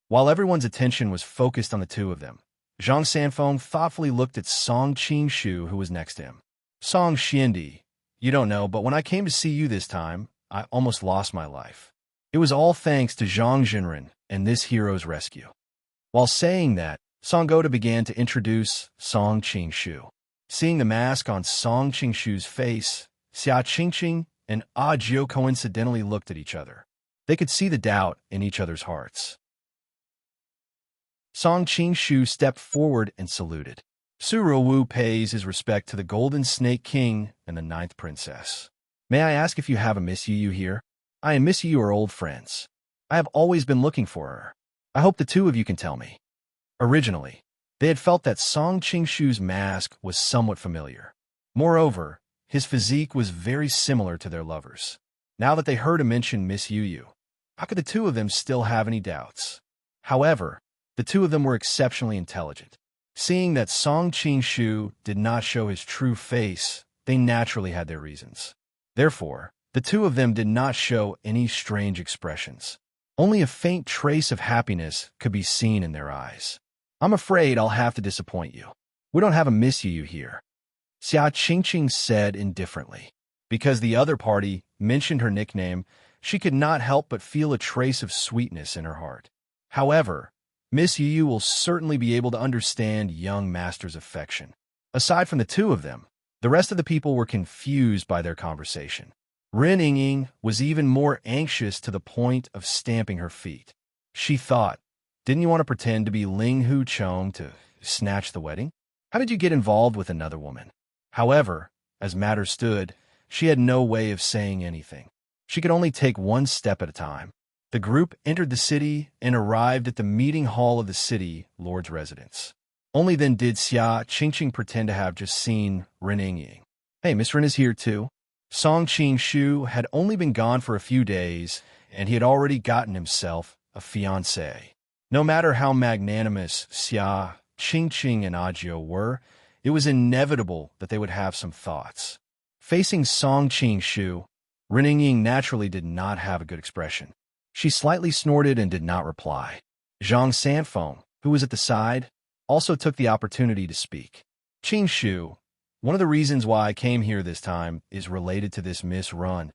While everyone's attention was focused on the two of them, Zhang Sanfeng thoughtfully looked at Song Qingshu, who was next to him. Song Shiendi, you don't know, but when I came to see you this time, I almost lost my life. It was all thanks to Zhang Jinren and this hero's rescue. While saying that, Sangota began to introduce Song Qingshu. Seeing the mask on Song Qingshu's face, Xia Qingqing and Jiu coincidentally looked at each other. They could see the doubt in each other's hearts. Song Qingshu stepped forward and saluted. Suro Wu pays his respect to the Golden Snake King and the Ninth Princess. May I ask if you have a Miss Yu here? I and Miss Yu are old friends. I have always been looking for her. I hope the two of you can tell me. Originally, they had felt that Song Qingshu's mask was somewhat familiar. Moreover, his physique was very similar to their lovers. Now that they heard him mention Miss Yu, how could the two of them still have any doubts? However, the two of them were exceptionally intelligent. Seeing that Song Qingshu did not show his true face, they naturally had their reasons. Therefore, the two of them did not show any strange expressions. Only a faint trace of happiness could be seen in their eyes. I'm afraid I'll have to disappoint you. We don't have a Miss Yu here, Xia Qingqing said indifferently. Because the other party mentioned her nickname, she could not help but feel a trace of sweetness in her heart. However, Miss Yu will certainly be able to understand young master's affection. Aside from the two of them, the rest of the people were confused by their conversation. Ren Yingying was even more anxious to the point of stamping her feet. She thought, didn't you want to pretend to be Ling Hu Chong to snatch the wedding? How did you get involved with another woman? However, as matters stood, she had no way of saying anything. She could only take one step at a time. The group entered the city and arrived at the meeting hall of the city lord's residence. Only then did Xia Qingqing pretend to have just seen Ren Yingying. Hey, Miss Ren is here too. Song Qingshu had only been gone for a few days, and he had already gotten himself a fiancée. No matter how magnanimous Xia Qingqing and Ajio were, it was inevitable that they would have some thoughts. Facing Song Qingshu, Ren Yingying naturally did not have a good expression. She slightly snorted and did not reply. Zhang Sanfeng, who was at the side, also took the opportunity to speak. Qingshu, one of the reasons why I came here this time is related to this Miss Run.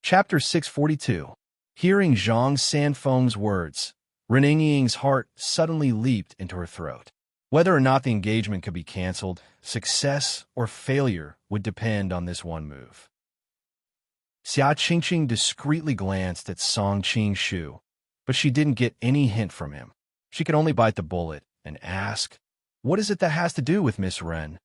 Chapter 642. Hearing Zhang Sanfeng's words, Ren Yingying's heart suddenly leaped into her throat. Whether or not the engagement could be cancelled, success or failure would depend on this one move. Xia Qingqing discreetly glanced at Song Qingshu, but she didn't get any hint from him. She could only bite the bullet and ask, what is it that has to do with Miss Ren?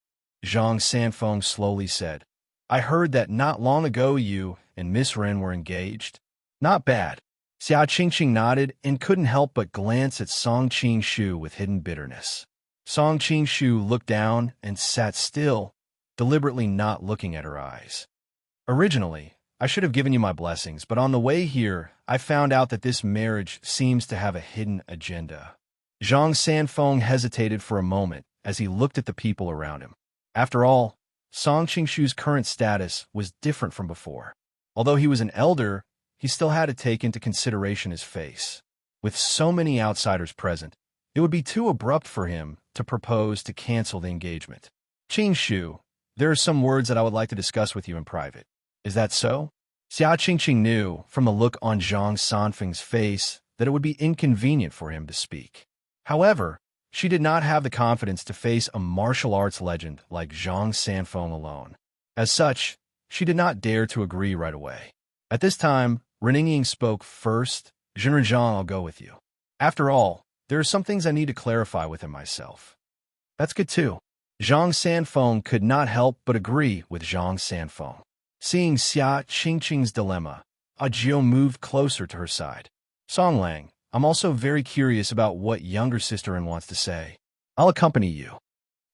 Zhang Sanfeng slowly said, I heard that not long ago you and Miss Ren were engaged. Not bad. Xia Qingqing nodded and couldn't help but glance at Song Qingshu with hidden bitterness. Song Qingshu looked down and sat still, deliberately not looking at her eyes. Originally, I should have given you my blessings, but on the way here, I found out that this marriage seems to have a hidden agenda. Zhang Sanfeng hesitated for a moment as he looked at the people around him. After all, Song Qingshu's current status was different from before. Although he was an elder, he still had to take into consideration his face. With so many outsiders present, it would be too abrupt for him to propose to cancel the engagement. Qingshu, there are some words that I would like to discuss with you in private. Is that so? Xia Qingqing knew from the look on Zhang Sanfeng's face that it would be inconvenient for him to speak. However, she did not have the confidence to face a martial arts legend like Zhang Sanfeng alone. As such, she did not dare to agree right away. At this time, Reninging spoke first. Zhenrezhang, I'll go with you. After all, there are some things I need to clarify within myself. That's good too. Zhang Sanfeng could not help but agree with Zhang Sanfeng. Seeing Xia Qingqing's dilemma, Ajio moved closer to her side. Songlang, I'm also very curious about what younger sister-in wants to say. I'll accompany you.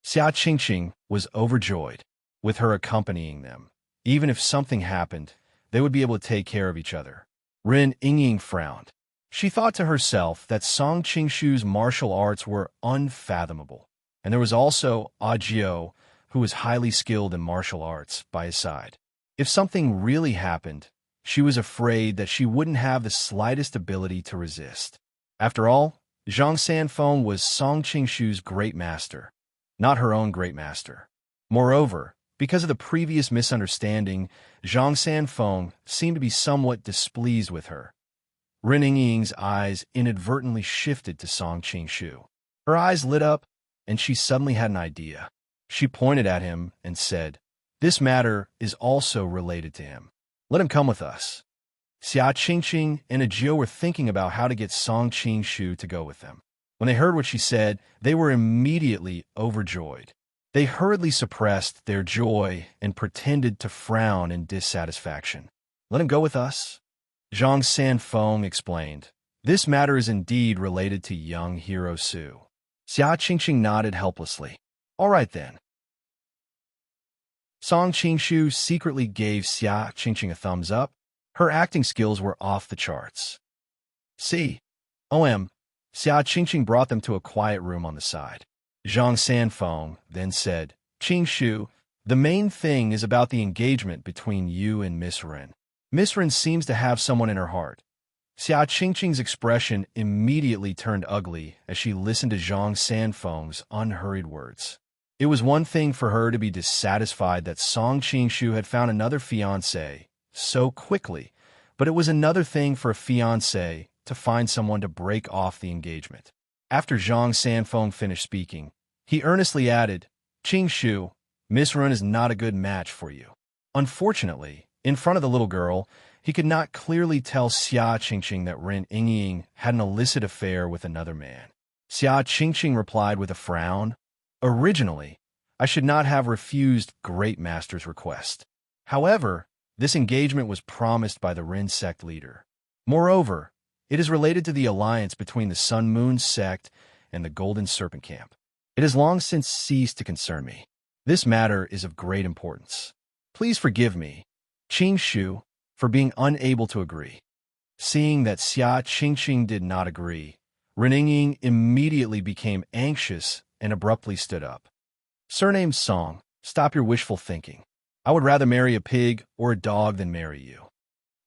Xia Qingqing was overjoyed with her accompanying them. Even if something happened, they would be able to take care of each other. Ren Yingying frowned. She thought to herself that Song Qingshu's martial arts were unfathomable, and there was also Ajio, who was highly skilled in martial arts, by his side. If something really happened, she was afraid that she wouldn't have the slightest ability to resist. After all, Zhang Sanfeng was Song Qingshu's great master, not her own great master. Moreover, because of the previous misunderstanding, Zhang Sanfeng seemed to be somewhat displeased with her. Ren Yingying's eyes inadvertently shifted to Song Qingshu. Her eyes lit up, and she suddenly had an idea. She pointed at him and said, "This matter is also related to him. Let him come with us." Xia Qingqing and Ajio were thinking about how to get Song Qingshu to go with them. When they heard what she said, they were immediately overjoyed. They hurriedly suppressed their joy and pretended to frown in dissatisfaction. "Let him go with us?" Zhang Sanfeng explained. "This matter is indeed related to young Hero Su." Xia Qingqing nodded helplessly. "All right then." Song Qingshu secretly gave Xia Qingqing a thumbs up. Her acting skills were off the charts. Xia Qingqing brought them to a quiet room on the side. Zhang Sanfeng then said, "Qingshu, the main thing is about the engagement between you and Miss Ren. Miss Ren seems to have someone in her heart." Xia Qingqing's expression immediately turned ugly as she listened to Zhang Sanfeng's unhurried words. It was one thing for her to be dissatisfied that Song Qingshu had found another fiancé so quickly, but it was another thing for a fiancé to find someone to break off the engagement. After Zhang Sanfeng finished speaking, he earnestly added, "Qingshu, Miss Ren is not a good match for you." Unfortunately, in front of the little girl, he could not clearly tell Xia Qingqing that Ren Yingying had an illicit affair with another man. Xia Qingqing replied with a frown, "Originally, I should not have refused Great Master's request. However, this engagement was promised by the Ren sect leader. Moreover, it is related to the alliance between the Sun Moon sect and the Golden Serpent camp. It has long since ceased to concern me. This matter is of great importance. Please forgive me, Qingshu, for being unable to agree." Seeing that Xia Qingqing did not agree, Ren Yingying immediately became anxious and abruptly stood up. "Surname Song, stop your wishful thinking. I would rather marry a pig or a dog than marry you."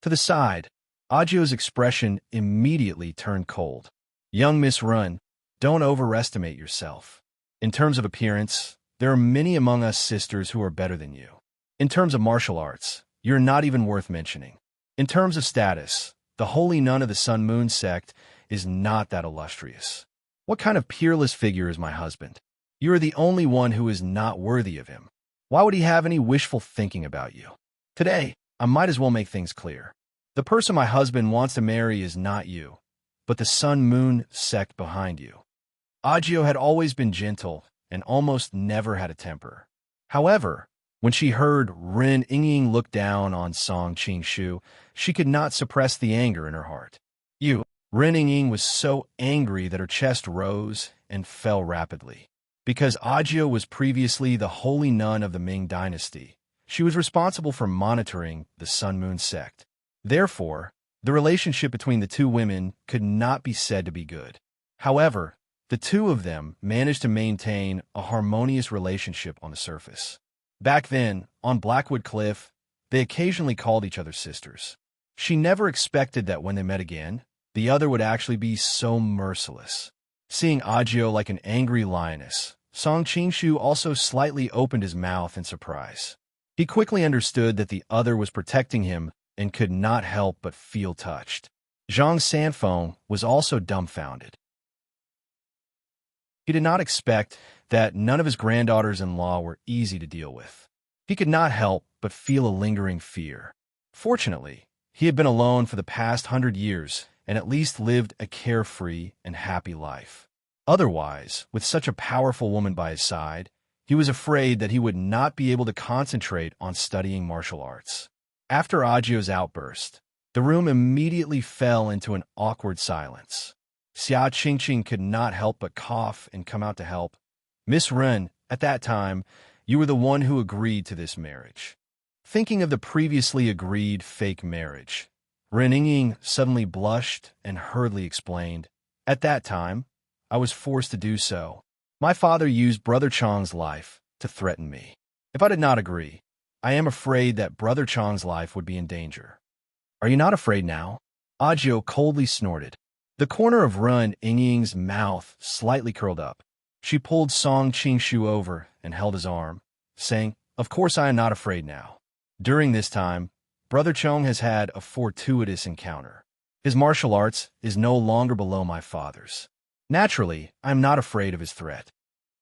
To the side, Ajio's expression immediately turned cold. "Young Miss Ren, don't overestimate yourself. In terms of appearance, there are many among us sisters who are better than you. In terms of martial arts, you're not even worth mentioning. In terms of status, the holy nun of the Sun Moon sect is not that illustrious. What kind of peerless figure is my husband? You are the only one who is not worthy of him. Why would he have any wishful thinking about you? Today, I might as well make things clear. The person my husband wants to marry is not you, but the Sun Moon sect behind you." Ajio had always been gentle and almost never had a temper. However, When she heard Ren Yingying look down on Song Qingshu, she could not suppress the anger in her heart. Ren Yingying was so angry that her chest rose and fell rapidly. Because Ajio was previously the holy nun of the Ming dynasty, she was responsible for monitoring the Sun Moon sect. Therefore, the relationship between the two women could not be said to be good. However, the two of them managed to maintain a harmonious relationship on the surface. Back then, on Blackwood Cliff, they occasionally called each other sisters. She never expected that when they met again, the other would actually be so merciless. Seeing Ajio like an angry lioness, Song Qingshu also slightly opened his mouth in surprise. He quickly understood that the other was protecting him and could not help but feel touched. Zhang Sanfeng was also dumbfounded. He did not expect that none of his granddaughters-in-law were easy to deal with. He could not help but feel a lingering fear. Fortunately, he had been alone for the past 100 years and at least lived a carefree and happy life. Otherwise, with such a powerful woman by his side, he was afraid that he would not be able to concentrate on studying martial arts. After Ajio's outburst, the room immediately fell into an awkward silence. Xia Qingqing could not help but cough and come out to help. Miss Ren, at that time, you were the one who agreed to this marriage. Thinking of the previously agreed fake marriage, Ren Yingying suddenly blushed and hurriedly explained, "At that time, I was forced to do so. My father used Brother Chang's life to threaten me. If I did not agree, I am afraid that Brother Chang's life would be in danger." "Are you not afraid now?" Ajio coldly snorted. The corner of Ren Yingying's mouth slightly curled up. She pulled Song Qingshu over and held his arm, saying, "Of course I am not afraid now. During this time, Brother Chong has had a fortuitous encounter. His martial arts is no longer below my father's. Naturally, I am not afraid of his threat."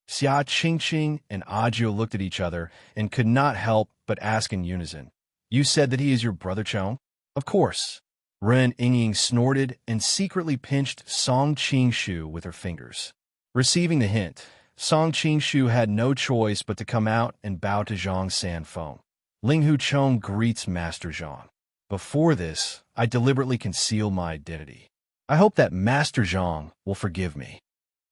Xia Qingqing and Ajio looked at each other and could not help but ask in unison, "You said that he is your Brother Chong?" "Of course." Ren Yingying snorted and secretly pinched Song Qingshu with her fingers. Receiving the hint, Song Qingshu had no choice but to come out and bow to Zhang Sanfeng. "Ling Hu Chong greets Master Zhang. Before this, I deliberately concealed my identity. I hope that Master Zhang will forgive me."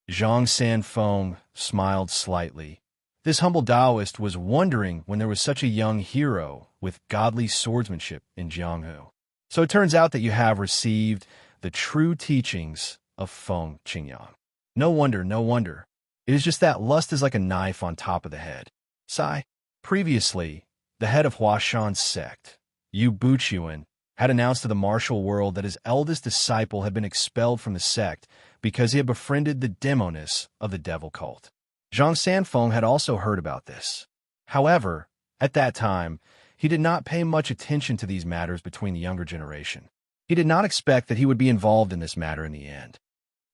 Zhang Sanfeng smiled slightly. This humble Taoist was wondering when there was such a young hero with godly swordsmanship in Jianghu. "So it turns out that you have received the true teachings of Feng Qingyang. No wonder, no wonder. It is just that lust is like a knife on top of the head." Sigh. Previously, the head of Huashan's sect, Yu Buchuan, had announced to the martial world that his eldest disciple had been expelled from the sect because he had befriended the demoness of the devil cult. Zhang Sanfeng had also heard about this. However, at that time, he did not pay much attention to these matters between the younger generation. He did not expect that he would be involved in this matter in the end.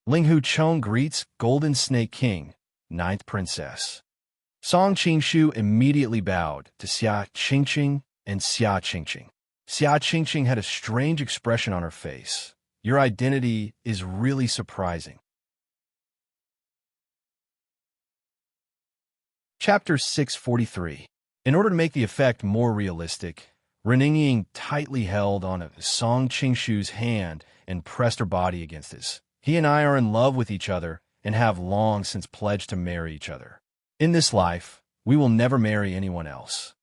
Ling Hu Chong greets Golden Snake King, 9th Princess. Song Qingshu immediately bowed to Xia Qingqing and Xia Qingqing. Xia Qingqing had a strange expression on her face. "Your identity is really surprising." Chapter 643. In order to make the effect more realistic, Ren Yingying tightly held on Song Qingshu's hand and pressed her body against his. "He and I are in love with each other and have long since pledged to marry each other. In this life, we will never marry anyone else."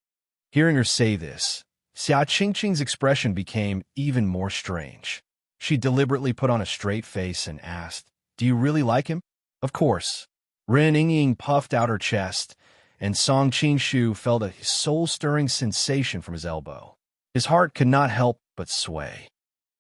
Hearing her say this, Xia Qingqing's expression became even more strange. She deliberately put on a straight face and asked, "Do you really like him?" "Of course." Ren Yingying puffed out her chest, and Song Qingshu felt a soul-stirring sensation from his elbow. His heart could not help but sway.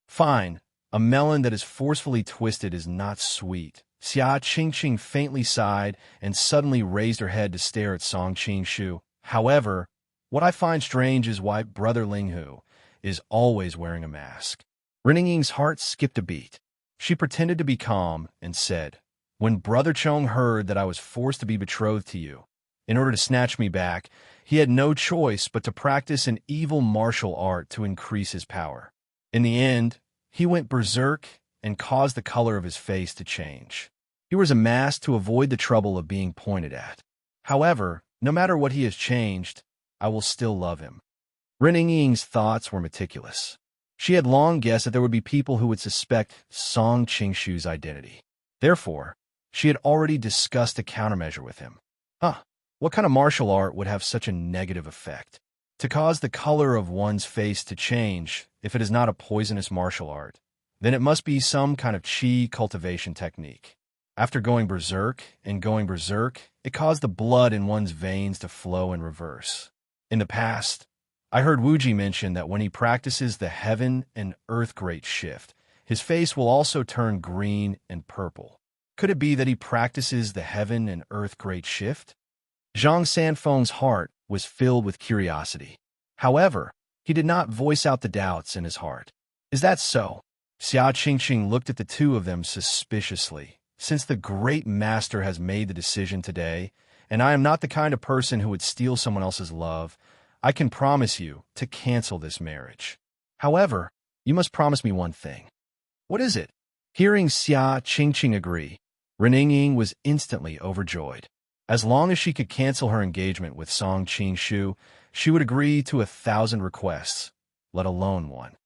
"Fine. A melon that is forcefully twisted is not sweet." Xia Qingqing faintly sighed and suddenly raised her head to stare at Song Qingshu. "However, what I find strange is why Brother Linghu is always wearing a mask." Ren Yingying's heart skipped a beat. She pretended to be calm and said, "When Brother Chong heard that I was forced to be betrothed to you, in order to snatch me back, he had no choice but to practice an evil martial art to increase his power. In the end, he went berserk and caused the color of his face to change. He wears a mask to avoid the trouble of being pointed at. However, no matter what he has changed, I will still love him. Ren Ying's thoughts were meticulous. She had long guessed that there would be people who would suspect Song Qingshu's identity. Therefore, she had already discussed a countermeasure with him. What kind of martial art would have such a negative effect? To cause the color of one's face to change, if it is not a poisonous martial art, then it must be some kind of qi cultivation technique. After going berserk, it caused the blood in one's veins to flow in reverse. In the past, I heard Wuji mention that when he practices the heaven and earth great shift, his face will also turn green and purple. Could it be that he practices the heaven and earth great shift? Zhang Sanfeng's heart was filled with curiosity. However, he did not voice out the doubts in his heart. Is that so? Xia Qingqing looked at the two of them suspiciously. Since the great master has made the decision today, and I am not the kind of person who would steal someone else's love, I can promise you to cancel this marriage. However, you must promise me one thing. What is it? Hearing Xia Qingqing agree, Ren Ying was instantly overjoyed. As long as she could cancel her engagement with Song Qingshu, she would agree to 1,000 requests, let alone one.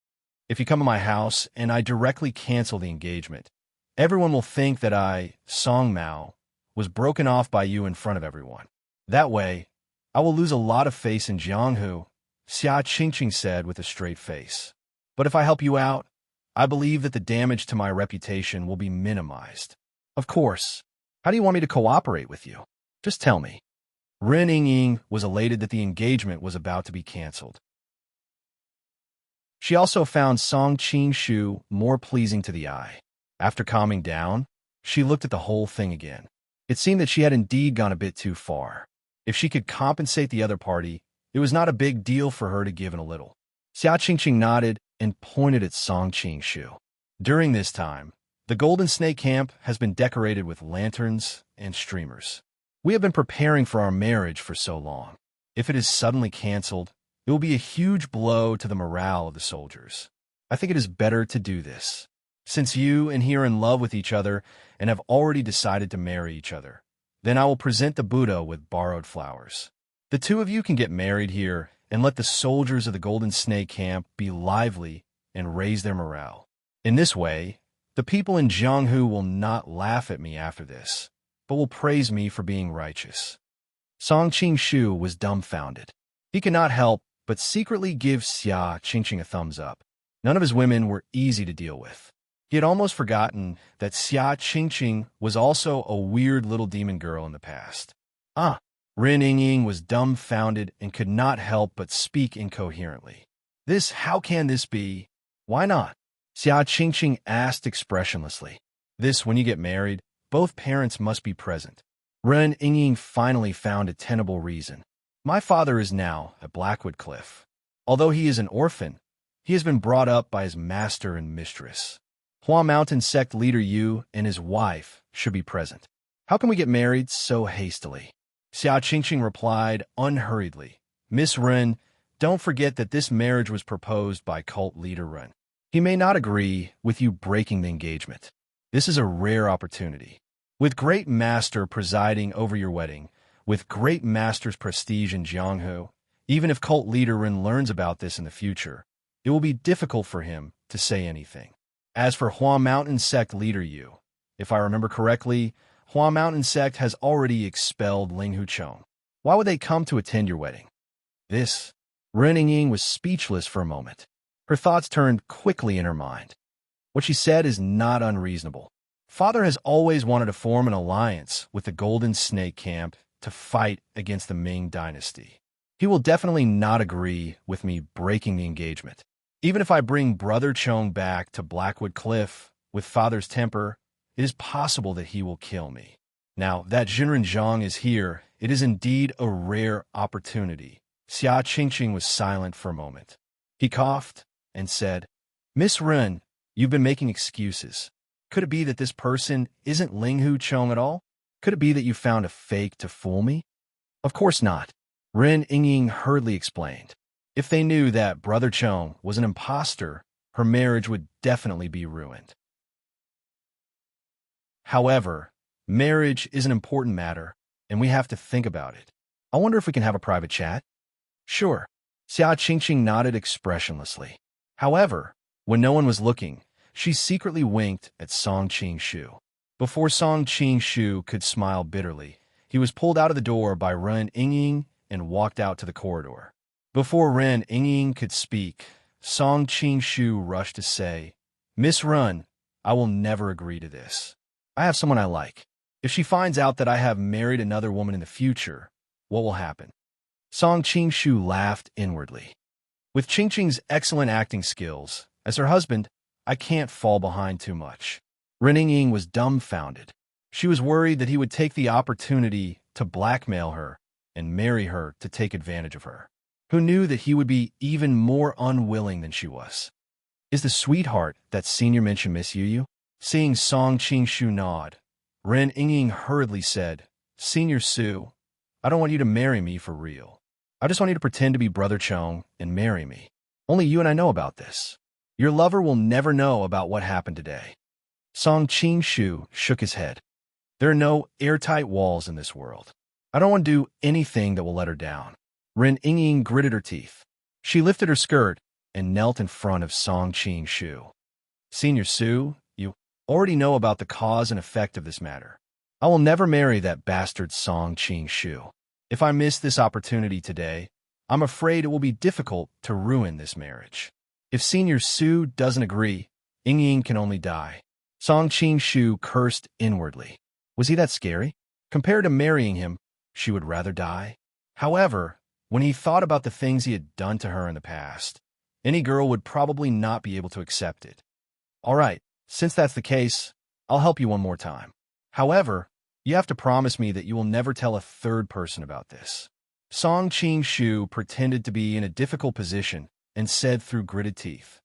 If you come to my house and I directly cancel the engagement, everyone will think that I, Song Mao, was broken off by you in front of everyone. That way, I will lose a lot of face in Jianghu, Xia Qingqing said with a straight face. But if I help you out, I believe that the damage to my reputation will be minimized. Of course. How do you want me to cooperate with you? Just tell me. Ren Ying was elated that the engagement was about to be canceled. She also found Song Qingshu more pleasing to the eye. After calming down, she looked at the whole thing again. It seemed that she had indeed gone a bit too far. If she could compensate the other party, it was not a big deal for her to give in a little. Xia Qingqing nodded and pointed at Song Qingshu. During this time, the Golden Snake Camp has been decorated with lanterns and streamers. We have been preparing for our marriage for so long. If it is suddenly canceled, it will be a huge blow to the morale of the soldiers. I think it is better to do this. Since you and he are in love with each other and have already decided to marry each other, then I will present the Buddha with borrowed flowers. The two of you can get married here and let the soldiers of the Golden Snake Camp be lively and raise their morale. In this way, the people in Jianghu will not laugh at me after this, but will praise me for being righteous. Song Qingshu was dumbfounded. He could not help but secretly give Xia Qingqing a thumbs up. None of his women were easy to deal with. He had almost forgotten that Xia Qingqing was also a weird little demon girl in the past. Ren Ying was dumbfounded and could not help but speak incoherently. How can this be? Why not? Xia Qingqing asked expressionlessly. When you get married, both parents must be present. Ren Ying finally found a tenable reason. My father is now at Blackwood Cliff. Although he is an orphan, he has been brought up by his master and mistress. Hua Mountain sect leader Yu and his wife should be present. How can we get married so hastily? Xia Qingqing replied unhurriedly. Miss Ren, don't forget that this marriage was proposed by cult leader Ren. He may not agree with you breaking the engagement. This is a rare opportunity. With great master presiding over your wedding, with great master's prestige in Jianghu, even if cult leader Ren learns about this in the future, it will be difficult for him to say anything. As for Hua Mountain sect leader Yu, if I remember correctly, Hua Mountain sect has already expelled Ling Huchong. Why would they come to attend your wedding? Ren Ying was speechless for a moment. Her thoughts turned quickly in her mind. What she said is not unreasonable. Father has always wanted to form an alliance with the Golden Snake Camp to fight against the Ming Dynasty. He will definitely not agree with me breaking the engagement. Even if I bring Brother Chong back to Blackwood Cliff with Father's temper, it is possible that he will kill me. Now that Jinren Zhang is here, it is indeed a rare opportunity. Xia Qingqing was silent for a moment. He coughed and said, Miss Ren, you've been making excuses. Could it be that this person isn't Ling Huchong at all? Could it be that you found a fake to fool me? Of course not. Ren Ying hurriedly explained. If they knew that Brother Chong was an imposter, her marriage would definitely be ruined. However, marriage is an important matter, and we have to think about it. I wonder if we can have a private chat? Sure. Xia Qingqing nodded expressionlessly. However, when no one was looking, she secretly winked at Song Qing-shu. Before Song Qing-shu could smile bitterly, he was pulled out of the door by Ren Yingying and walked out to the corridor. Before Ren Yingying could speak, Song Qing-shu rushed to say, "Miss Ren, I will never agree to this. I have someone I like. If she finds out that I have married another woman in the future, what will happen?" Song Qing-shu laughed inwardly. With Qingqing's excellent acting skills, as her husband, I can't fall behind too much. Ren Yingying was dumbfounded. She was worried that he would take the opportunity to blackmail her and marry her to take advantage of her. Who knew that he would be even more unwilling than she was? "Is the sweetheart that senior mentioned Miss Yu?" Seeing Song Qing-shu nod, Ren Yingying hurriedly said, "Senior Su, I don't want you to marry me for real. I just want you to pretend to be Brother Chong and marry me. Only you and I know about this. Your lover will never know about what happened today." Song Qing-shu shook his head. "There are no airtight walls in this world. I don't want to do anything that will let her down." Ren Yingying gritted her teeth. She lifted her skirt and knelt in front of Song Qing-shu. "Senior Su, you already know about the cause and effect of this matter. I will never marry that bastard Song Qing-shu. If I miss this opportunity today, I'm afraid it will be difficult to ruin this marriage. If Senior Su doesn't agree, Yingying can only die." Song Qing-shu cursed inwardly. Was he that scary? Compared to marrying him, she would rather die. However, when he thought about the things he had done to her in the past, any girl would probably not be able to accept it. "All right, since that's the case, I'll help you one more time. However, you have to promise me that you will never tell a third person about this." Song Qing-shu pretended to be in a difficult position and said through gritted teeth.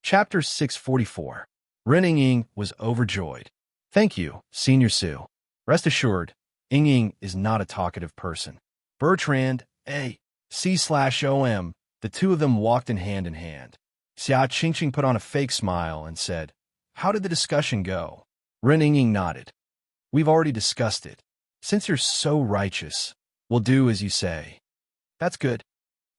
Chapter 644. Ren Yingying was overjoyed. "Thank you, Senior Su. Rest assured, Yingying is not a talkative person." Bertrand, A. C/OM, the two of them walked in hand. Xia Qingqing put on a fake smile and said, "How did the discussion go?" Ren Yingying nodded. "We've already discussed it. Since you're so righteous, we'll do as you say." "That's good."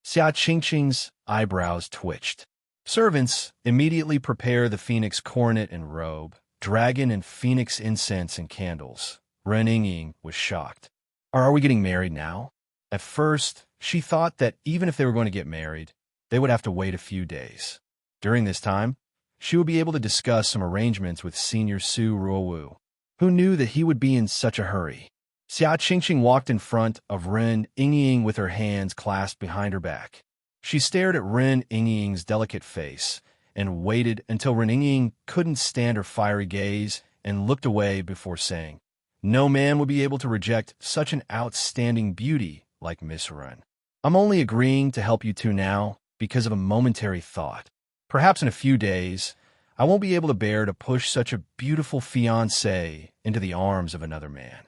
Xia Qingqing's eyebrows twitched. Servants, immediately prepare the phoenix coronet and robe, dragon and phoenix incense and candles. Ren Yingying was shocked. Are we getting married now?" At first, she thought that even if they were going to get married, they would have to wait a few days. During this time, she would be able to discuss some arrangements with Senior Su Ruowu. Who knew that he would be in such a hurry? Xia Qingqing walked in front of Ren Yingying with her hands clasped behind her back. She stared at Ren Yingying's delicate face and waited until Ren Yingying couldn't stand her fiery gaze and looked away before saying, "No man would be able to reject such an outstanding beauty like Miss Ren. I'm only agreeing to help you two now because of a momentary thought. Perhaps in a few days, I won't be able to bear to push such a beautiful fiancée into the arms of another man."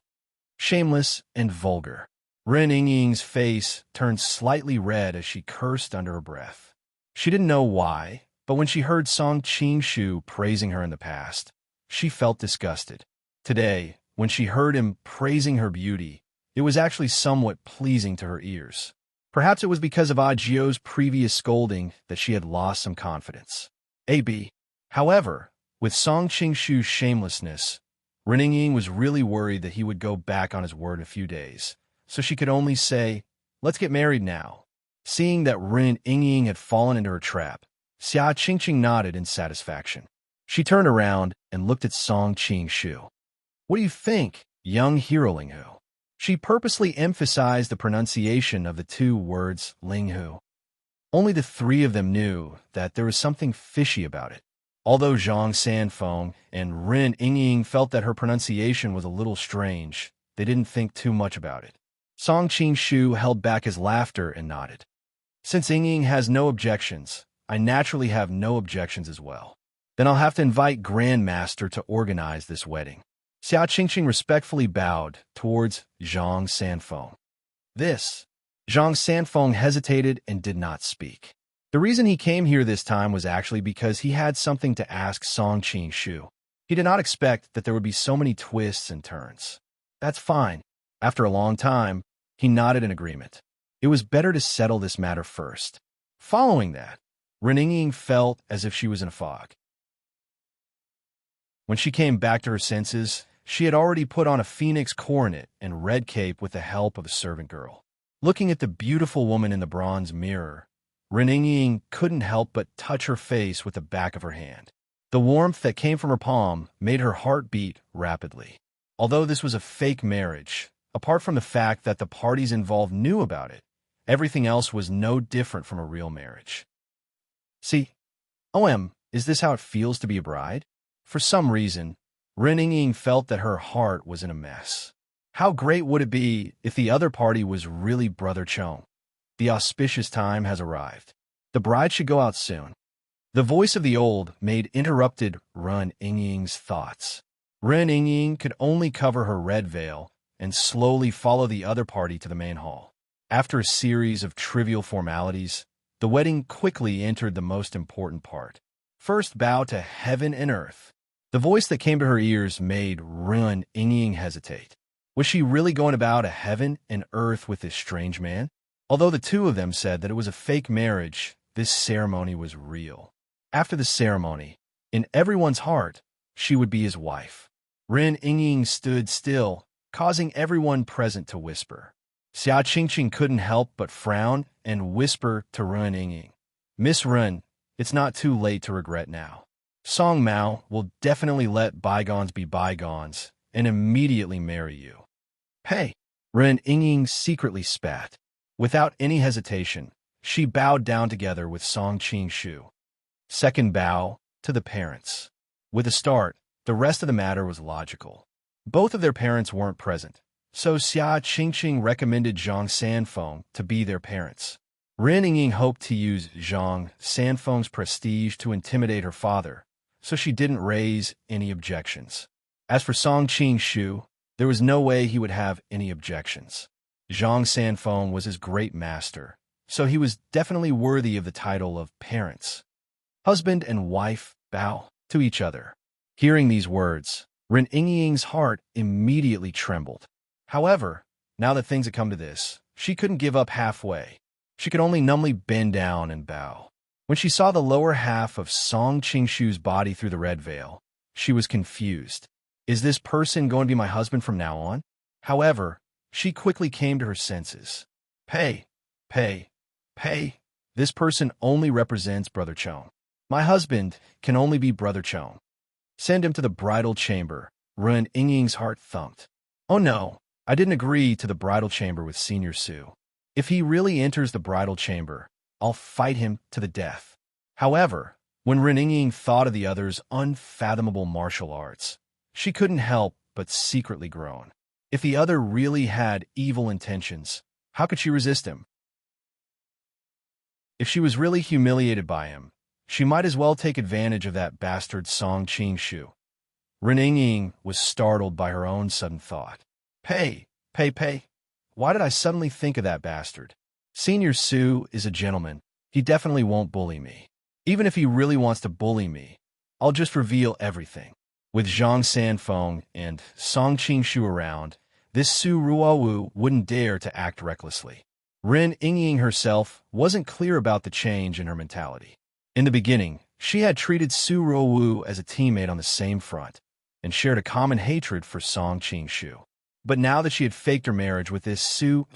Shameless and vulgar. Ren Yingying's face turned slightly red as she cursed under her breath. She didn't know why, but when she heard Song Qing-shu praising her in the past, she felt disgusted. Today, when she heard him praising her beauty, it was actually somewhat pleasing to her ears. Perhaps it was because of Ajio's previous scolding that she had lost some confidence. A.B. However, with Song Qing-shu's shamelessness, Ren Yingying was really worried that he would go back on his word in a few days, so she could only say, "Let's get married now." Seeing that Ren Yingying had fallen into her trap, Xia Qingqing nodded in satisfaction. She turned around and looked at Song Qing-shu. "What do you think, young hero Linghu?" She purposely emphasized the pronunciation of the two words Linghu. Only the three of them knew that there was something fishy about it. Although Zhang Sanfeng and Ren Yingying felt that her pronunciation was a little strange, they didn't think too much about it. Song Qing-shu held back his laughter and nodded. "Since Yingying has no objections, I naturally have no objections as well. Then I'll have to invite Grandmaster to organize this wedding." Xia Qingqing respectfully bowed towards Zhang Sanfeng. Zhang Sanfeng hesitated and did not speak. The reason he came here this time was actually because he had something to ask Song Qing-shu. He did not expect that there would be so many twists and turns. "That's fine. After a long time, he nodded in agreement. It was better to settle this matter first. Following that, Reninging felt as if she was in a fog. When she came back to her senses, she had already put on a phoenix coronet and red cape with the help of a servant girl. Looking at the beautiful woman in the bronze mirror, Reninging couldn't help but touch her face with the back of her hand. The warmth that came from her palm made her heart beat rapidly. Although this was a fake marriage, apart from the fact that the parties involved knew about it, everything else was no different from a real marriage. See, is this how it feels to be a bride? For some reason, Reninging felt that her heart was in a mess. How great would it be if the other party was really Brother Chong? The auspicious time has arrived. The bride should go out soon. The voice of the old maid interrupted Reninging's thoughts. Reninging could only cover her red veil and slowly follow the other party to the main hall. After a series of trivial formalities, the wedding quickly entered the most important part. First, bow to heaven and earth. The voice that came to her ears made Reninging hesitate. Was she really going to bow to heaven and earth with this strange man? Although the two of them said that it was a fake marriage, this ceremony was real. After the ceremony, in everyone's heart, she would be his wife. Reninging stood still, causing everyone present to whisper. Xia Qingqing couldn't help but frown and whisper to Reninging, "Miss Ren, it's not too late to regret now. Song Mao will definitely let bygones be bygones and immediately marry you." Hey! Reninging secretly spat. Without any hesitation, she bowed down together with Song Qingshu. Second bow to the parents. With a start, the rest of the matter was logical. Both of their parents weren't present, so Xia Qingqing recommended Zhang Sanfeng to be their parents. Reninging hoped to use Zhang Sanfeng's prestige to intimidate her father, so she didn't raise any objections. As for Song Qingshu, there was no way he would have any objections. Zhang Sanfeng was his great master, so he was definitely worthy of the title of parents. Husband and wife bow to each other. Hearing these words, Reninging's heart immediately trembled. However, now that things had come to this, she couldn't give up halfway. She could only numbly bend down and bow. When she saw the lower half of Song Qingshu's body through the red veil, she was confused. Is this person going to be my husband from now on? However, she quickly came to her senses. Pay. This person only represents Brother Chong. My husband can only be Brother Chong. Send him to the bridal chamber. Reninging's heart thumped. Oh no, I didn't agree to the bridal chamber with Senior Su. If he really enters the bridal chamber, I'll fight him to the death. However, when Reninging thought of the other's unfathomable martial arts, she couldn't help but secretly groan. If the other really had evil intentions, how could she resist him? If she was really humiliated by him, she might as well take advantage of that bastard Song Qingshu. Reninging was startled by her own sudden thought. Pay. Why did I suddenly think of that bastard? Senior Su is a gentleman. He definitely won't bully me. Even if he really wants to bully me, I'll just reveal everything. With Zhang Sanfeng and Song Qingshu around, this Su Ruowu wouldn't dare to act recklessly. Reninging herself wasn't clear about the change in her mentality. In the beginning, she had treated Su Ruowu as a teammate on the same front and shared a common hatred for Song Qingshu. But now that she had faked her marriage with this Su,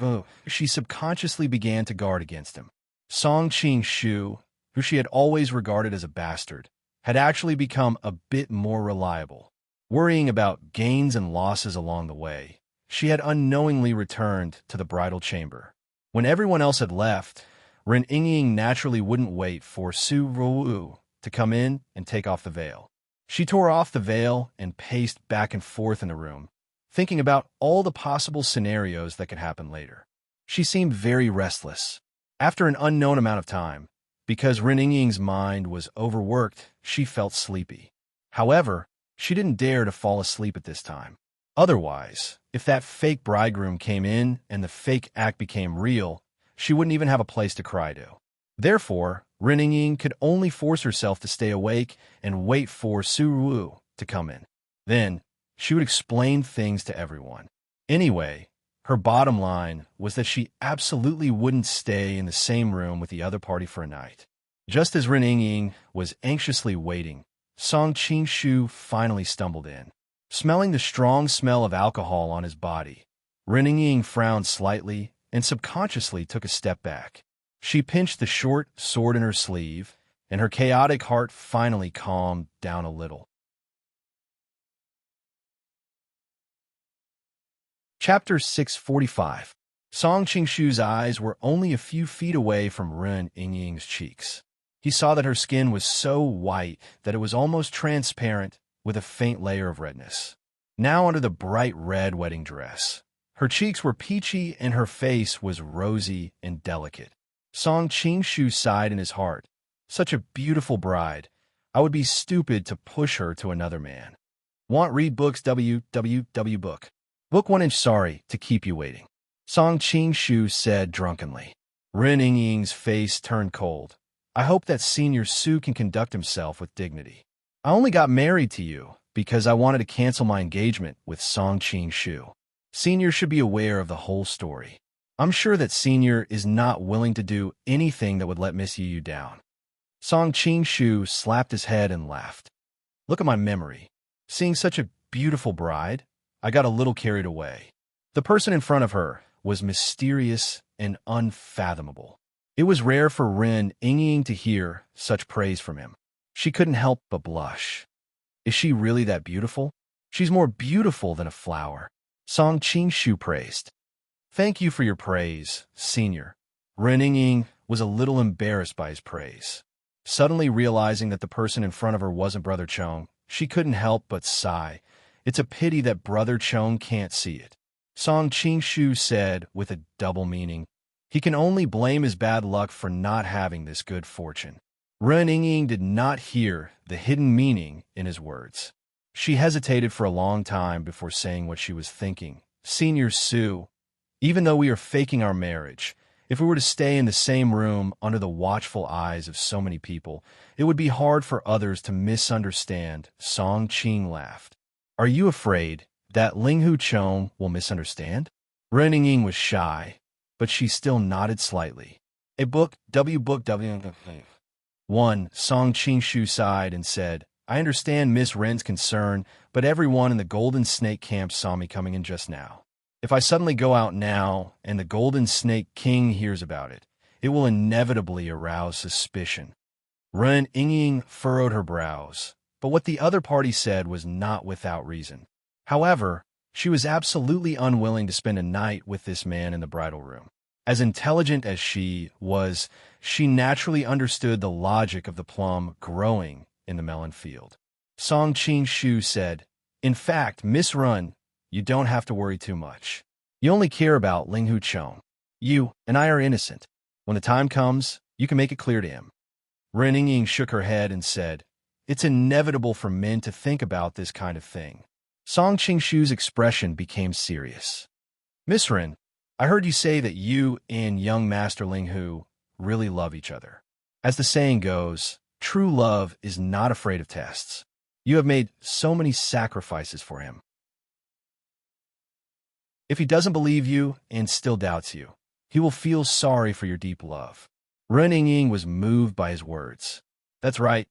she subconsciously began to guard against him. Song Qingshu, who she had always regarded as a bastard, had actually become a bit more reliable. Worrying about gains and losses along the way, she had unknowingly returned to the bridal chamber. When everyone else had left, Reninging naturally wouldn't wait for Su Ruowu to come in and take off the veil. She tore off the veil and paced back and forth in the room, thinking about all the possible scenarios that could happen later. She seemed very restless. After an unknown amount of time, because Reninging's mind was overworked, she felt sleepy. However, she didn't dare to fall asleep at this time. Otherwise, if that fake bridegroom came in and the fake act became real, she wouldn't even have a place to cry to. Therefore, Reninging could only force herself to stay awake and wait for Su Ruowu to come in. Then, she would explain things to everyone. Anyway, Her bottom line was that she absolutely wouldn't stay in the same room with the other party for a night. Just as Ren Yingying was anxiously waiting, Song Qingshu finally stumbled in. Smelling the strong smell of alcohol on his body, Ren Yingying frowned slightly and subconsciously took a step back. She pinched the short sword in her sleeve, and her chaotic heart finally calmed down a little. Chapter 645. Song Qingshu's eyes were only a few feet away from Ren Yingying's cheeks. He saw that her skin was so white that it was almost transparent with a faint layer of redness. Now under the bright red wedding dress, her cheeks were peachy and her face was rosy and delicate. Song Qingshu sighed in his heart. Such a beautiful bride. I would be stupid to push her to another man. Want read books Book. Book 1 inch sorry to keep you waiting. Song Qingshu said drunkenly. Ren Yingying's face turned cold. I hope that Senior Su can conduct himself with dignity. I only got married to you because I wanted to cancel my engagement with Song Qingshu. Senior should be aware of the whole story. I'm sure that Senior is not willing to do anything that would let Miss Yu down. Song Qingshu slapped his head and laughed. Look at my memory. Seeing such a beautiful bride, I got a little carried away. The person in front of her was mysterious and unfathomable. It was rare for Ren Yingying to hear such praise from him. She couldn't help but blush. Is she really that beautiful? She's more beautiful than a flower. Song Qingshu praised. Thank you for your praise, Senior. Ren Yingying was a little embarrassed by his praise. Suddenly realizing that the person in front of her wasn't Brother Chong, she couldn't help but sigh. It's a pity that Brother Chong can't see it. Song Qingshu said with a double meaning. He can only blame his bad luck for not having this good fortune. Ren Yingying did not hear the hidden meaning in his words. She hesitated for a long time before saying what she was thinking. Senior Su, even though we are faking our marriage, if we were to stay in the same room under the watchful eyes of so many people, it would be hard for others to misunderstand. Song Qing laughed. Are you afraid that Linghu Chong will misunderstand? Ren Yingying was shy, but she still nodded slightly. A book, Book 1. Song Qingshu sighed and said, I understand Miss Ren's concern, but everyone in the Golden Snake camp saw me coming in just now. If I suddenly go out now and the Golden Snake King hears about it, it will inevitably arouse suspicion. Ren Yingying furrowed her brows, but what the other party said was not without reason. However, she was absolutely unwilling to spend a night with this man in the bridal room. As intelligent as she was, she naturally understood the logic of the plum growing in the melon field. Song Qingshu said, In fact, Miss Run, you don't have to worry too much. You only care about Linghu Chong. You and I are innocent. When the time comes, you can make it clear to him. Ren Yingying shook her head and said, It's inevitable for men to think about this kind of thing. Song Qingshu's expression became serious. Miss Ren, I heard you say that you and young Master Linghu really love each other. As the saying goes, true love is not afraid of tests. You have made so many sacrifices for him. If he doesn't believe you and still doubts you, he will feel sorry for your deep love. Ren Yingying was moved by his words. That's right.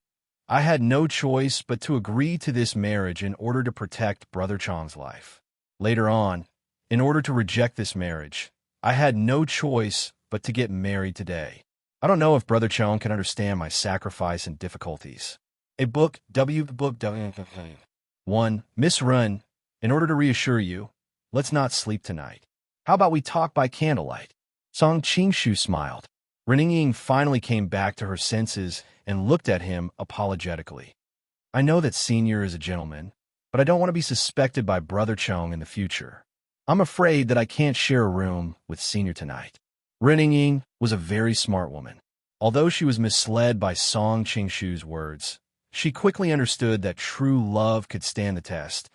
I had no choice but to agree to this marriage in order to protect Brother Chong's life. Later on, in order to reject this marriage, I had no choice but to get married today. I don't know if Brother Chong can understand my sacrifice and difficulties. A book, Book 1. Miss Run, in order to reassure you, let's not sleep tonight. How about we talk by candlelight? Song Qingshu smiled. Ren Yingying finally came back to her senses and looked at him apologetically. I know that Senior is a gentleman, but I don't want to be suspected by Brother Chong in the future. I'm afraid that I can't share a room with Senior tonight. Ren Yingying was a very smart woman. Although she was misled by Song Qingshu's words, she quickly understood that true love could stand the test,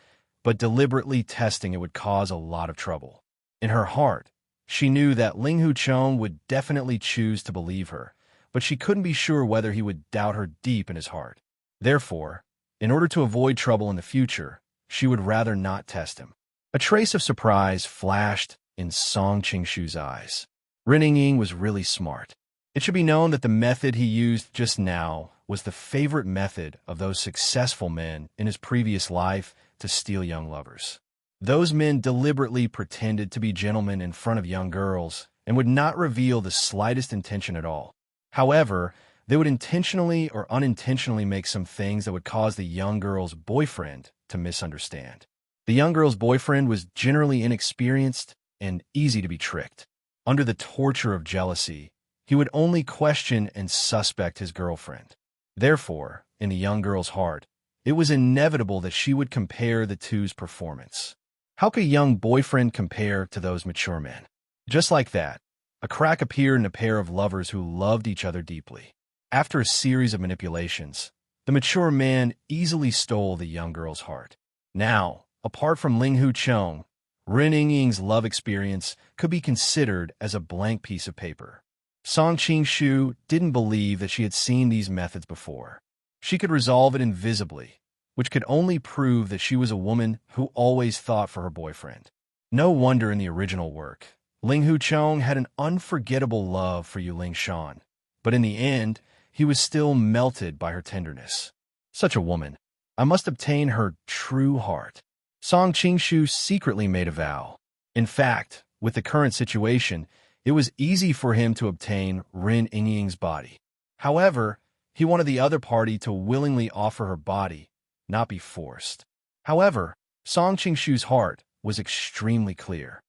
but deliberately testing it would cause a lot of trouble. In her heart, she knew that Linghu Chong would definitely choose to believe her, but she couldn't be sure whether he would doubt her deep in his heart. Therefore, in order to avoid trouble in the future, she would rather not test him. A trace of surprise flashed in Song Qingshu's eyes. Ren Yingying was really smart. It should be known that the method he used just now was the favorite method of those successful men in his previous life to steal young lovers. Those men deliberately pretended to be gentlemen in front of young girls and would not reveal the slightest intention at all. However, they would intentionally or unintentionally make some things that would cause the young girl's boyfriend to misunderstand. The young girl's boyfriend was generally inexperienced and easy to be tricked. Under the torture of jealousy, he would only question and suspect his girlfriend. Therefore, in the young girl's heart, it was inevitable that she would compare the two's performance. How could a young boyfriend compare to those mature men? Just like that, a crack appeared in a pair of lovers who loved each other deeply. After a series of manipulations, the mature man easily stole the young girl's heart. Now, apart from Ling Hucheng, Ren Yingying's love experience could be considered as a blank piece of paper. Song Qingshu didn't believe that she had seen these methods before. She could resolve it invisibly, which could only prove that she was a woman who always thought for her boyfriend. No wonder in the original work, Ling Hucheng had an unforgettable love for Yuling Shan, but in the end, he was still melted by her tenderness. Such a woman. I must obtain her true heart. Song Qingshu secretly made a vow. In fact, with the current situation, it was easy for him to obtain Ren Yingying's body. However, he wanted the other party to willingly offer her body, not be forced. However, Song Qingshu's heart was extremely clear.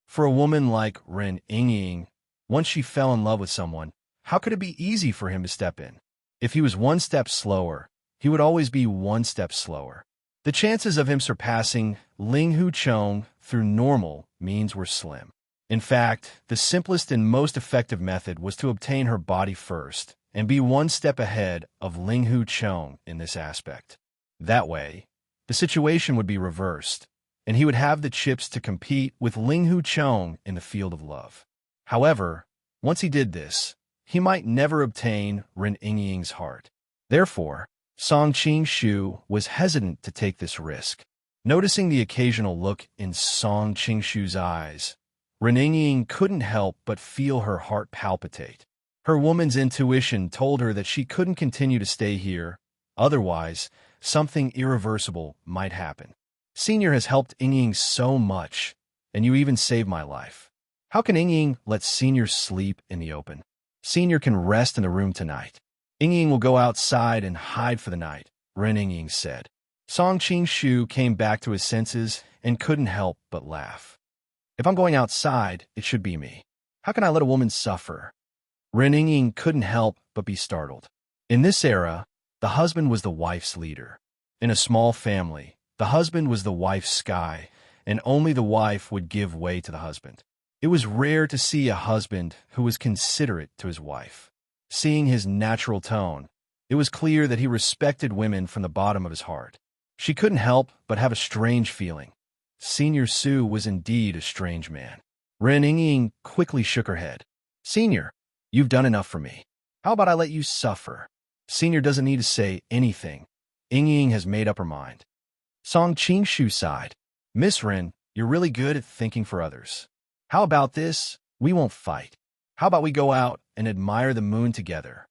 For a woman like Ren Yingying, once she fell in love with someone, how could it be easy for him to step in? If he was one step slower, he would always be one step slower. The chances of him surpassing Ling Hucheng through normal means were slim. In fact, the simplest and most effective method was to obtain her body first and be one step ahead of Ling Hucheng in this aspect. That way, the situation would be reversed, and he would have the chips to compete with Ling Hucheng in the field of love. However, once he did this, he might never obtain Ren Yingying's heart. Therefore, Song Qingshu was hesitant to take this risk. Noticing the occasional look in Song Qingshu's eyes, Ren Yingying couldn't help but feel her heart palpitate. Her woman's intuition told her that she couldn't continue to stay here, otherwise, something irreversible might happen. Senior has helped Yingying so much, and you even saved my life. How can Yingying let Senior sleep in the open? Senior can rest in the room tonight. Yingying will go outside and hide for the night, Ren Yingying said. Song Qingshu came back to his senses and couldn't help but laugh. If I'm going outside, it should be me. How can I let a woman suffer? Ren Yingying couldn't help but be startled. In this era, the husband was the wife's leader. In a small family, the husband was the wife's sky, and only the wife would give way to the husband. It was rare to see a husband who was considerate to his wife. Seeing his natural tone, it was clear that he respected women from the bottom of his heart. She couldn't help but have a strange feeling. Senior Su was indeed a strange man. Ren Yingying quickly shook her head. Senior, you've done enough for me. How about I let you suffer? Senior doesn't need to say anything. Yingying has made up her mind. Song Qingshu sighed. Miss Ren, you're really good at thinking for others. How about this? We won't fight. How about we go out and admire the moon together?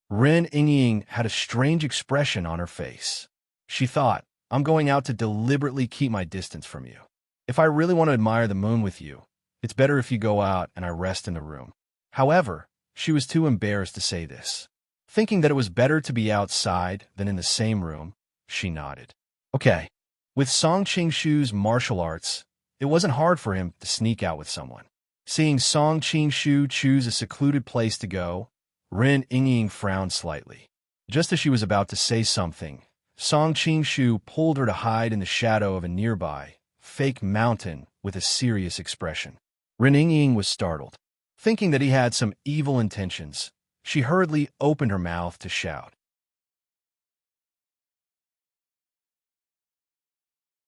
Ren Yingying had a strange expression on her face. She thought, I'm going out to deliberately keep my distance from you. If I really want to admire the moon with you, it's better if you go out and I rest in the room. However, she was too embarrassed to say this. Thinking that it was better to be outside than in the same room, she nodded. Okay. With Song Qingshu's martial arts, it wasn't hard for him to sneak out with someone. Seeing Song Qingshu choose a secluded place to go, Ren Yingying frowned slightly. Just as she was about to say something, Song Qingshu pulled her to hide in the shadow of a nearby, fake mountain with a serious expression. Ren Yingying was startled. Thinking that he had some evil intentions, she hurriedly opened her mouth to shout.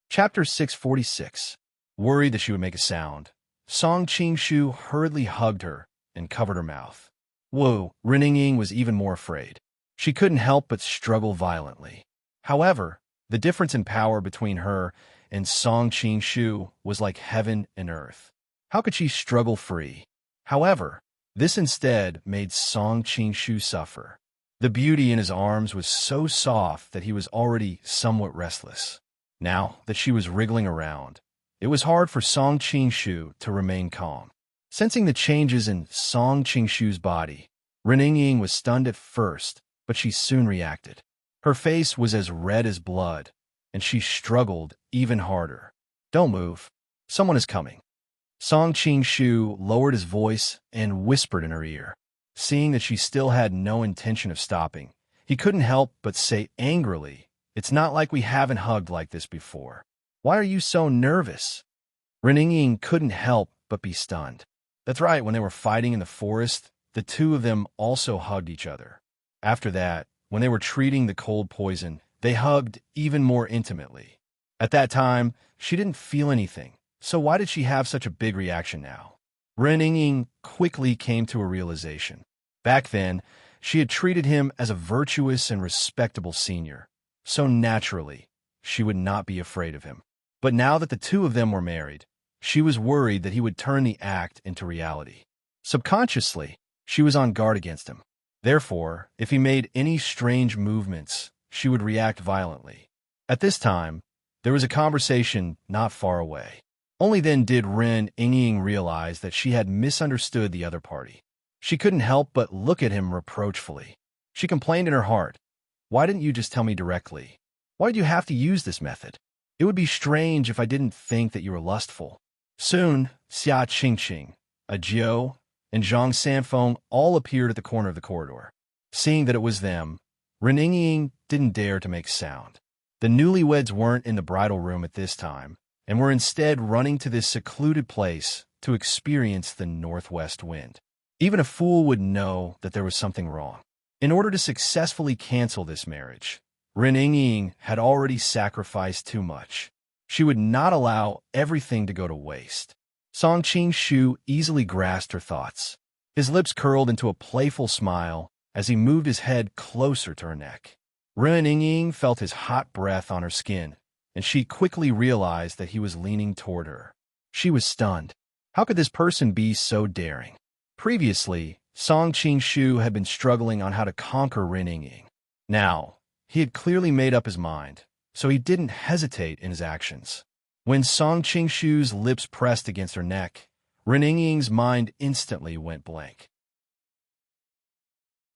Chapter 646. Worried that she would make a sound, Song Qingshu hurriedly hugged her and covered her mouth. Whoa, Ren Yingying was even more afraid. She couldn't help but struggle violently. However, the difference in power between her and Song Qing-shu was like heaven and earth. How could she struggle free? However, this instead made Song Qing-shu suffer. The beauty in his arms was so soft that he was already somewhat restless. Now that she was wriggling around, it was hard for Song Qing-shu to remain calm. Sensing the changes in Song Qing-shu's body, Ren was stunned at first, but she soon reacted. Her face was as red as blood, and she struggled even harder. "Don't move. Someone is coming." Song Qing-shu lowered his voice and whispered in her ear. Seeing that she still had no intention of stopping, he couldn't help but say angrily, "It's not like we haven't hugged like this before. Why are you so nervous?" Ren couldn't help but be stunned. That's right, when they were fighting in the forest, the two of them also hugged each other. After that, when they were treating the cold poison, they hugged even more intimately. At that time, she didn't feel anything, so why did she have such a big reaction now? Ren quickly came to a realization. Back then, she had treated him as a virtuous and respectable senior, so naturally, she would not be afraid of him. But now that the two of them were married, she was worried that he would turn the act into reality. Subconsciously, she was on guard against him. Therefore, if he made any strange movements, she would react violently. At this time, there was a conversation not far away. Only then did Ren realize that she had misunderstood the other party. She couldn't help but look at him reproachfully. She complained in her heart, "Why didn't you just tell me directly? Why did you have to use this method? It would be strange if I didn't think that you were lustful." Soon, Xia Qingqing, Jiao, and Zhang Sanfeng all appeared at the corner of the corridor. Seeing that it was them, Ren didn't dare to make sound. The newlyweds weren't in the bridal room at this time, and were instead running to this secluded place to experience the northwest wind. Even a fool would know that there was something wrong. In order to successfully cancel this marriage, Ren had already sacrificed too much. She would not allow everything to go to waste. Song Qing-shu easily grasped her thoughts. His lips curled into a playful smile as he moved his head closer to her neck. Ren felt his hot breath on her skin, and she quickly realized that he was leaning toward her. She was stunned. How could this person be so daring? Previously, Song Qing-shu had been struggling on how to conquer Ren. Now, he had clearly made up his mind, so he didn't hesitate in his actions. When Song Qing-shu's lips pressed against her neck, Ren mind instantly went blank.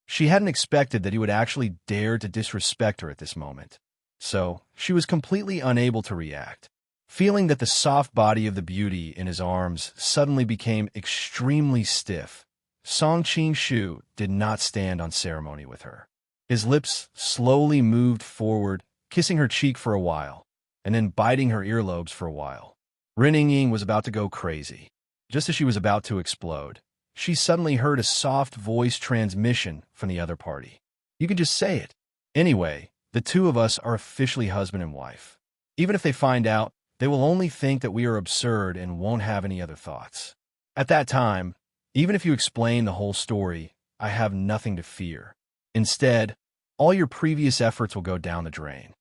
She hadn't expected that he would actually dare to disrespect her at this moment, so she was completely unable to react. Feeling that the soft body of the beauty in his arms suddenly became extremely stiff, Song Qing-shu did not stand on ceremony with her. His lips slowly moved forward, kissing her cheek for a while, and then biting her earlobes for a while. Ren was about to go crazy. Just as she was about to explode, she suddenly heard a soft voice transmission from the other party. "You can just say it. Anyway, the two of us are officially husband and wife. Even if they find out, they will only think that we are absurd and won't have any other thoughts. At that time, even if you explain the whole story, I have nothing to fear. Instead, all your previous efforts will go down the drain."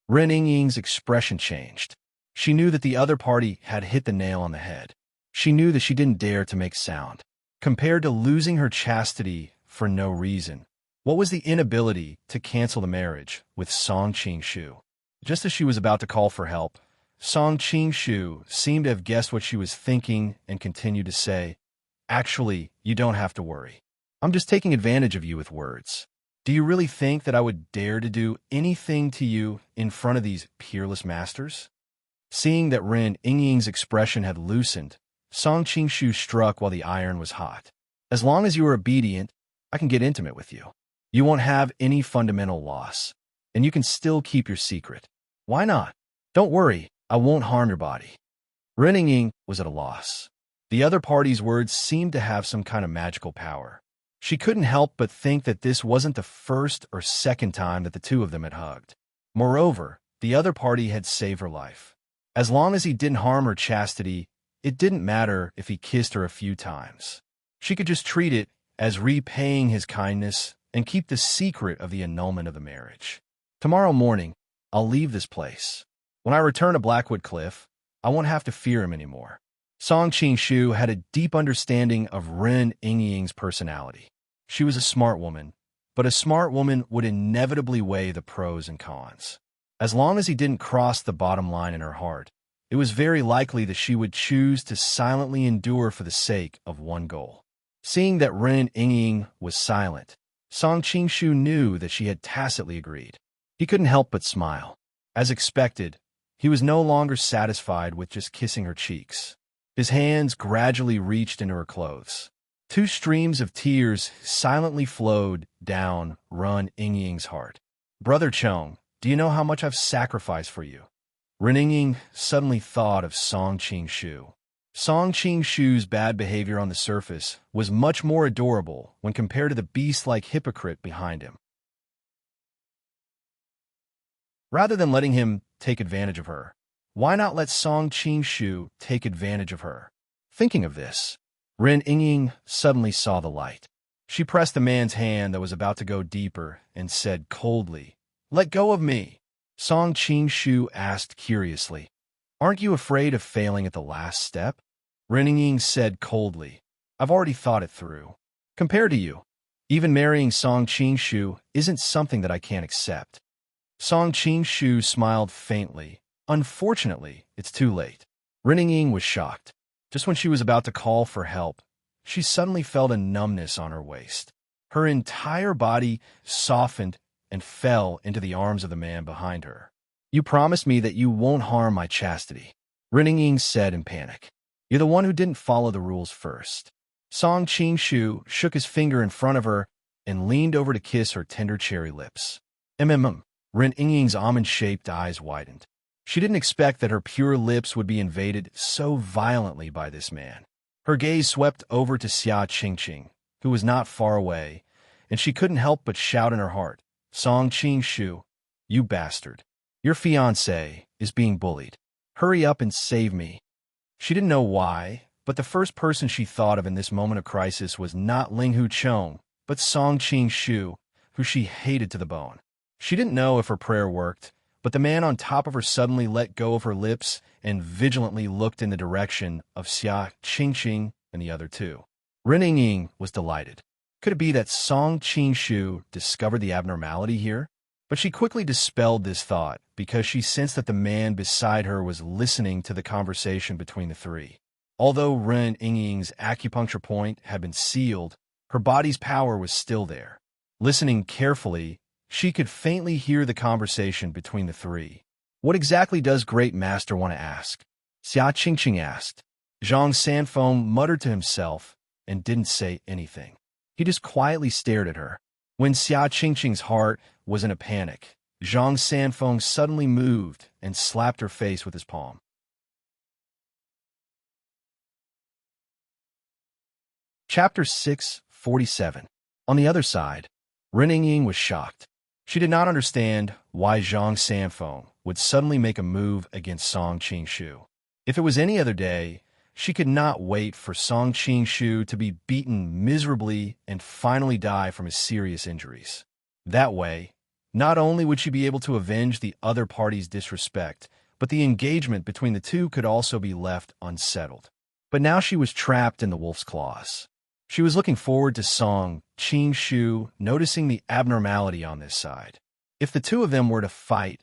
Ren Ying's expression changed. She knew that the other party had hit the nail on the head. She knew that she didn't dare to make sound. Compared to losing her chastity for no reason, what was the inability to cancel the marriage with Song Qing-shu? Just as she was about to call for help, Song Qing-shu seemed to have guessed what she was thinking and continued to say, "Actually, you don't have to worry. I'm just taking advantage of you with words. Do you really think that I would dare to do anything to you in front of these peerless masters?" Seeing that Ren Ying's expression had loosened, Song Qing-shu struck while the iron was hot. "As long as you are obedient, I can get intimate with you. You won't have any fundamental loss, and you can still keep your secret. Why not? Don't worry, I won't harm your body." Ren Ying was at a loss. The other party's words seemed to have some kind of magical power. She couldn't help but think that this wasn't the first or second time that the two of them had hugged. Moreover, the other party had saved her life. As long as he didn't harm her chastity, it didn't matter if he kissed her a few times. She could just treat it as repaying his kindness and keep the secret of the annulment of the marriage. "Tomorrow morning, I'll leave this place. When I return to Blackwood Cliff, I won't have to fear him anymore. Song Qing-shu had a deep understanding of Ren Yingying's personality. She was a smart woman, but a smart woman would inevitably weigh the pros and cons. As long as he didn't cross the bottom line in her heart, it was very likely that she would choose to silently endure for the sake of one goal. Seeing that Ren Yingying was silent, Song Qing-shu knew that she had tacitly agreed. He couldn't help but smile. As expected, he was no longer satisfied with just kissing her cheeks. His hands gradually reached into her clothes. Two streams of tears silently flowed down Ren Yingying's heart. "Brother Chong, do you know how much I've sacrificed for you?" Ren Yingying suddenly thought of Song Qing-shu. Song Qing-shu's bad behavior on the surface was much more adorable when compared to the beast-like hypocrite behind him. Rather than letting him take advantage of her, why not let Song Qing-shu take advantage of her? Thinking of this, Ren Yingying suddenly saw the light. She pressed the man's hand that was about to go deeper and said coldly, "Let go of me." Song Qing-shu asked curiously, "Aren't you afraid of failing at the last step?" Ren Yingying said coldly, "I've already thought it through. Compared to you, even marrying Song Qing-shu isn't something that I can't accept." Song Qing-shu smiled faintly. "Unfortunately, it's too late." Ren Yingying was shocked. Just when she was about to call for help, she suddenly felt a numbness on her waist. Her entire body softened and fell into the arms of the man behind her. "You promised me that you won't harm my chastity," Ren Yingying said in panic. "You're the one who didn't follow the rules first." Song Qing-shu shook his finger in front of her and leaned over to kiss her tender cherry lips. Ren Yingying's almond-shaped eyes widened. She didn't expect that her pure lips would be invaded so violently by this man. Her gaze swept over to Xia Qingqing, who was not far away, and she couldn't help but shout in her heart, "Song Qing-shu, you bastard. Your fiancé is being bullied. Hurry up and save me." She didn't know why, but the first person she thought of in this moment of crisis was not Ling Hu Chong, but Song Qing-shu, who she hated to the bone. She didn't know if her prayer worked, but the man on top of her suddenly let go of her lips and vigilantly looked in the direction of Xia Qingqing and the other two. Ren Yingying was delighted. Could it be that Song Qing-shu discovered the abnormality here? But she quickly dispelled this thought because she sensed that the man beside her was listening to the conversation between the three. Although Ren Yingying's acupuncture point had been sealed, her body's power was still there. Listening carefully, she could faintly hear the conversation between the three. "What exactly does Great Master want to ask?" Xia Qingqing asked. Zhang Sanfeng muttered to himself and didn't say anything. He just quietly stared at her. When Xia Qingqing's heart was in a panic, Zhang Sanfeng suddenly moved and slapped her face with his palm. Chapter 647. On the other side, Ren Yingying was shocked. She did not understand why Zhang Sanfeng would suddenly make a move against Song Qing-shu. If it was any other day, she could not wait for Song Qing-shu to be beaten miserably and finally die from his serious injuries. That way, not only would she be able to avenge the other party's disrespect, but the engagement between the two could also be left unsettled. But now she was trapped in the wolf's claws. She was looking forward to Song Qing-shu noticing the abnormality on this side. If the two of them were to fight,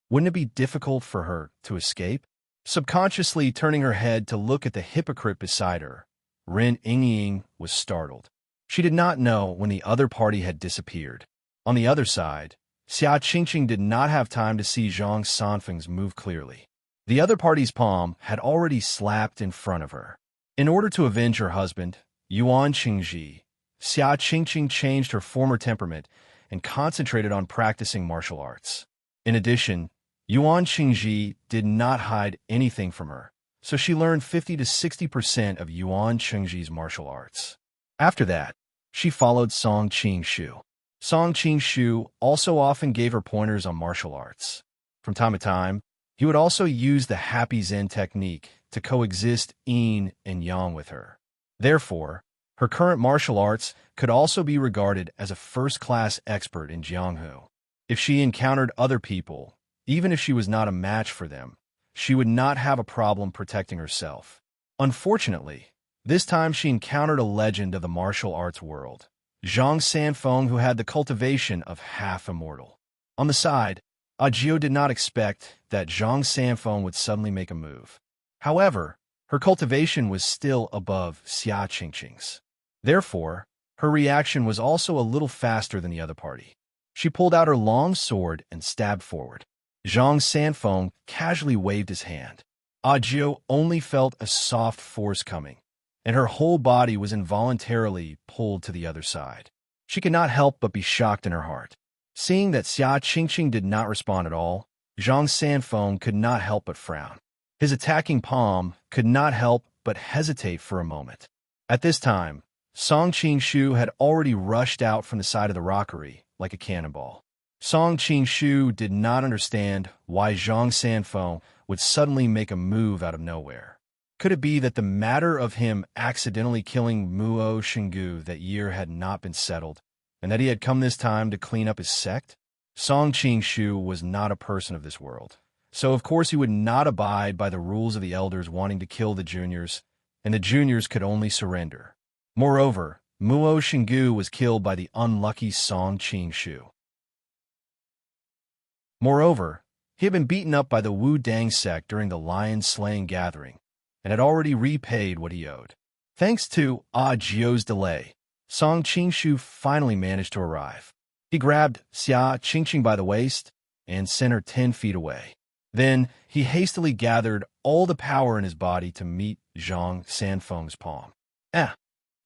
wouldn't it be difficult for her to escape? Subconsciously turning her head to look at the hypocrite beside her, Ren Yingying was startled. She did not know when the other party had disappeared. On the other side, Xia Qingqing did not have time to see Zhang Sanfeng's move clearly. The other party's palm had already slapped in front of her. In order to avenge her husband, Yuan Qingji, Xia Qingqing changed her former temperament and concentrated on practicing martial arts. In addition, Yuan Qingji did not hide anything from her, so she learned 50 to 60% of Yuan Qingji's martial arts. After that, she followed Song Qing-shu. Song Qing-shu also often gave her pointers on martial arts. From time to time, he would also use the Happy Zen technique to coexist yin and yang with her. Therefore, her current martial arts could also be regarded as a first-class expert in Jianghu. If she encountered other people, even if she was not a match for them, she would not have a problem protecting herself. Unfortunately, this time she encountered a legend of the martial arts world, Zhang Sanfeng, who had the cultivation of half immortal. On the side, Ajio did not expect that Zhang Sanfeng would suddenly make a move. However, her cultivation was still above Xia Qingqing's. Therefore, her reaction was also a little faster than the other party. She pulled out her long sword and stabbed forward. Zhang Sanfeng casually waved his hand. Ajio only felt a soft force coming, and her whole body was involuntarily pulled to the other side. She could not help but be shocked in her heart. Seeing that Xia Qingqing did not respond at all, Zhang Sanfeng could not help but frown. His attacking palm could not help but hesitate for a moment. At this time, Song Qingshu had already rushed out from the side of the rockery like a cannonball. Song Qingshu did not understand why Zhang Sanfeng would suddenly make a move out of nowhere. Could it be that the matter of him accidentally killing Muo Xinggu that year had not been settled, and that he had come this time to clean up his sect? Song Qingshu was not a person of this world, so of course he would not abide by the rules of the elders wanting to kill the juniors, and the juniors could only surrender. Moreover, Muo Xinggu was killed by the unlucky Song Qingshu. Moreover, he had been beaten up by the Wu Dang sect during the lion-slaying gathering, and had already repaid what he owed. Thanks to Jio's delay, Song Qingshu finally managed to arrive. He grabbed Xia Qingqing by the waist and sent her 10 feet away. Then, he hastily gathered all the power in his body to meet Zhang Sanfeng's palm.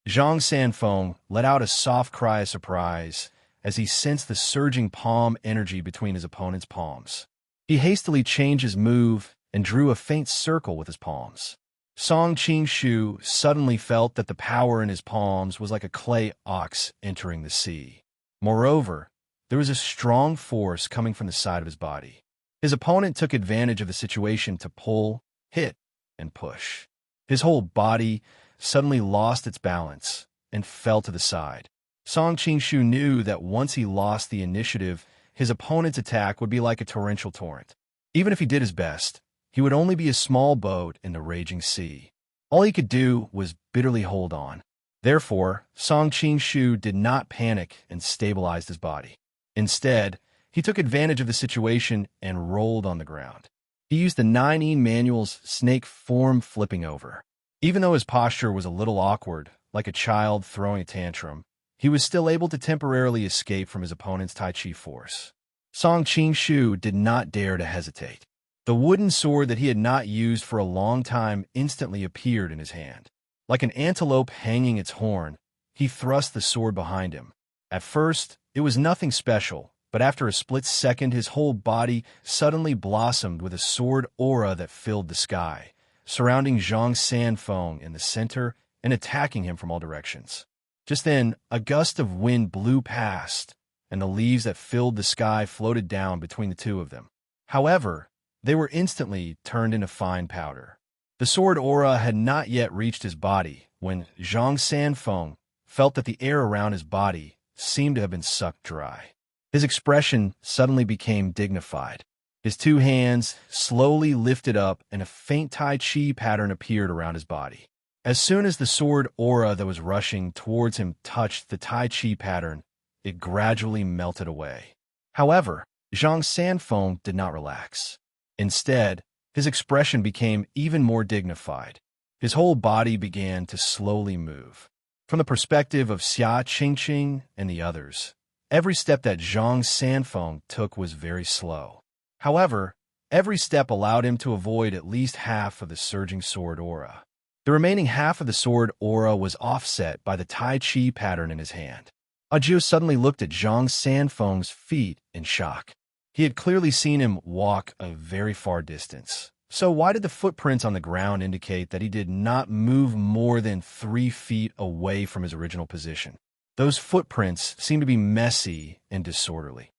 Zhang Sanfeng let out a soft cry of surprise as he sensed the surging palm energy between his opponent's palms. He hastily changed his move and drew a faint circle with his palms. Song Qingshu suddenly felt that the power in his palms was like a clay ox entering the sea. Moreover, there was a strong force coming from the side of his body. His opponent took advantage of the situation to pull, hit, and push. His whole body suddenly lost its balance and fell to the side. Song Qingshu knew that once he lost the initiative, his opponent's attack would be like a torrential torrent. Even if he did his best, he would only be a small boat in the raging sea. All he could do was bitterly hold on. Therefore, Song Qingshu did not panic and stabilized his body. Instead, he took advantage of the situation and rolled on the ground. He used the 9E manual's snake form flipping over. Even though his posture was a little awkward, like a child throwing a tantrum, he was still able to temporarily escape from his opponent's Tai Chi force. Song Qingshu did not dare to hesitate. The wooden sword that he had not used for a long time instantly appeared in his hand. Like an antelope hanging its horn, he thrust the sword behind him. At first, it was nothing special, but after a split second his whole body suddenly blossomed with a sword aura that filled the sky, surrounding Zhang Sanfeng in the center and attacking him from all directions. Just then, a gust of wind blew past, and the leaves that filled the sky floated down between the two of them. However, they were instantly turned into fine powder. The sword aura had not yet reached his body when Zhang Sanfeng felt that the air around his body seemed to have been sucked dry. His expression suddenly became dignified. His two hands slowly lifted up and a faint Tai Chi pattern appeared around his body. As soon as the sword aura that was rushing towards him touched the Tai Chi pattern, it gradually melted away. However, Zhang Sanfeng did not relax. Instead, his expression became even more dignified. His whole body began to slowly move. From the perspective of Xia Qingqing and the others, every step that Zhang Sanfeng took was very slow. However, every step allowed him to avoid at least half of the surging sword aura. The remaining half of the sword aura was offset by the Tai Chi pattern in his hand. Ajio suddenly looked at Zhang Sanfeng's feet in shock. He had clearly seen him walk a very far distance. So why did the footprints on the ground indicate that he did not move more than 3 feet away from his original position? Those footprints seemed to be messy and disorderly.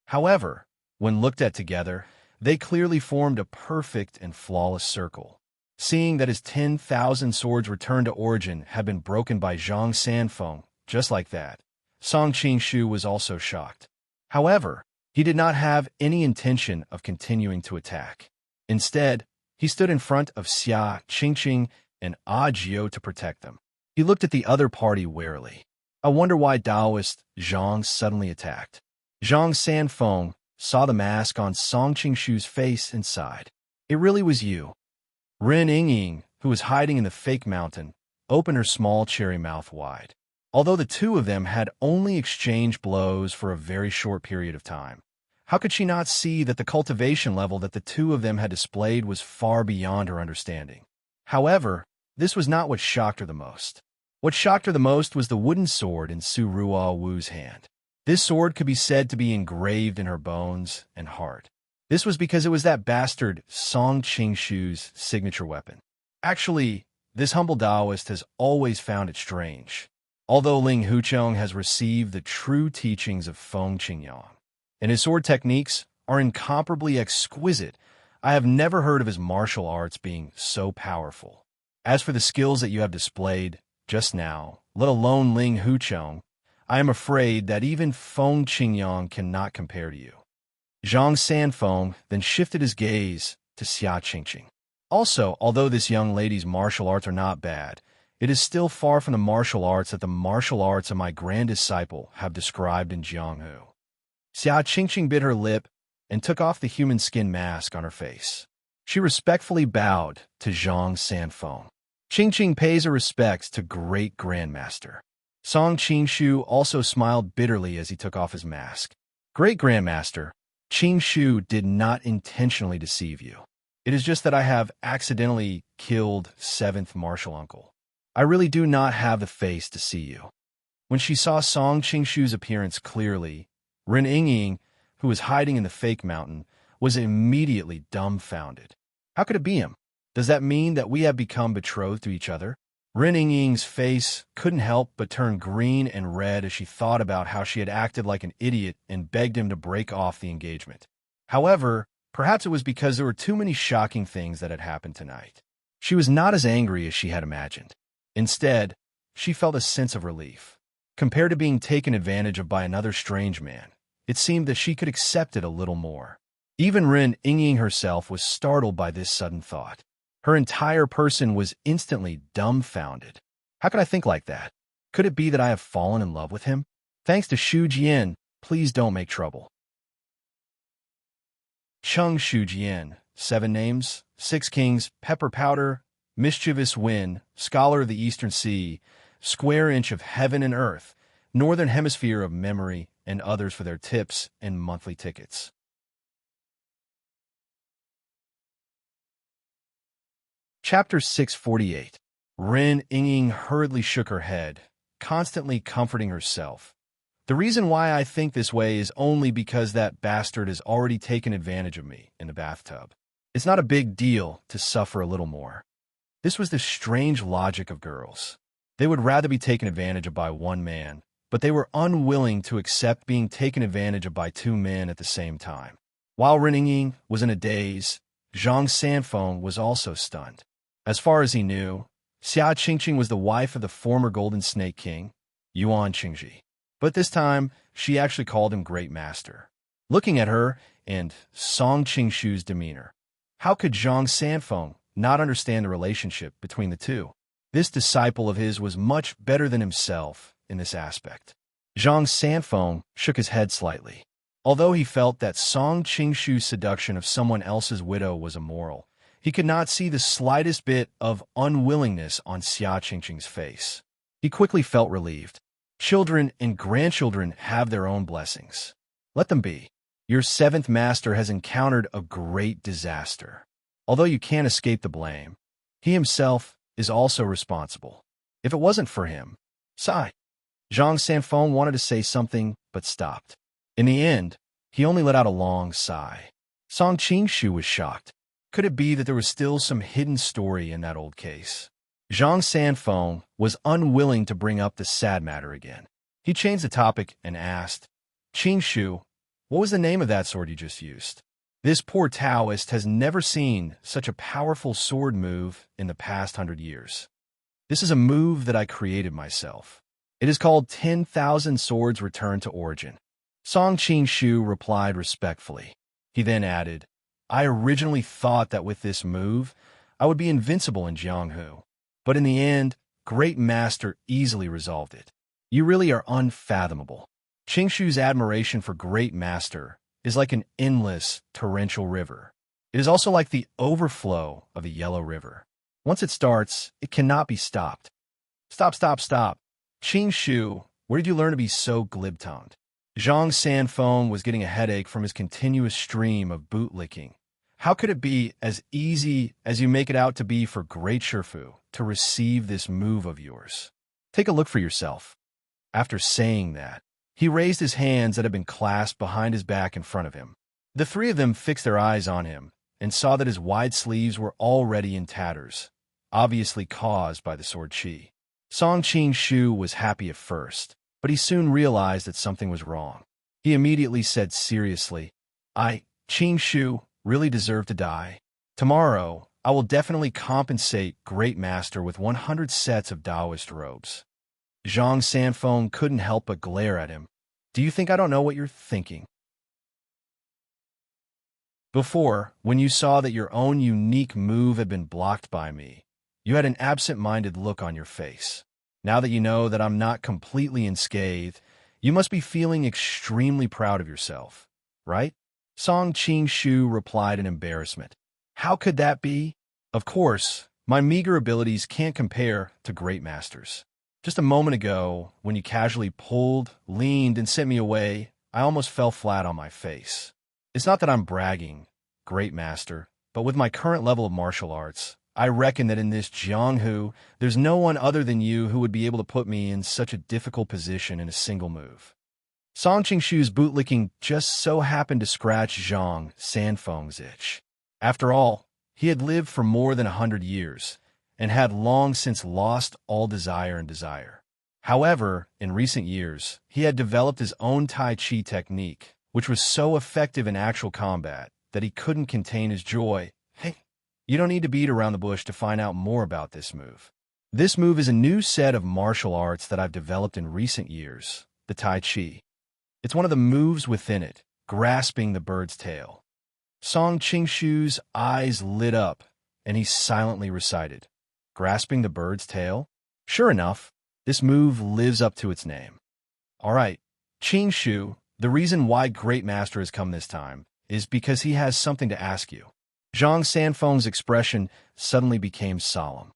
However, when looked at together, they clearly formed a perfect and flawless circle. Seeing that his 10,000 swords returned to origin had been broken by Zhang Sanfeng, just like that, Song Qingshu was also shocked. However, he did not have any intention of continuing to attack. Instead, he stood in front of Xia Qingqing and Ajio to protect them. He looked at the other party warily. I wonder why Taoist Zhang suddenly attacked. Zhang Sanfeng saw the mask on Song Qingshu's face and sighed. It really was you. Ren Yingying, who was hiding in the fake mountain, opened her small cherry mouth wide. Although the two of them had only exchanged blows for a very short period of time, how could she not see that the cultivation level that the two of them had displayed was far beyond her understanding? However, this was not what shocked her the most. What shocked her the most was the wooden sword in Su Ruo Wu's hand. This sword could be said to be engraved in her bones and heart. This was because it was that bastard Song Qingshu's signature weapon. Actually, this humble Taoist has always found it strange. Although Ling Hucheng has received the true teachings of Feng Qingyang, and his sword techniques are incomparably exquisite, I have never heard of his martial arts being so powerful. As for the skills that you have displayed just now, let alone Ling Hucheng, I am afraid that even Feng Qingyang cannot compare to you. Zhang Sanfeng then shifted his gaze to Xia Qingqing. Also, although this young lady's martial arts are not bad, it is still far from the martial arts that the martial arts of my grand disciple have described in Jianghu. Xia Qingqing bit her lip and took off the human skin mask on her face. She respectfully bowed to Zhang Sanfeng. Qingqing pays her respects to Great Grandmaster. Song Qingshu also smiled bitterly as he took off his mask. Great Grandmaster, Qingshu did not intentionally deceive you. It is just that I have accidentally killed 7th Martial Uncle. I really do not have the face to see you. When she saw Song Qingshu's appearance clearly, Ren Yingying, who was hiding in the fake mountain, was immediately dumbfounded. How could it be him? Does that mean that we have become betrothed to each other? Ren Yingying's face couldn't help but turn green and red as she thought about how she had acted like an idiot and begged him to break off the engagement. However, perhaps it was because there were too many shocking things that had happened tonight. She was not as angry as she had imagined. Instead, she felt a sense of relief. Compared to being taken advantage of by another strange man, it seemed that she could accept it a little more. Even Ren Yingying herself was startled by this sudden thought. Her entire person was instantly dumbfounded. How could I think like that? Could it be that I have fallen in love with him? Thanks to Shu Jian, please don't make trouble. Chung Shu Jian, 7 names, 6 kings, pepper powder, mischievous wind, scholar of the Eastern Sea, square inch of heaven and earth, northern hemisphere of memory, and others for their tips and monthly tickets. Chapter 648. Ren Yingying hurriedly shook her head, constantly comforting herself. The reason why I think this way is only because that bastard has already taken advantage of me in the bathtub. It's not a big deal to suffer a little more. This was the strange logic of girls. They would rather be taken advantage of by one man, but they were unwilling to accept being taken advantage of by 2 men at the same time. While Ren Yingying was in a daze, Zhang Sanfeng was also stunned. As far as he knew, Xia Qingqing was the wife of the former Golden Snake King, Yuan Qingji. But this time, she actually called him Great Master. Looking at her and Song Qingshu's demeanor, how could Zhang Sanfeng not understand the relationship between the two? This disciple of his was much better than himself in this aspect. Zhang Sanfeng shook his head slightly. Although he felt that Song Qingshu's seduction of someone else's widow was immoral, he could not see the slightest bit of unwillingness on Xia Qingqing's face. He quickly felt relieved. Children and grandchildren have their own blessings. Let them be. Your 7th master has encountered a great disaster. Although you can't escape the blame, he himself is also responsible. If it wasn't for him, sigh. Zhang Sanfeng wanted to say something, but stopped. In the end, he only let out a long sigh. Song Qingshu was shocked. Could it be that there was still some hidden story in that old case? Zhang Sanfeng was unwilling to bring up the sad matter again. He changed the topic and asked, Qingshu, what was the name of that sword you just used? This poor Taoist has never seen such a powerful sword move in the past 100 years. This is a move that I created myself. It is called 10,000 Swords Return to Origin. Song Qingshu replied respectfully. He then added, I originally thought that with this move, I would be invincible in Jianghu. But in the end, Great Master easily resolved it. You really are unfathomable. Qingshu's admiration for Great Master is like an endless, torrential river. It is also like the overflow of a yellow river. Once it starts, it cannot be stopped. Stop, stop, stop. Qingshu, where did you learn to be so glib-tongued? Zhang Sanfeng was getting a headache from his continuous stream of bootlicking. How could it be as easy as you make it out to be for Great Shifu to receive this move of yours? Take a look for yourself. After saying that, he raised his hands that had been clasped behind his back in front of him. The three of them fixed their eyes on him and saw that his wide sleeves were already in tatters, obviously caused by the sword qi. Song Qingshu was happy at first, but he soon realized that something was wrong. He immediately said seriously, Qingshu, really deserve to die. Tomorrow, I will definitely compensate Great Master with 100 sets of Taoist robes. Zhang Sanfeng couldn't help but glare at him. Do you think I don't know what you're thinking? Before, when you saw that your own unique move had been blocked by me, you had an absent-minded look on your face. Now that you know that I'm not completely unscathed, you must be feeling extremely proud of yourself, right? Song Qingshu replied in embarrassment. How could that be? Of course, my meager abilities can't compare to Great Masters. Just a moment ago, when you casually pulled, leaned, and sent me away, I almost fell flat on my face. It's not that I'm bragging, Great Master, but with my current level of martial arts, I reckon that in this Jianghu, there's no one other than you who would be able to put me in such a difficult position in a single move. Song Qingshu's bootlicking just so happened to scratch Zhang Sanfeng's itch. After all, he had lived for more than 100 years, and had long since lost all desire and desire. However, in recent years, he had developed his own Tai Chi technique, which was so effective in actual combat that he couldn't contain his joy. Hey, you don't need to beat around the bush to find out more about this move. This move is a new set of martial arts that I've developed in recent years, the Tai Chi. It's one of the moves within it, grasping the bird's tail. Song Qingshu's eyes lit up, and he silently recited, grasping the bird's tail? Sure enough, this move lives up to its name. All right, Qingshu, the reason why Great Master has come this time is because he has something to ask you. Zhang Sanfeng's expression suddenly became solemn.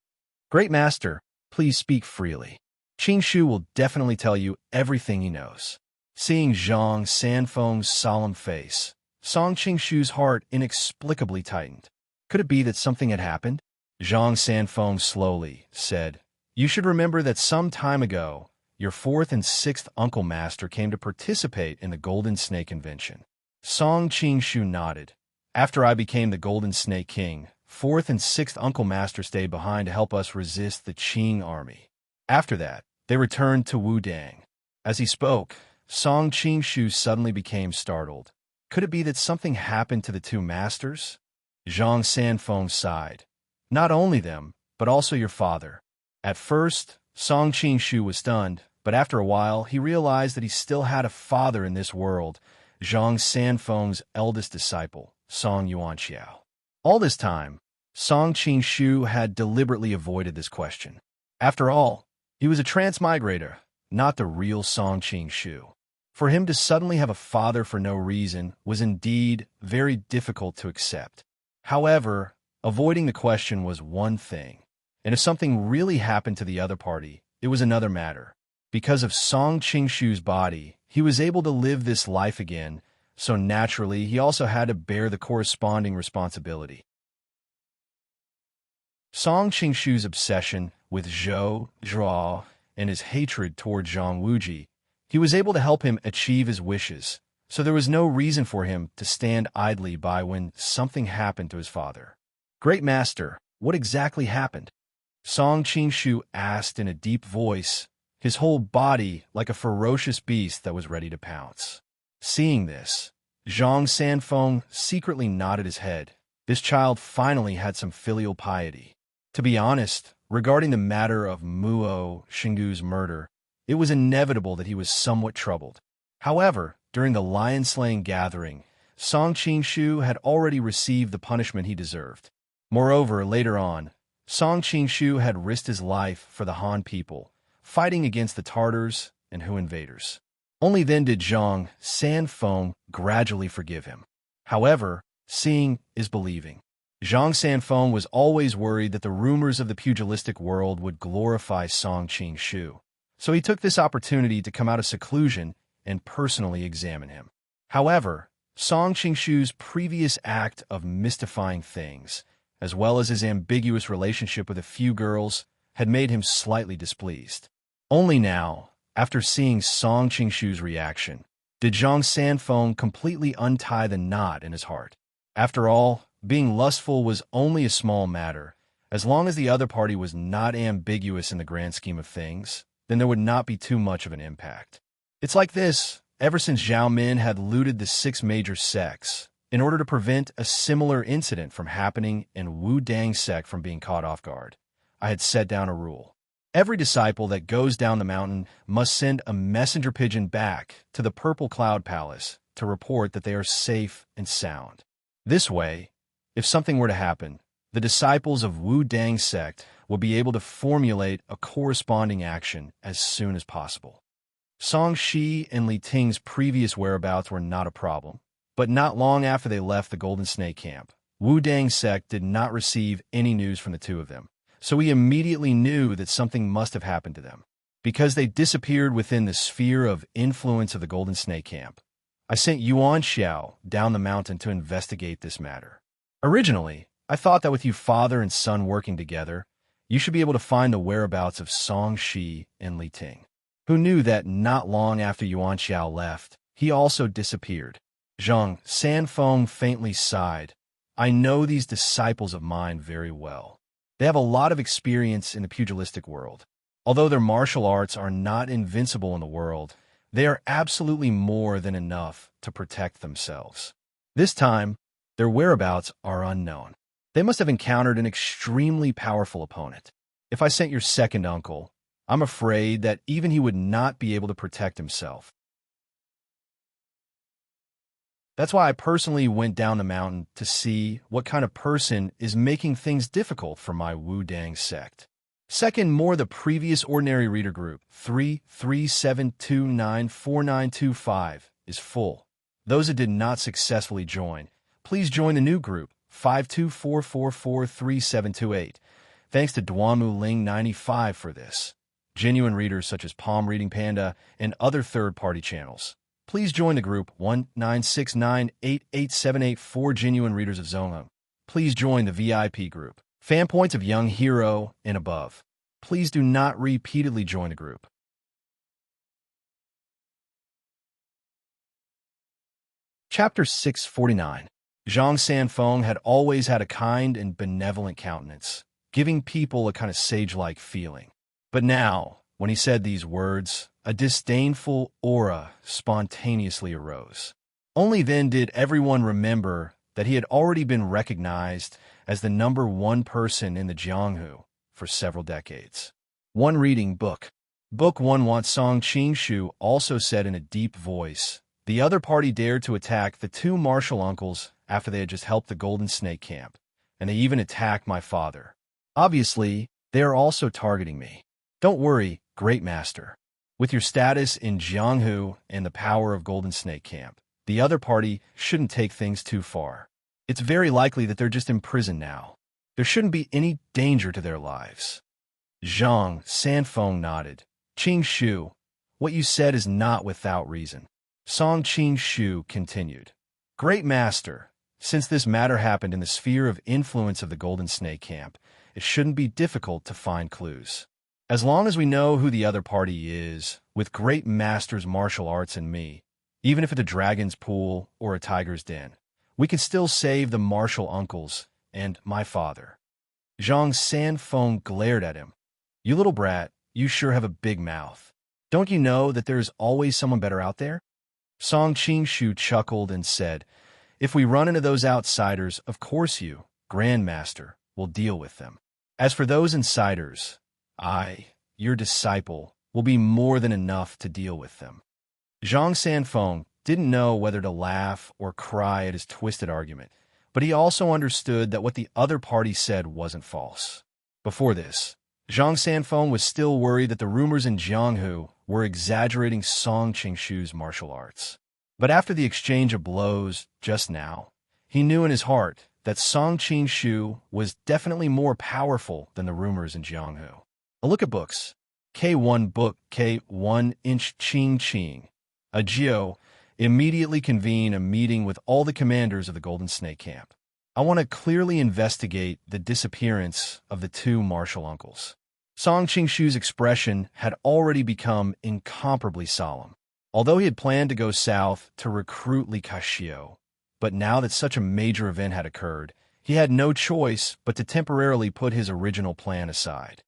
Great Master, please speak freely. Qingshu will definitely tell you everything he knows. Seeing Zhang Sanfeng's solemn face, Song Qingshu's heart inexplicably tightened. Could it be that something had happened? Zhang Sanfeng slowly said, You should remember that some time ago, your 4th and 6th Uncle Master came to participate in the Golden Snake Invention. Song Qingshu nodded. After I became the Golden Snake King, 4th and 6th Uncle Master stayed behind to help us resist the Qing army. After that, they returned to Wudang. As he spoke, Song Qingshu suddenly became startled. Could it be that something happened to the two masters? Zhang Sanfeng sighed. Not only them, but also your father. At first, Song Qingshu was stunned, but after a while, he realized that he still had a father in this world, Zhang Sanfeng's eldest disciple, Song Yuanqiao. All this time, Song Qingshu had deliberately avoided this question. After all, he was a transmigrator, not the real Song Qingshu. For him to suddenly have a father for no reason was indeed very difficult to accept. However, avoiding the question was one thing, and if something really happened to the other party, it was another matter. Because of Song Qingshu's body, he was able to live this life again, so naturally he also had to bear the corresponding responsibility. Song Qingshu's obsession with Zhou Zhuo and his hatred toward Zhang Wuji, he was able to help him achieve his wishes, so there was no reason for him to stand idly by when something happened to his father. Great Master, what exactly happened? Song Qingshu asked in a deep voice, his whole body like a ferocious beast that was ready to pounce. Seeing this, Zhang Sanfeng secretly nodded his head. This child finally had some filial piety. To be honest, regarding the matter of Muo Xingu's murder, it was inevitable that he was somewhat troubled. However, during the lion-slaying gathering, Song Qingshu had already received the punishment he deserved. Moreover, later on, Song Qingshu had risked his life for the Han people, fighting against the Tartars and Hu invaders. Only then did Zhang Sanfeng gradually forgive him. However, seeing is believing. Zhang Sanfeng was always worried that the rumors of the pugilistic world would glorify Song Qingshu, so he took this opportunity to come out of seclusion and personally examine him. However, Song Qingshu's previous act of mystifying things, as well as his ambiguous relationship with a few girls, had made him slightly displeased. Only now, after seeing Song Qingshu's reaction, did Zhang Sanfeng completely untie the knot in his heart. After all, being lustful was only a small matter. As long as the other party was not ambiguous in the grand scheme of things, then there would not be too much of an impact. It's like this: ever since Zhao Min had looted the 6 major sects, in order to prevent a similar incident from happening and Wu Dang sect from being caught off guard, I had set down a rule. Every disciple that goes down the mountain must send a messenger pigeon back to the Purple Cloud Palace to report that they are safe and sound. This way, if something were to happen, the disciples of Wu Dang sect will be able to formulate a corresponding action as soon as possible. Song Shi and Li Ting's previous whereabouts were not a problem, but not long after they left the Golden Snake camp, Wu Dang sect did not receive any news from the two of them. So we immediately knew that something must have happened to them. Because they disappeared within the sphere of influence of the Golden Snake camp, I sent Yuan Xiao down the mountain to investigate this matter. Originally, I thought that with you father and son working together, you should be able to find the whereabouts of Song Shi and Li Ting. Who knew that not long after Yuan Xiao left, he also disappeared? Zhang Sanfeng faintly sighed. I know these disciples of mine very well. They have a lot of experience in the pugilistic world. Although their martial arts are not invincible in the world, they are absolutely more than enough to protect themselves. This time, their whereabouts are unknown. They must have encountered an extremely powerful opponent. If I sent your second uncle, I'm afraid that even he would not be able to protect himself. That's why I personally went down the mountain to see what kind of person is making things difficult for my Wu Dang sect. Second, more the previous ordinary reader group, 337294925, is full. Those that did not successfully join, please join the new group, 524443728. Thanks to Duamu Ling 95 for this. Genuine readers such as Palm Reading Panda and other third-party channels. Please join the group 196988784 Genuine Readers of Zongheng. Please join the VIP group, Fan Points of Young Hero and above. Please do not repeatedly join the group. Chapter 649. Zhang Sanfeng had always had a kind and benevolent countenance, giving people a kind of sage-like feeling. But now, when he said these words, a disdainful aura spontaneously arose. Only then did everyone remember that he had already been recognized as the #1 person in the Jianghu for several decades. One reading book. Book 1 wants Song Qingshu also said in a deep voice. The other party dared to attack the 2 martial uncles after they had just helped the Golden Snake camp, and they even attacked my father. Obviously, they are also targeting me. Don't worry, Great Master. With your status in Jianghu and the power of Golden Snake Camp, the other party shouldn't take things too far. It's very likely that they're just in prison now. There shouldn't be any danger to their lives. Zhang Sanfeng nodded. Qingshu, what you said is not without reason. Song Qingshu continued. Great Master, since this matter happened in the sphere of influence of the Golden Snake Camp, it shouldn't be difficult to find clues. As long as we know who the other party is, with Great Master's martial arts and me, even if it's a dragon's pool or a tiger's den, we can still save the martial uncles and my father. Zhang Sanfeng glared at him. You little brat, you sure have a big mouth. Don't you know that there's always someone better out there? Song Qingshu chuckled and said, If we run into those outsiders, of course you, Grandmaster, will deal with them. As for those insiders, I, your disciple, will be more than enough to deal with them. Zhang Sanfeng, didn't know whether to laugh or cry at his twisted argument, but he also understood that what the other party said wasn't false. Before this, Zhang Sanfeng was still worried that the rumors in Jianghu were exaggerating Song Qingshu's martial arts. But after the exchange of blows just now, he knew in his heart that Song Qingshu was definitely more powerful than the rumors in Jianghu. A look at books. K1 book K1 inch Qing Qing. A Jiao immediately convene a meeting with all the commanders of the Golden Snake Camp. I want to clearly investigate the disappearance of the two martial uncles. Song Qingshu's expression had already become incomparably solemn. Although he had planned to go south to recruit Li Kaxiu, but now that such a major event had occurred, he had no choice but to temporarily put his original plan aside.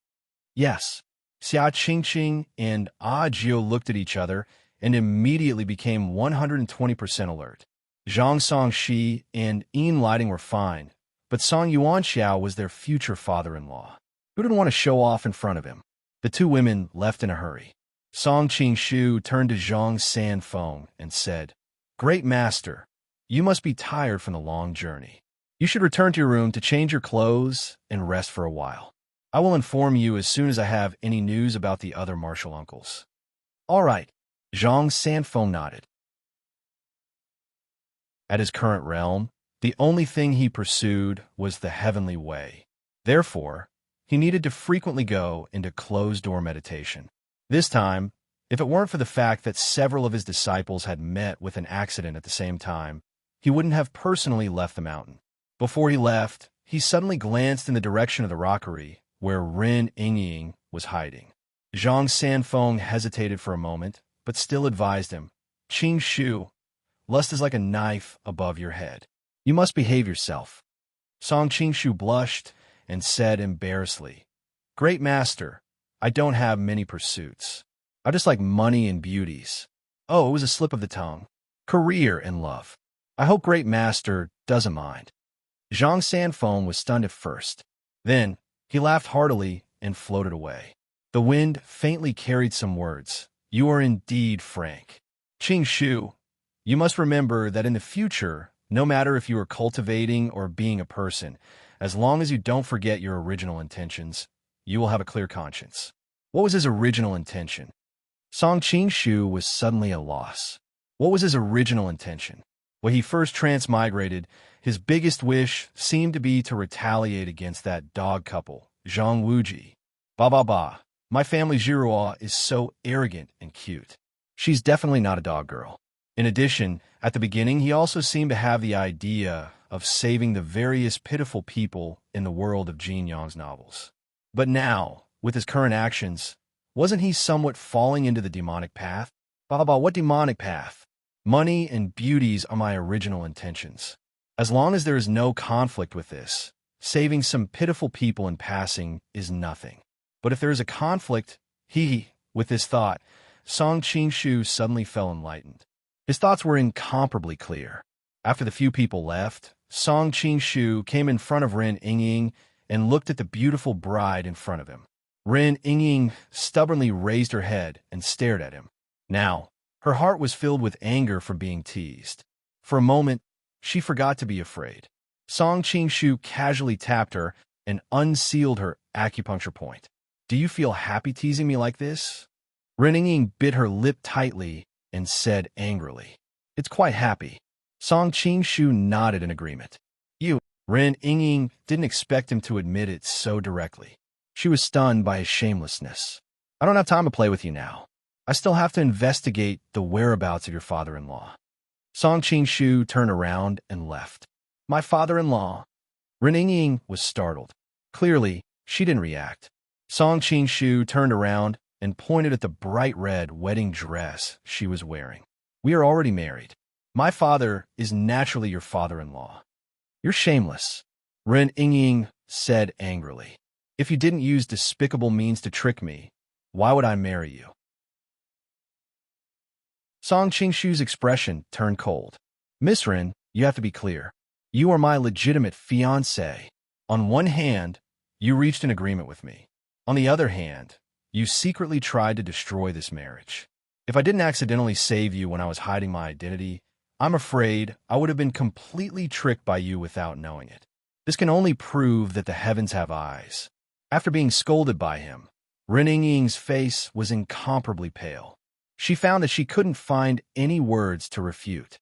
Yes, Xia Qingqing and Ah Jiu looked at each other and immediately became 120% alert. Zhang Songshi and Yin Lighting were fine, but Song Yuanxiao was their future father-in-law. Who didn't want to show off in front of him? The two women left in a hurry. Song Qingshu turned to Zhang Sanfeng and said, "Great master, you must be tired from the long journey. You should return to your room to change your clothes and rest for a while. I will inform you as soon as I have any news about the other martial uncles." "All right," Zhang Sanfeng nodded. At his current realm, the only thing he pursued was the heavenly way. Therefore, he needed to frequently go into closed-door meditation. This time, if it weren't for the fact that several of his disciples had met with an accident at the same time, he wouldn't have personally left the mountain. Before he left, he suddenly glanced in the direction of the rockery, where Ren Yingying was hiding. Zhang Sanfeng hesitated for a moment, but still advised him, "Qing Shu, lust is like a knife above your head. You must behave yourself." Song Qingshu blushed and said embarrassedly, "Great master, I don't have many pursuits. I just like money and beauties." Oh, it was a slip of the tongue. Career and love. I hope great master doesn't mind. Zhang Sanfeng was stunned at first. Then, he laughed heartily and floated away. The wind faintly carried some words. "You are indeed frank. Qing Shu, you must remember that in the future, no matter if you are cultivating or being a person, as long as you don't forget your original intentions, you will have a clear conscience." What was his original intention? Song Qingshu was suddenly at a loss. What was his original intention? When he first transmigrated, his biggest wish seemed to be to retaliate against that dog couple, Zhang Wuji. Ba, my family Jiruo is so arrogant and cute. She's definitely not a dog girl. In addition, at the beginning, he also seemed to have the idea of saving the various pitiful people in the world of Jin Yang's novels. But now, with his current actions, wasn't he somewhat falling into the demonic path? Baba, what demonic path? Money and beauties are my original intentions. As long as there is no conflict with this, saving some pitiful people in passing is nothing. But if there is a conflict, with this thought, Song Qingshu suddenly felt enlightened. His thoughts were incomparably clear. After the few people left, Song Qingshu came in front of Ren Yingying and looked at the beautiful bride in front of him. Ren Yingying stubbornly raised her head and stared at him. Now, her heart was filled with anger for being teased. For a moment, she forgot to be afraid. Song Qingshu casually tapped her and unsealed her acupuncture point. "Do you feel happy teasing me like this?" Ren Yingying bit her lip tightly and said angrily, "It's quite happy." Song Qingshu nodded in agreement. Ren Yingying didn't expect him to admit it so directly. She was stunned by his shamelessness. "I don't have time to play with you now. I still have to investigate the whereabouts of your father-in-law." Song Qingshu turned around and left. "My father-in-law?" Ren Yingying was startled. Clearly, she didn't react. Song Qingshu turned around and pointed at the bright red wedding dress she was wearing. "We are already married. My father is naturally your father-in-law." "You're shameless," Ren Yingying said angrily. "If you didn't use despicable means to trick me, why would I marry you?" Song Qingshu's expression turned cold. "Miss Ren, you have to be clear. You are my legitimate fiancé. On one hand, you reached an agreement with me. On the other hand, you secretly tried to destroy this marriage. If I didn't accidentally save you when I was hiding my identity, I'm afraid I would have been completely tricked by you without knowing it. This can only prove that the heavens have eyes. After being scolded by him, Ren Ying's face was incomparably pale. She found that she couldn't find any words to refute.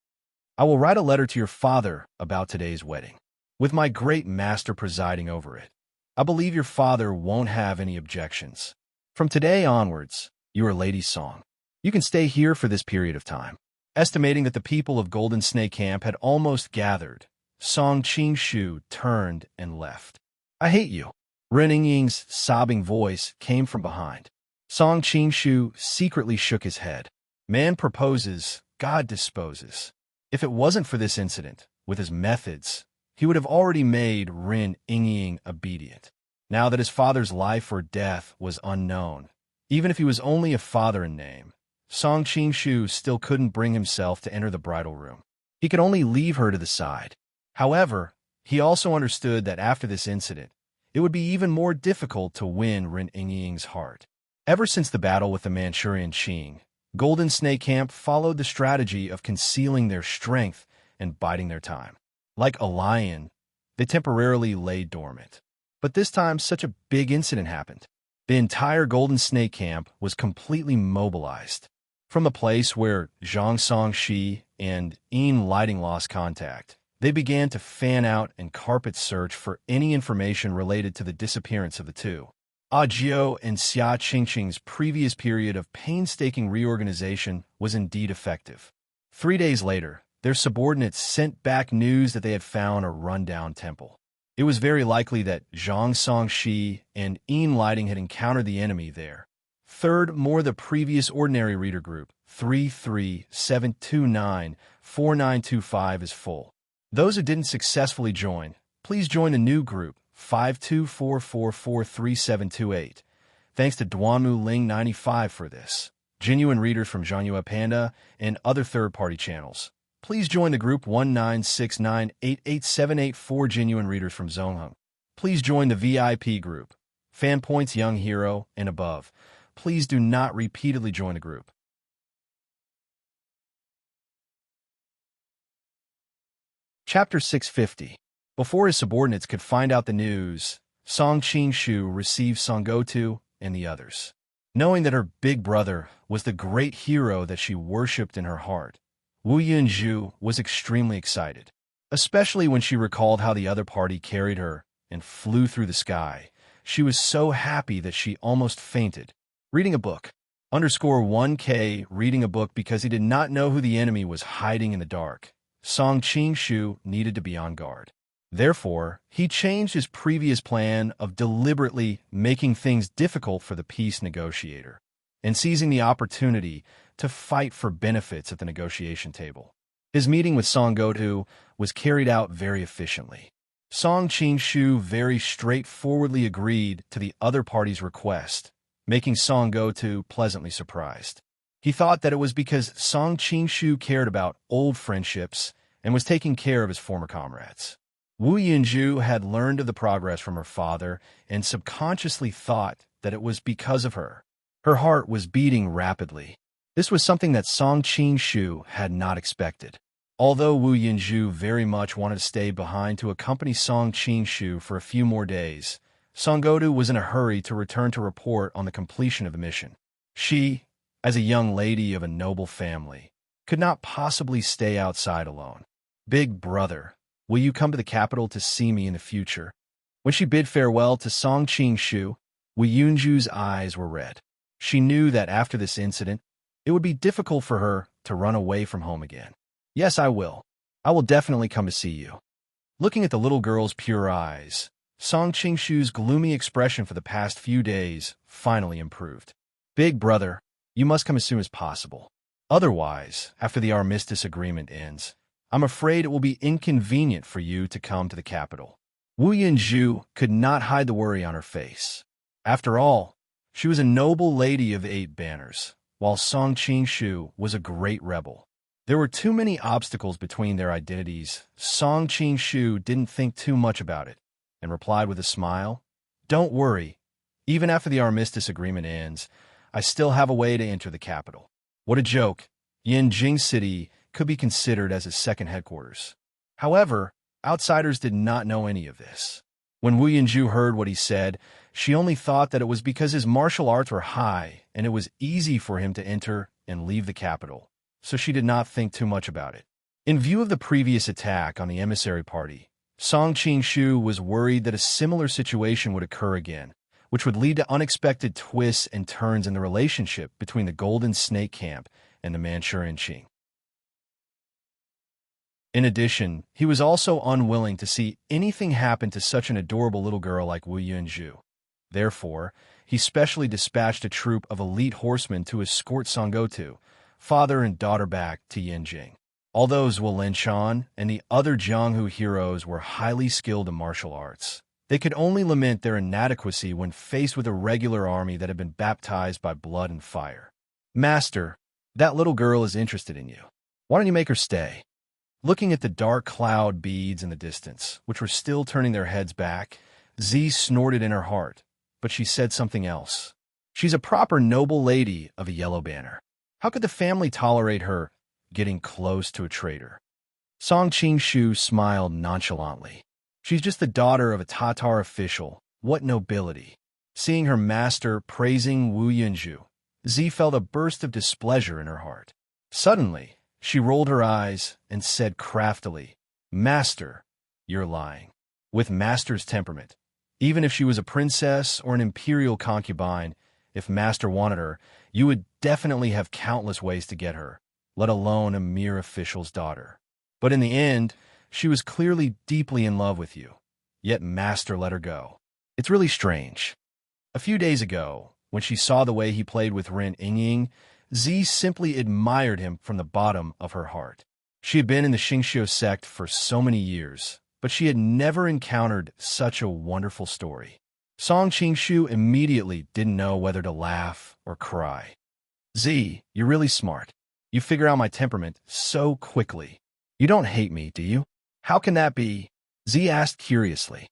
I will write a letter to your father about today's wedding, with my great master presiding over it. I believe your father won't have any objections. From today onwards, you are Lady Song. You can stay here for this period of time. Estimating that the people of Golden Snake Camp had almost gathered, Song Qingshu turned and left. I hate you. Ren Ying's sobbing voice came from behind. Song Qingshu secretly shook his head. Man proposes, God disposes. If it wasn't for this incident, with his methods, he would have already made Ren Ying obedient. Now that his father's life or death was unknown, even if he was only a father in name, Song Qingshu still couldn't bring himself to enter the bridal room. He could only leave her to the side. However, he also understood that after this incident, it would be even more difficult to win Ren Ying's heart. Ever since the battle with the Manchurian Qing, Golden Snake Camp followed the strategy of concealing their strength and biding their time. Like a lion, they temporarily lay dormant. But this time, such a big incident happened. The entire Golden Snake Camp was completely mobilized. From the place where Zhang Songshi and Yin Lighting lost contact, they began to fan out and carpet search for any information related to the disappearance of the two. Jiao and Xia Qingqing's previous period of painstaking reorganization was indeed effective. 3 days later, their subordinates sent back news that they had found a rundown temple. It was very likely that Zhang Songshi and Yin Lighting had encountered the enemy there. Third, more the previous ordinary reader group, 337294925 is full. Those who didn't successfully join, please join the new group, 5244433728. Thanks to Duanmu Ling 95 for this. Genuine readers from Zhangyue Panda and other third-party channels. Please join the group 196988784 genuine readers from Zongheng. Please join the VIP group, Fan Points Young Hero and above. Please do not repeatedly join the group. Chapter 650. Before his subordinates could find out the news, Song Qingshu received Song Gotu and the others. Knowing that her big brother was the great hero that she worshipped in her heart, Wu Yunzhu was extremely excited, especially when she recalled how the other party carried her and flew through the sky. She was so happy that she almost fainted. Reading a book. _1K reading a book because he did not know who the enemy was hiding in the dark. Song Qingshu needed to be on guard. Therefore, he changed his previous plan of deliberately making things difficult for the peace negotiator and seizing the opportunity to fight for benefits at the negotiation table. His meeting with Song Gotu was carried out very efficiently. Song Qingshu very straightforwardly agreed to the other party's request, making Song Gotu pleasantly surprised. He thought that it was because Song Qingshu cared about old friendships and was taking care of his former comrades. Wu Yunzhu had learned of the progress from her father and subconsciously thought that it was because of her. Her heart was beating rapidly. This was something that Song Qingshu had not expected. Although Wu Yunzhu very much wanted to stay behind to accompany Song Qingshu for a few more days, Song Gotu was in a hurry to return to report on the completion of the mission. She, as a young lady of a noble family, could not possibly stay outside alone. Big brother, will you come to the capital to see me in the future? When she bid farewell to Song Qingshu, Wu Yunzhu's eyes were red. She knew that after this incident, it would be difficult for her to run away from home again. Yes, I will. I will definitely come to see you. Looking at the little girl's pure eyes, Song Qingshu's gloomy expression for the past few days finally improved. Big brother, you must come as soon as possible. Otherwise, after the armistice agreement ends, I'm afraid it will be inconvenient for you to come to the capital. Wu Yunzhu could not hide the worry on her face. After all, she was a noble lady of 8 banners, while Song Qingshu was a great rebel. There were too many obstacles between their identities. Song Qingshu didn't think too much about it, and replied with a smile, "Don't worry. Even after the armistice agreement ends, I still have a way to enter the capital. What a joke. Yanjing City could be considered as his second headquarters. However, outsiders did not know any of this. When Wu Yanju heard what he said, she only thought that it was because his martial arts were high and it was easy for him to enter and leave the capital, so she did not think too much about it. In view of the previous attack on the emissary party, Song Qingshu was worried that a similar situation would occur again, which would lead to unexpected twists and turns in the relationship between the Golden Snake Camp and the Manchurian Qing. In addition, he was also unwilling to see anything happen to such an adorable little girl like Wu Yunju. Therefore, he specially dispatched a troop of elite horsemen to escort Songgotu, father and daughter, back to Yanjing. Although Zhuo Linshan and the other Jianghu heroes were highly skilled in martial arts, they could only lament their inadequacy when faced with a regular army that had been baptized by blood and fire. "Master, that little girl is interested in you. Why don't you make her stay?" Looking at the dark cloud beads in the distance, which were still turning their heads back, Z snorted in her heart, but she said something else. "She's a proper noble lady of a yellow banner. How could the family tolerate her getting close to a traitor?" Song Qingshu smiled nonchalantly. "She's just the daughter of a Tatar official. What nobility." Seeing her master praising Wu Yunju, Z felt a burst of displeasure in her heart. Suddenly, she rolled her eyes and said craftily, "Master, you're lying." With Master's temperament, even if she was a princess or an imperial concubine, if Master wanted her, you would definitely have countless ways to get her, let alone a mere official's daughter. But in the end, she was clearly deeply in love with you, yet Master let her go. It's really strange. A few days ago, when she saw the way he played with Ren Yingying, Z simply admired him from the bottom of her heart. She had been in the Xingqiu sect for so many years, but she had never encountered such a wonderful story. Song Qingshu immediately didn't know whether to laugh or cry. "Z, you're really smart. You figure out my temperament so quickly. You don't hate me, do you?" "How can that be?" Z asked curiously.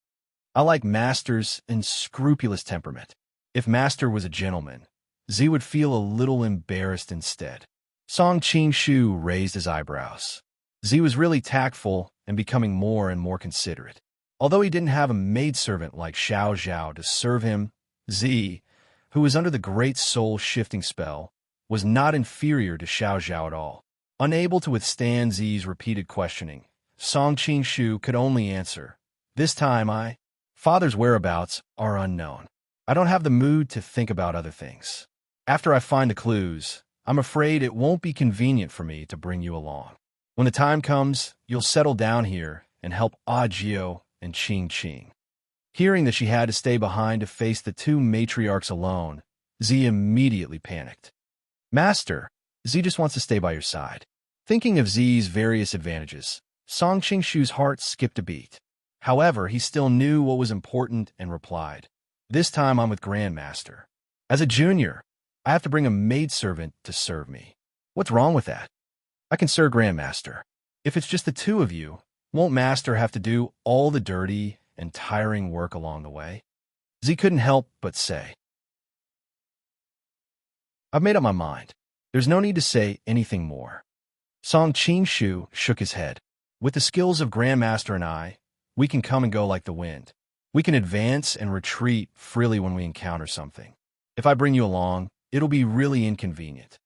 "I like Master's unscrupulous temperament. If Master was a gentleman, Z would feel a little embarrassed instead." Song Qingshu raised his eyebrows. Z was really tactful and becoming more and more considerate. Although he didn't have a maidservant like Xiao Zhao to serve him, Z, who was under the great soul-shifting spell, was not inferior to Xiao Zhao at all. Unable to withstand Z's repeated questioning, Song Qingshu could only answer, "This time Father's whereabouts are unknown. I don't have the mood to think about other things. After I find the clues, I'm afraid it won't be convenient for me to bring you along. When the time comes, you'll settle down here and help Ajio and Qing." Hearing that she had to stay behind to face the two matriarchs alone, Z immediately panicked. "Master, Z just wants to stay by your side." Thinking of Z's various advantages, Song Qingshu's heart skipped a beat. However, he still knew what was important and replied, "This time I'm with Grandmaster. As a junior, I have to bring a maidservant to serve me. What's wrong with that? I can serve Grandmaster. If it's just the two of you, won't Master have to do all the dirty and tiring work along the way?" Z couldn't help but say, "I've made up my mind. There's no need to say anything more." Song Qingshu shook his head. "With the skills of Grandmaster and we can come and go like the wind. We can advance and retreat freely when we encounter something. If I bring you along, it'll be really inconvenient."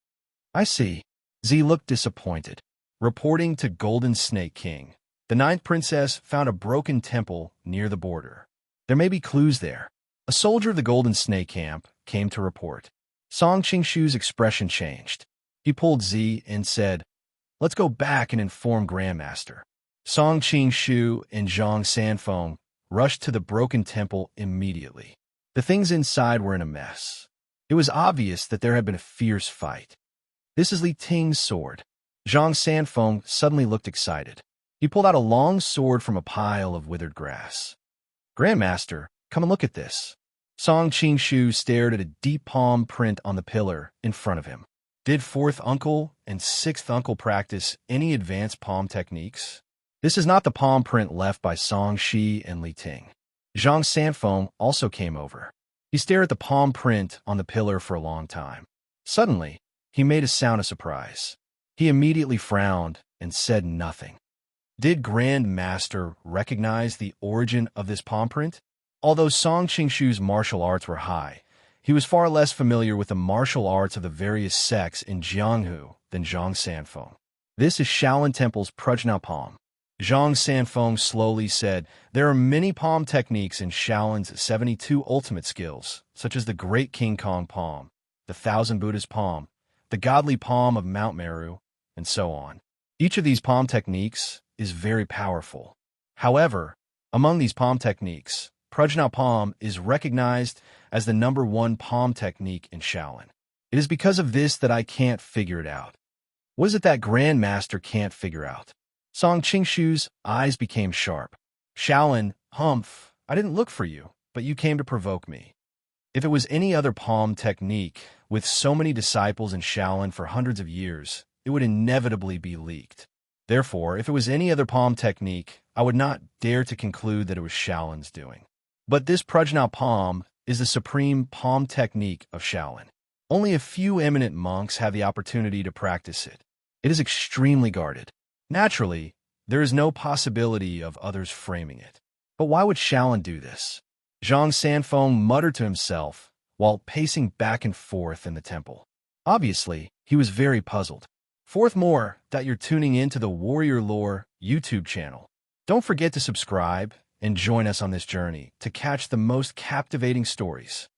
"I see." Z looked disappointed. Reporting to Golden Snake King, the ninth princess found a broken temple near the border. There may be clues there. A soldier of the Golden Snake Camp came to report. Song Qingshu's expression changed. He pulled Z and said, "Let's go back and inform Grandmaster." Song Qingshu and Zhang Sanfeng rushed to the broken temple immediately. The things inside were in a mess. It was obvious that there had been a fierce fight. "This is Li Ting's sword." Zhang Sanfeng suddenly looked excited. He pulled out a long sword from a pile of withered grass. "Grandmaster, come and look at this." Song Qingshu stared at a deep palm print on the pillar in front of him. Did fourth uncle and sixth uncle practice any advanced palm techniques? This is not the palm print left by Song Shi and Li Ting. Zhang Sanfeng also came over. He stared at the palm print on the pillar for a long time. Suddenly, He made a sound of surprise. He immediately frowned and said nothing. Did Grand Master recognize the origin of this palm print? Although Song Qingshu's martial arts were high, he was far less familiar with the martial arts of the various sects in Jianghu than Zhang Sanfeng. This is Shaolin Temple's Prajna palm. Zhang Sanfeng slowly said, there are many palm techniques in Shaolin's 72 ultimate skills, such as the Great King Kong palm, the Thousand Buddhas palm, the Godly palm of Mount Meru, and so on. Each of these palm techniques is very powerful. However, among these palm techniques, Prajna palm is recognized as the #1 palm technique in Shaolin. It is because of this that I can't figure it out. What is it that Grand Master can't figure out? Song Qingshu's eyes became sharp. Shaolin, humph, I didn't look for you, but you came to provoke me. If it was any other palm technique, with so many disciples in Shaolin for hundreds of years, it would inevitably be leaked. Therefore, if it was any other palm technique, I would not dare to conclude that it was Shaolin's doing. But this Prajna palm is the supreme palm technique of Shaolin. Only a few eminent monks have the opportunity to practice it. It is extremely guarded. Naturally, there is no possibility of others framing it. But why would Shaolin do this? Zhang Sanfeng muttered to himself while pacing back and forth in the temple. Obviously, he was very puzzled. Fourth more that you're tuning in to the Warrior Lore YouTube channel. Don't forget to subscribe and join us on this journey to catch the most captivating stories.